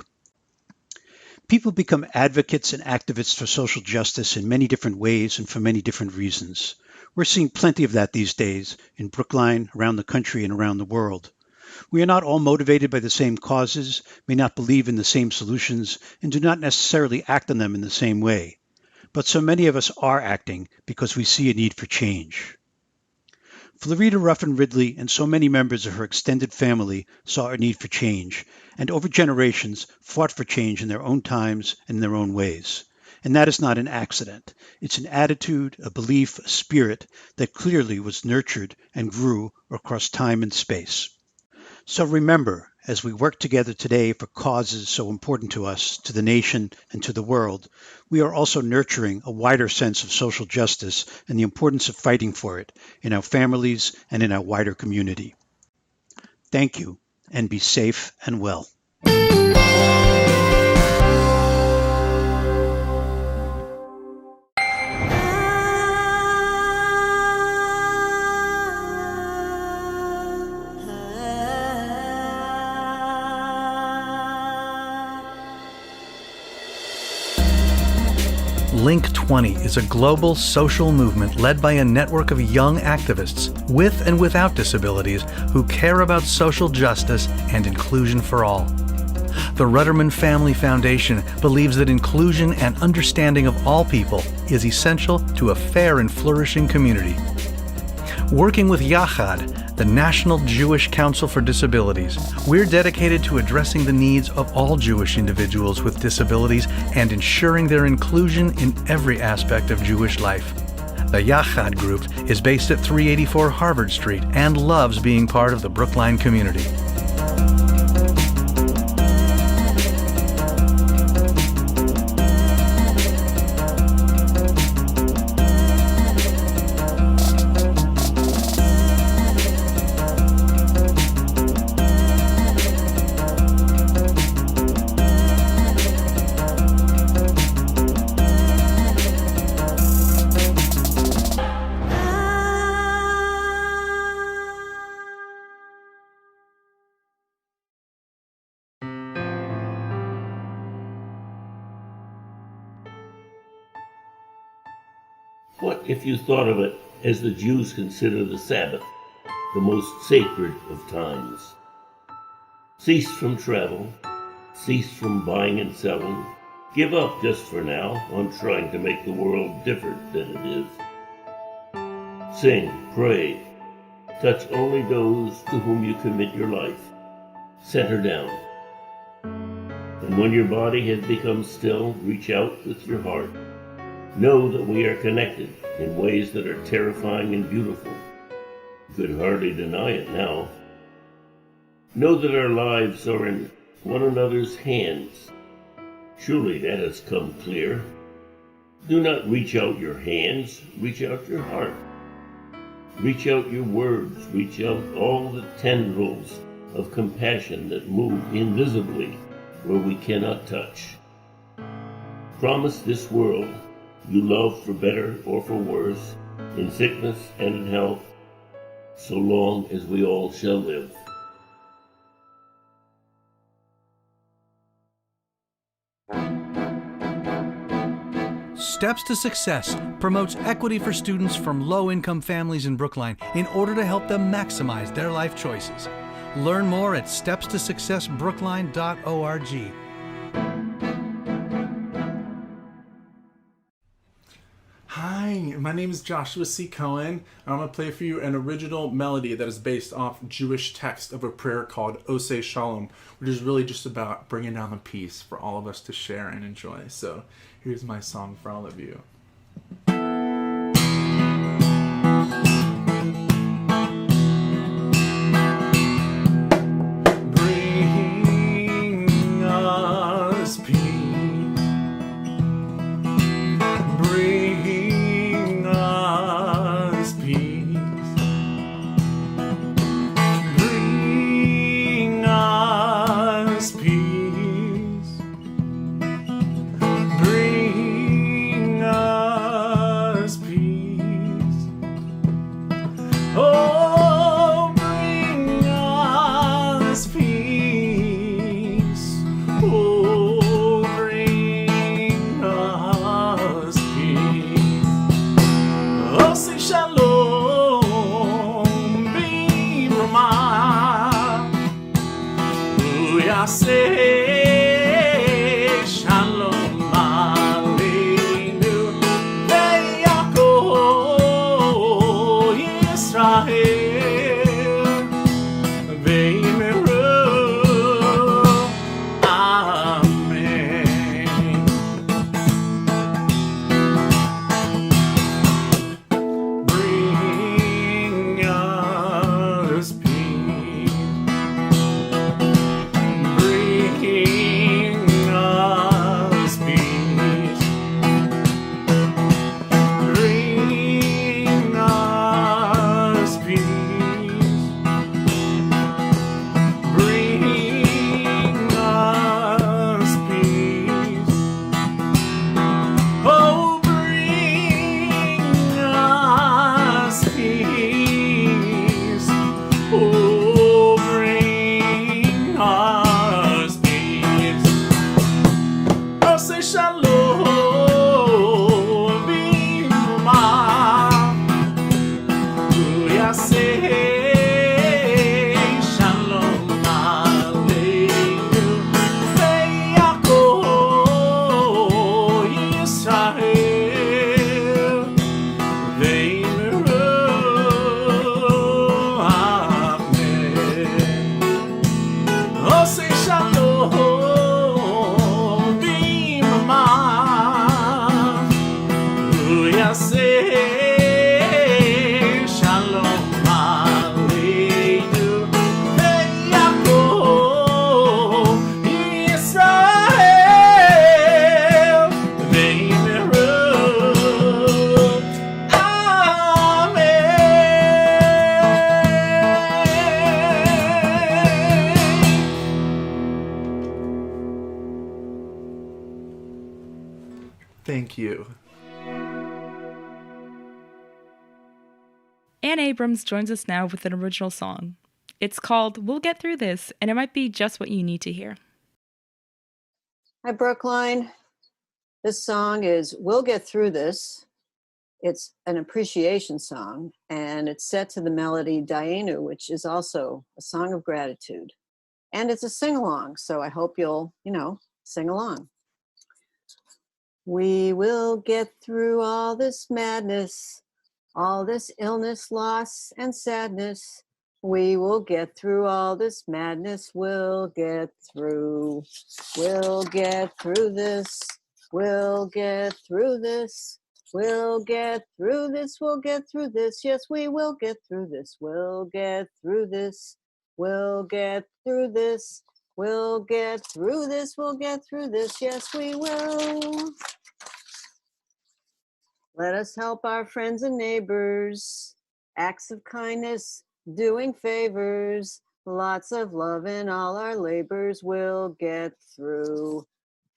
People become advocates and activists for social justice in many different ways and for many different reasons. We're seeing plenty of that these days in Brookline, around the country, and around the world. We are not all motivated by the same causes, may not believe in the same solutions, and do not necessarily act on them in the same way. But so many of us are acting because we see a need for change. Florida Ruffin Ridley and so many members of her extended family saw a need for change, and over generations fought for change in their own times and in their own ways. And that is not an accident. It's an attitude, a belief, a spirit that clearly was nurtured and grew across time and space. So remember, as we work together today for causes so important to us, to the nation, and to the world, we are also nurturing a wider sense of social justice and the importance of fighting for it in our families and in our wider community. Thank you, and be safe and well. Link 20 is a global social movement led by a network of young activists with and without disabilities who care about social justice and inclusion for all. The Rudderman Family Foundation believes that inclusion and understanding of all people is essential to a fair and flourishing community. Working with Yachad, the National Jewish Council for Disabilities, we're dedicated to addressing the needs of all Jewish individuals with disabilities and ensuring their inclusion in every aspect of Jewish life. The Yachad Group is based at 384 Harvard Street and loves being part of the Brookline community. What if you thought of it as the Jews consider the Sabbath, the most sacred of times? Cease from travel, cease from buying and selling, give up just for now on trying to make the world different than it is. Sing, pray, touch only those to whom you commit your life. Center down. And when your body has become still, reach out with your heart. Know that we are connected in ways that are terrifying and beautiful. You could hardly deny it now. Know that our lives are in one another's hands. Surely that has come clear. Do not reach out your hands, reach out your heart. Reach out your words, reach out all the tendrils of compassion that move invisibly where we cannot touch. Promise this world you love for better or for worse, in sickness and in health, so long as we all shall live. Steps to Success promotes equity for students from low-income families in Brookline in order to help them maximize their life choices. Learn more at stepstosuccessbrookline.org. Hi, my name is Joshua C. Cohen, and I'm going to play for you an original melody that is based off Jewish text of a prayer called Oseh Shalom, which is really just about bringing down the peace for all of us to share and enjoy. So here's my song for all of you. Yaseh Shalom Aleinu Ve'yakol Yisrael Ve'yimeru Amen. Bring us peace. Bring us peace. Bring us peace. Bring us peace. Oh, bring us peace. Oh, bring us peace. Oh, say shalom, bima. Yaseh shalom aleinu ve'yakol Yisrael ve'yimeru amen. Oh, say shalom bima. Yaseh shalom aleinu ve'yakol Yisrael ve'yimeru amen. Thank you. Ann Abrams joins us now with an original song. It's called We'll Get Through This, and it might be just what you need to hear. Hi, Brookline. This song is We'll Get Through This. It's an appreciation song, and it's set to the melody Daenu, which is also a song of gratitude. And it's a sing-along, so I hope you'll, sing along. We will get through all this madness, all this illness, loss, and sadness. We will get through all this madness. We'll get through. We'll get through this. We'll get through this. We'll get through this. We'll get through this. Yes, we will get through this. We'll get through this. We'll get through this. We'll get through this. We'll get through this. Yes, we will. Let us help our friends and neighbors. Acts of kindness, doing favors. Lots of love in all our labors. We'll get through.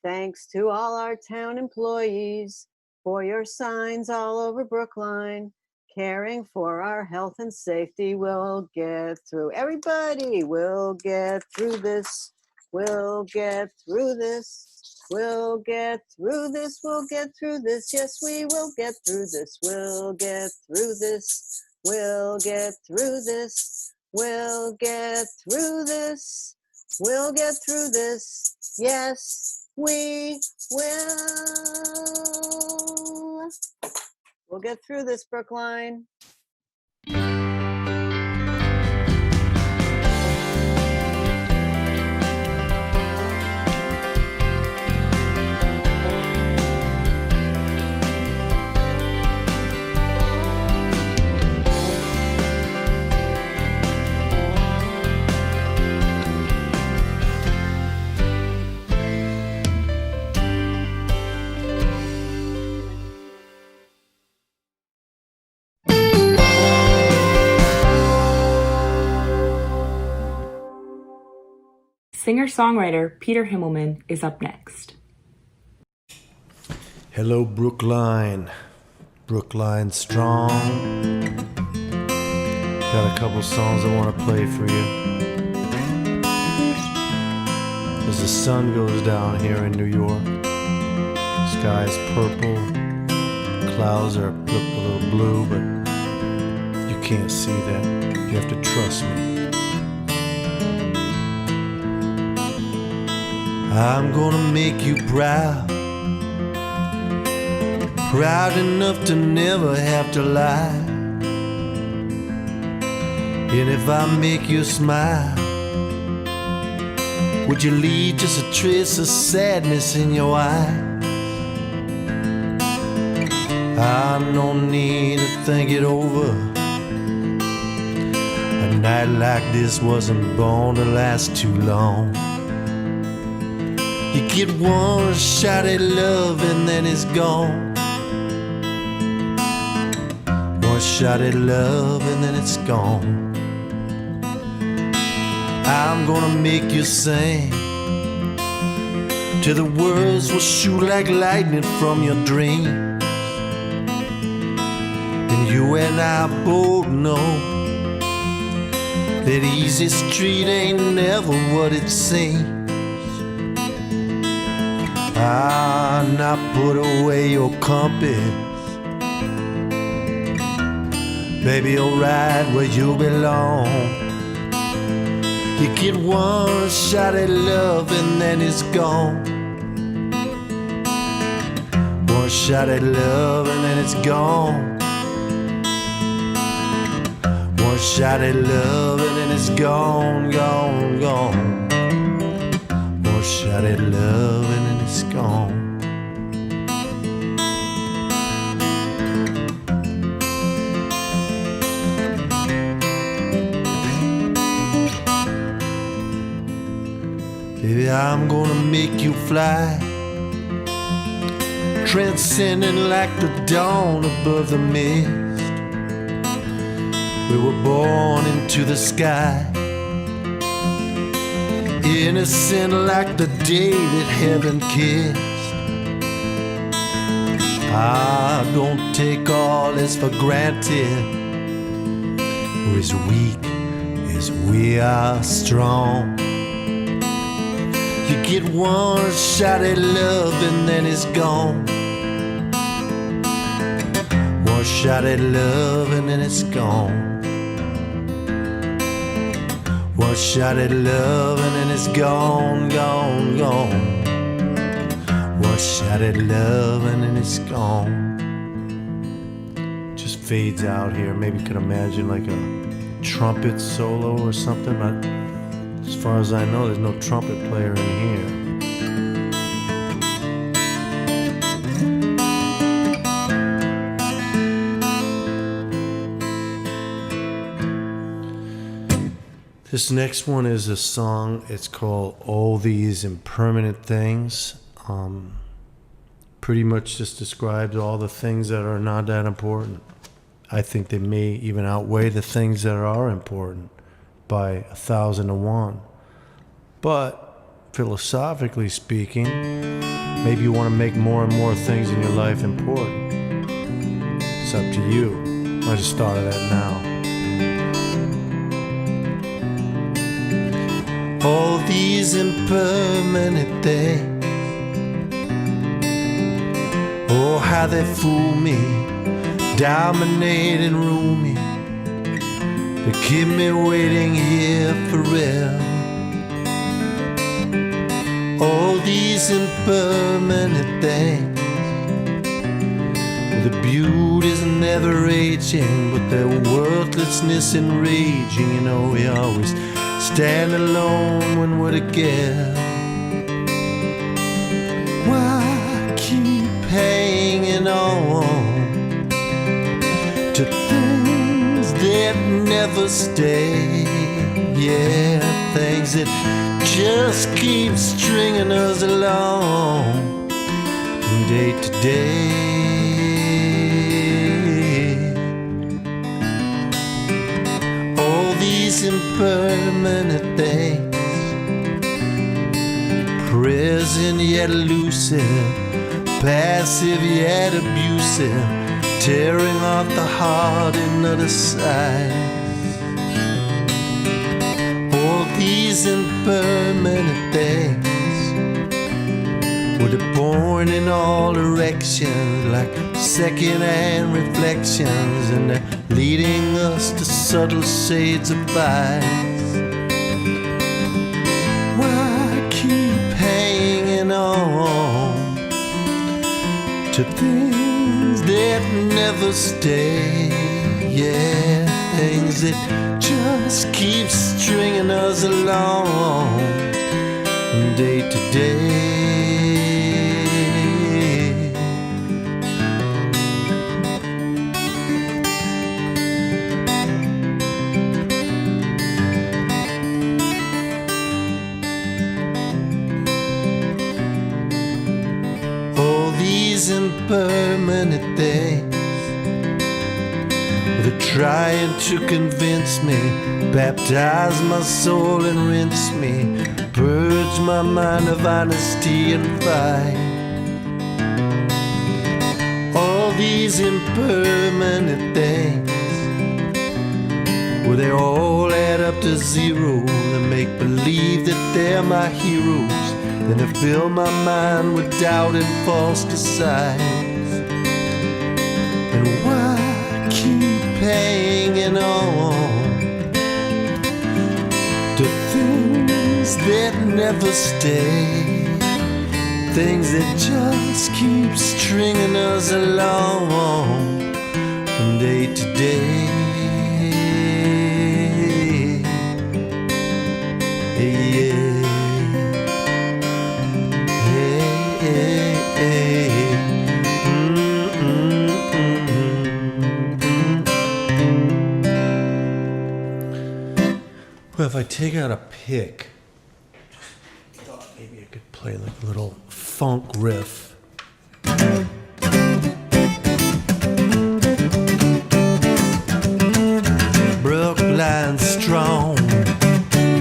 Thanks to all our town employees for your signs all over Brookline. Caring for our health and safety. We'll get through. Everybody, we'll get through this. We'll get through this. We'll get through this. We'll get through this. Yes, we will get through this. We'll get through this. We'll get through this. We'll get through this. We'll get through this. Yes, we will. We'll get through this, Brookline. Singer-songwriter Peter Himmelman is up next. Hello, Brookline. Brookline Strong. Got a couple songs I want to play for you. As the sun goes down here in New York, sky's purple, clouds are look a little blue, but you can't see that. You have to trust me. I'm gonna make you proud, proud enough to never have to lie. And if I make you smile, would you leave just a trace of sadness in your eye? I don't need to think it over. A night like this wasn't born to last too long. You get one shot at love and then it's gone. One shot at love and then it's gone. I'm gonna make you sing till the words will shoot like lightning from your dreams. And you and I both know that easy street ain't never what it seems. Ah, now put away your compass, baby, you're right where you belong. You get one shot at love and then it's gone. One shot at love and then it's gone. One shot at love and then it's gone, gone, gone. One shot at love and then it's gone. Baby, I'm gonna make you fly, transcending like the dawn above the mist. We were born into the sky, innocent like the day that heaven kissed. Ah, don't take all this for granted. We're as weak as we are strong. You get one shot at love and then it's gone. One shot at love and then it's gone. One shot at love and then it's gone, gone, gone. One shot at love and then it's gone. Just fades out here. Maybe you could imagine like a trumpet solo or something, but as far as I know, there's no trumpet player in here. This next one is a song. It's called All These Impermanent Things. Pretty much just describes all the things that are not that important. I think they may even outweigh the things that are important by 1,000 to 1. But philosophically speaking, maybe you want to make more and more things in your life important. It's up to you. I just thought of that now. All these impermanent things, oh how they fool me, dominate and rule me. They keep me waiting here forever. All these impermanent things, the beauty's never aging, but their worthlessness enraging. You know we always stand alone when we're together. Why keep hanging on to things that never stay? Yeah, things that just keep stringing us along from day to day. All these impermanent things, present yet elusive, passive yet abusive, tearing off the heart in other sides. All these impermanent things, well, they're born in all directions like second-hand reflections, and they're leading us to subtle shades of vice. Why keep hanging to things that never stay. Yeah, things that just keep stringing us along from day to day. All these impermanent things, they're trying to convince me, baptize my soul and rinse me, purge my mind of honesty and fight. All these impermanent things, well, they all add up to zero and make believe that they're my heroes. Then they fill my mind with doubt and false desires. And why keep hanging on to things that never stay, things that just keep stringing us along from day to day. Yeah. Well, if I take out a pick, just thought maybe I could play like a little funk riff. Brookline Strong,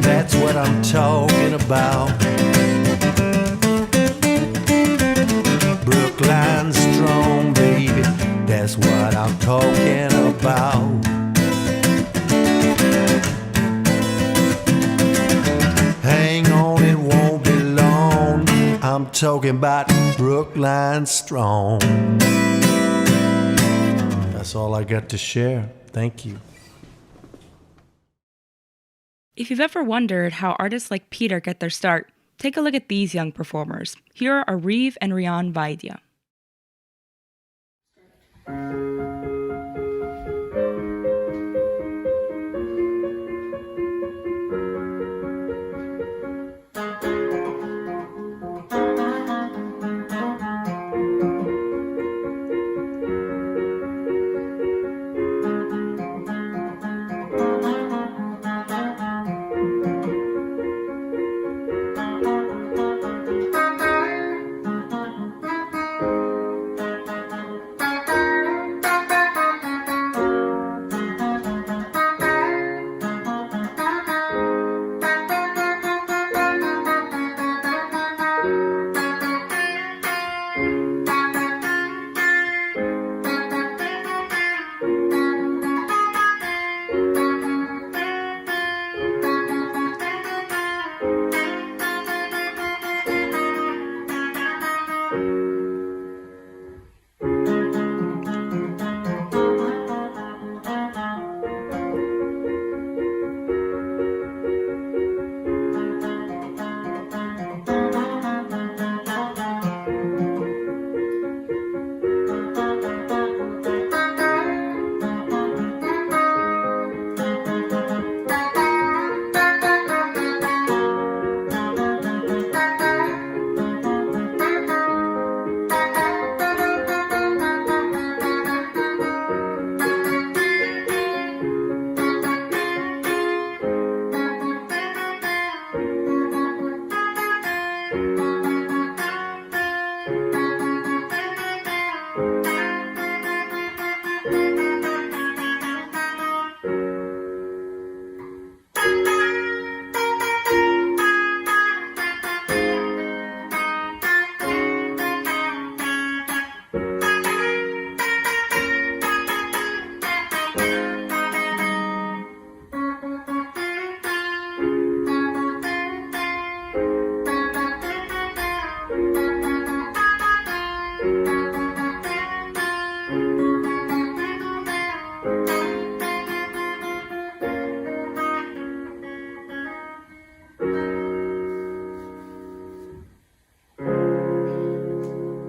that's what I'm talking about. Brookline Strong, baby, that's what I'm talking about. Hang on, it won't be long. I'm talking about Brookline Strong. That's all I got to share. Thank you. If you've ever wondered how artists like Peter get their start, take a look at these young performers. Here are Reeve and Rian Vaidya.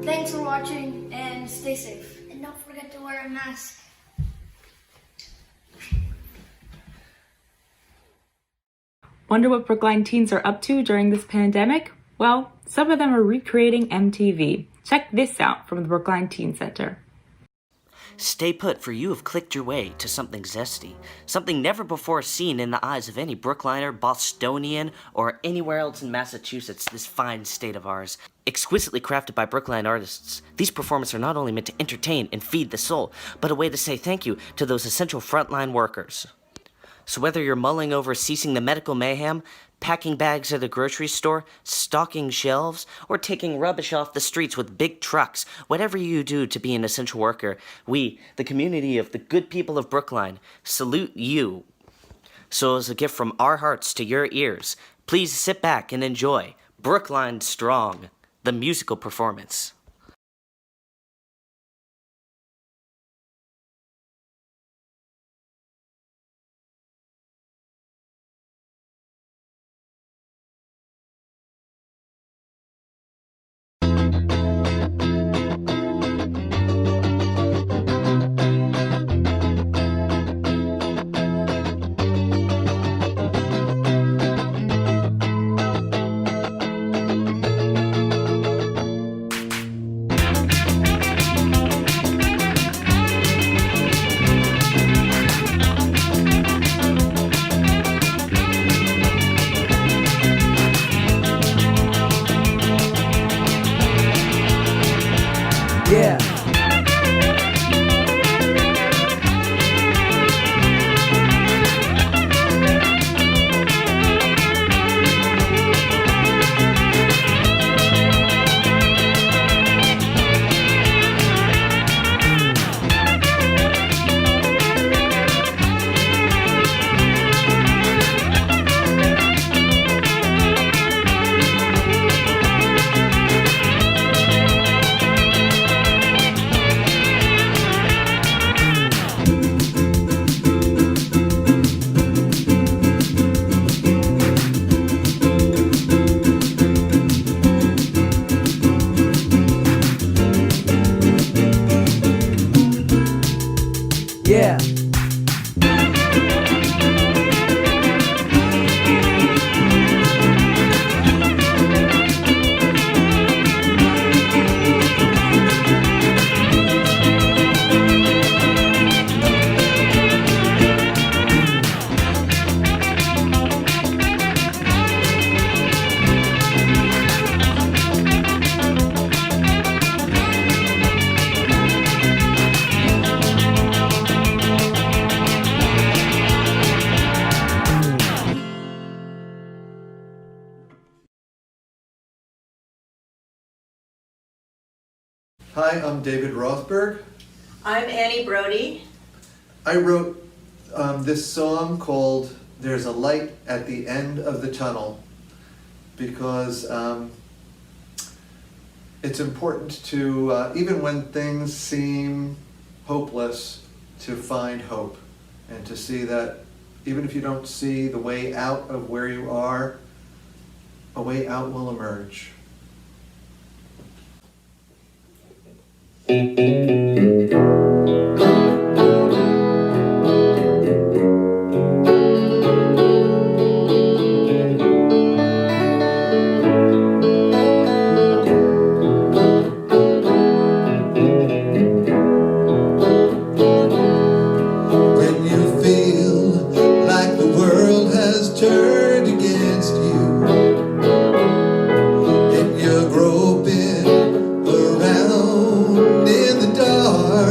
Thanks for watching, and stay safe. And don't forget to wear a mask. Wonder what Brookline teens are up to during this pandemic? Well, some of them are recreating MTV. Check this out from the Brookline Teen Center. Stay put, for you have clicked your way to something zesty, something never before seen in the eyes of any Brookliner, Bostonian, or anywhere else in Massachusetts, this fine state of ours. Exquisitely crafted by Brookline artists, these performances are not only meant to entertain and feed the soul, but a way to say thank you to those essential frontline workers. So whether you're mulling over ceasing the medical mayhem, packing bags at a grocery store, stocking shelves, or taking rubbish off the streets with big trucks, whatever you do to be an essential worker, we, the community of the good people of Brookline, salute you. So as a gift from our hearts to your ears, please sit back and enjoy Brookline Strong, the musical performance. Yeah. Yeah. Hi, I'm David Rothberg. I'm Annie Brody. I wrote this song called There's a Light at the End of the Tunnel because it's important to, even when things seem hopeless, to find hope and to see that even if you don't see the way out of where you are, a way out will emerge. When you feel like the world has turned against you and you're groping around in the dark,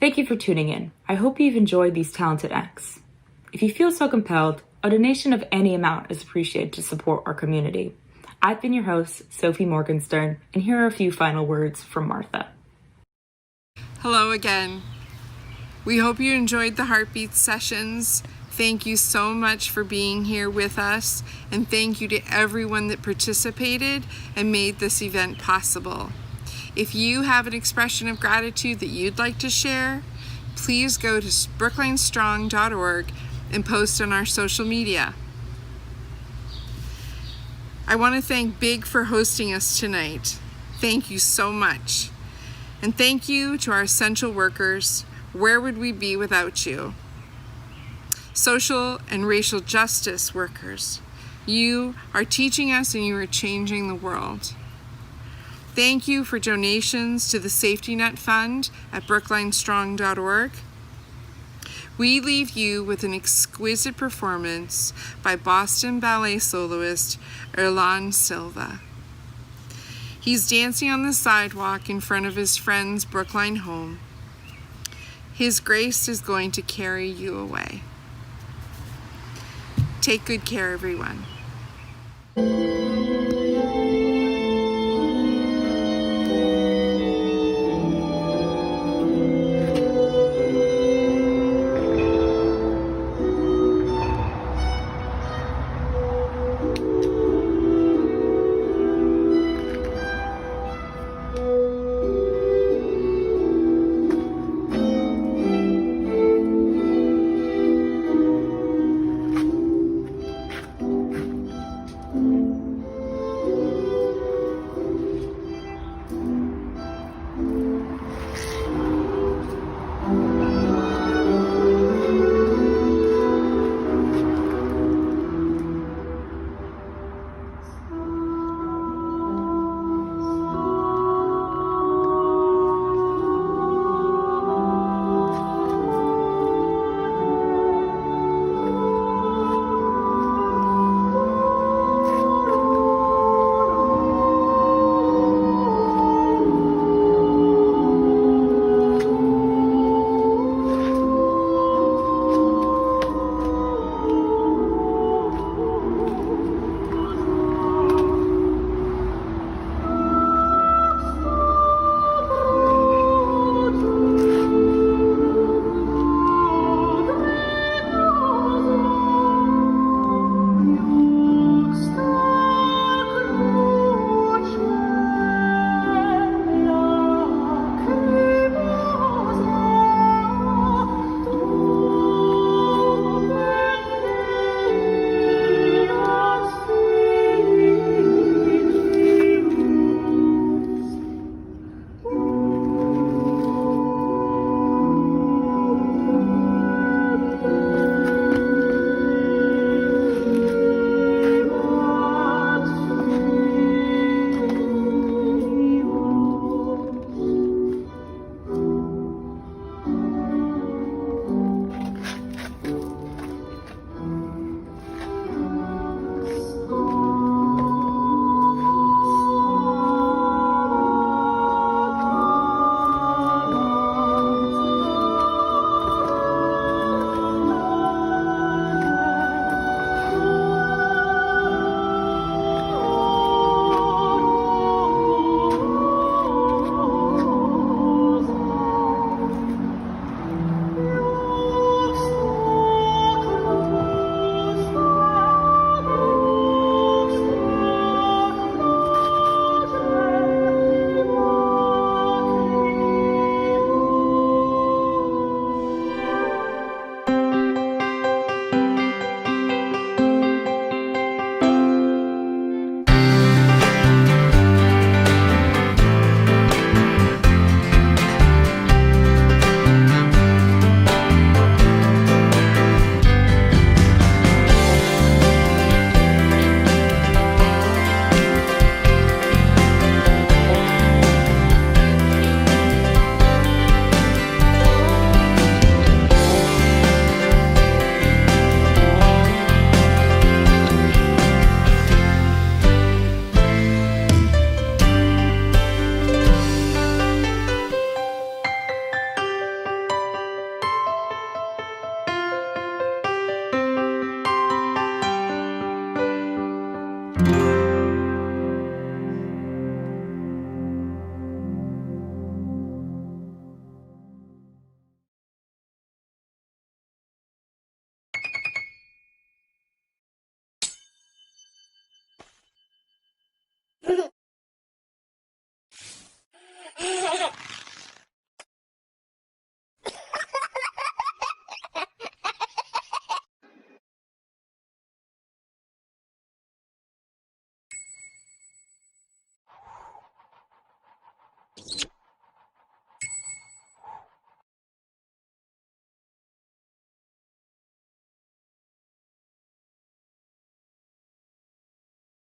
Thank you for tuning in. I hope you've enjoyed these talented acts. If you feel so compelled, a donation of any amount is appreciated to support our community. I've been your host, Sophie Morgenstern, and here are a few final words from Martha. Hello again. We hope you enjoyed the HeartBeat sessions. Thank you so much for being here with us, and thank you to everyone that participated and made this event possible. If you have an expression of gratitude that you'd like to share, please go to brooklinestrong.org and post on our social media. I want to thank Big for hosting us tonight. Thank you so much. And thank you to our essential workers. Where would we be without you? Social and racial justice workers, you are teaching us and you are changing the world. Thank you for donations to the Safety Net Fund at brooklinestrong.org. We leave you with an exquisite performance by Boston ballet soloist Erlan Silva. He's dancing on the sidewalk in front of his friend's Brookline home. His grace is going to carry you away. Take good care, everyone.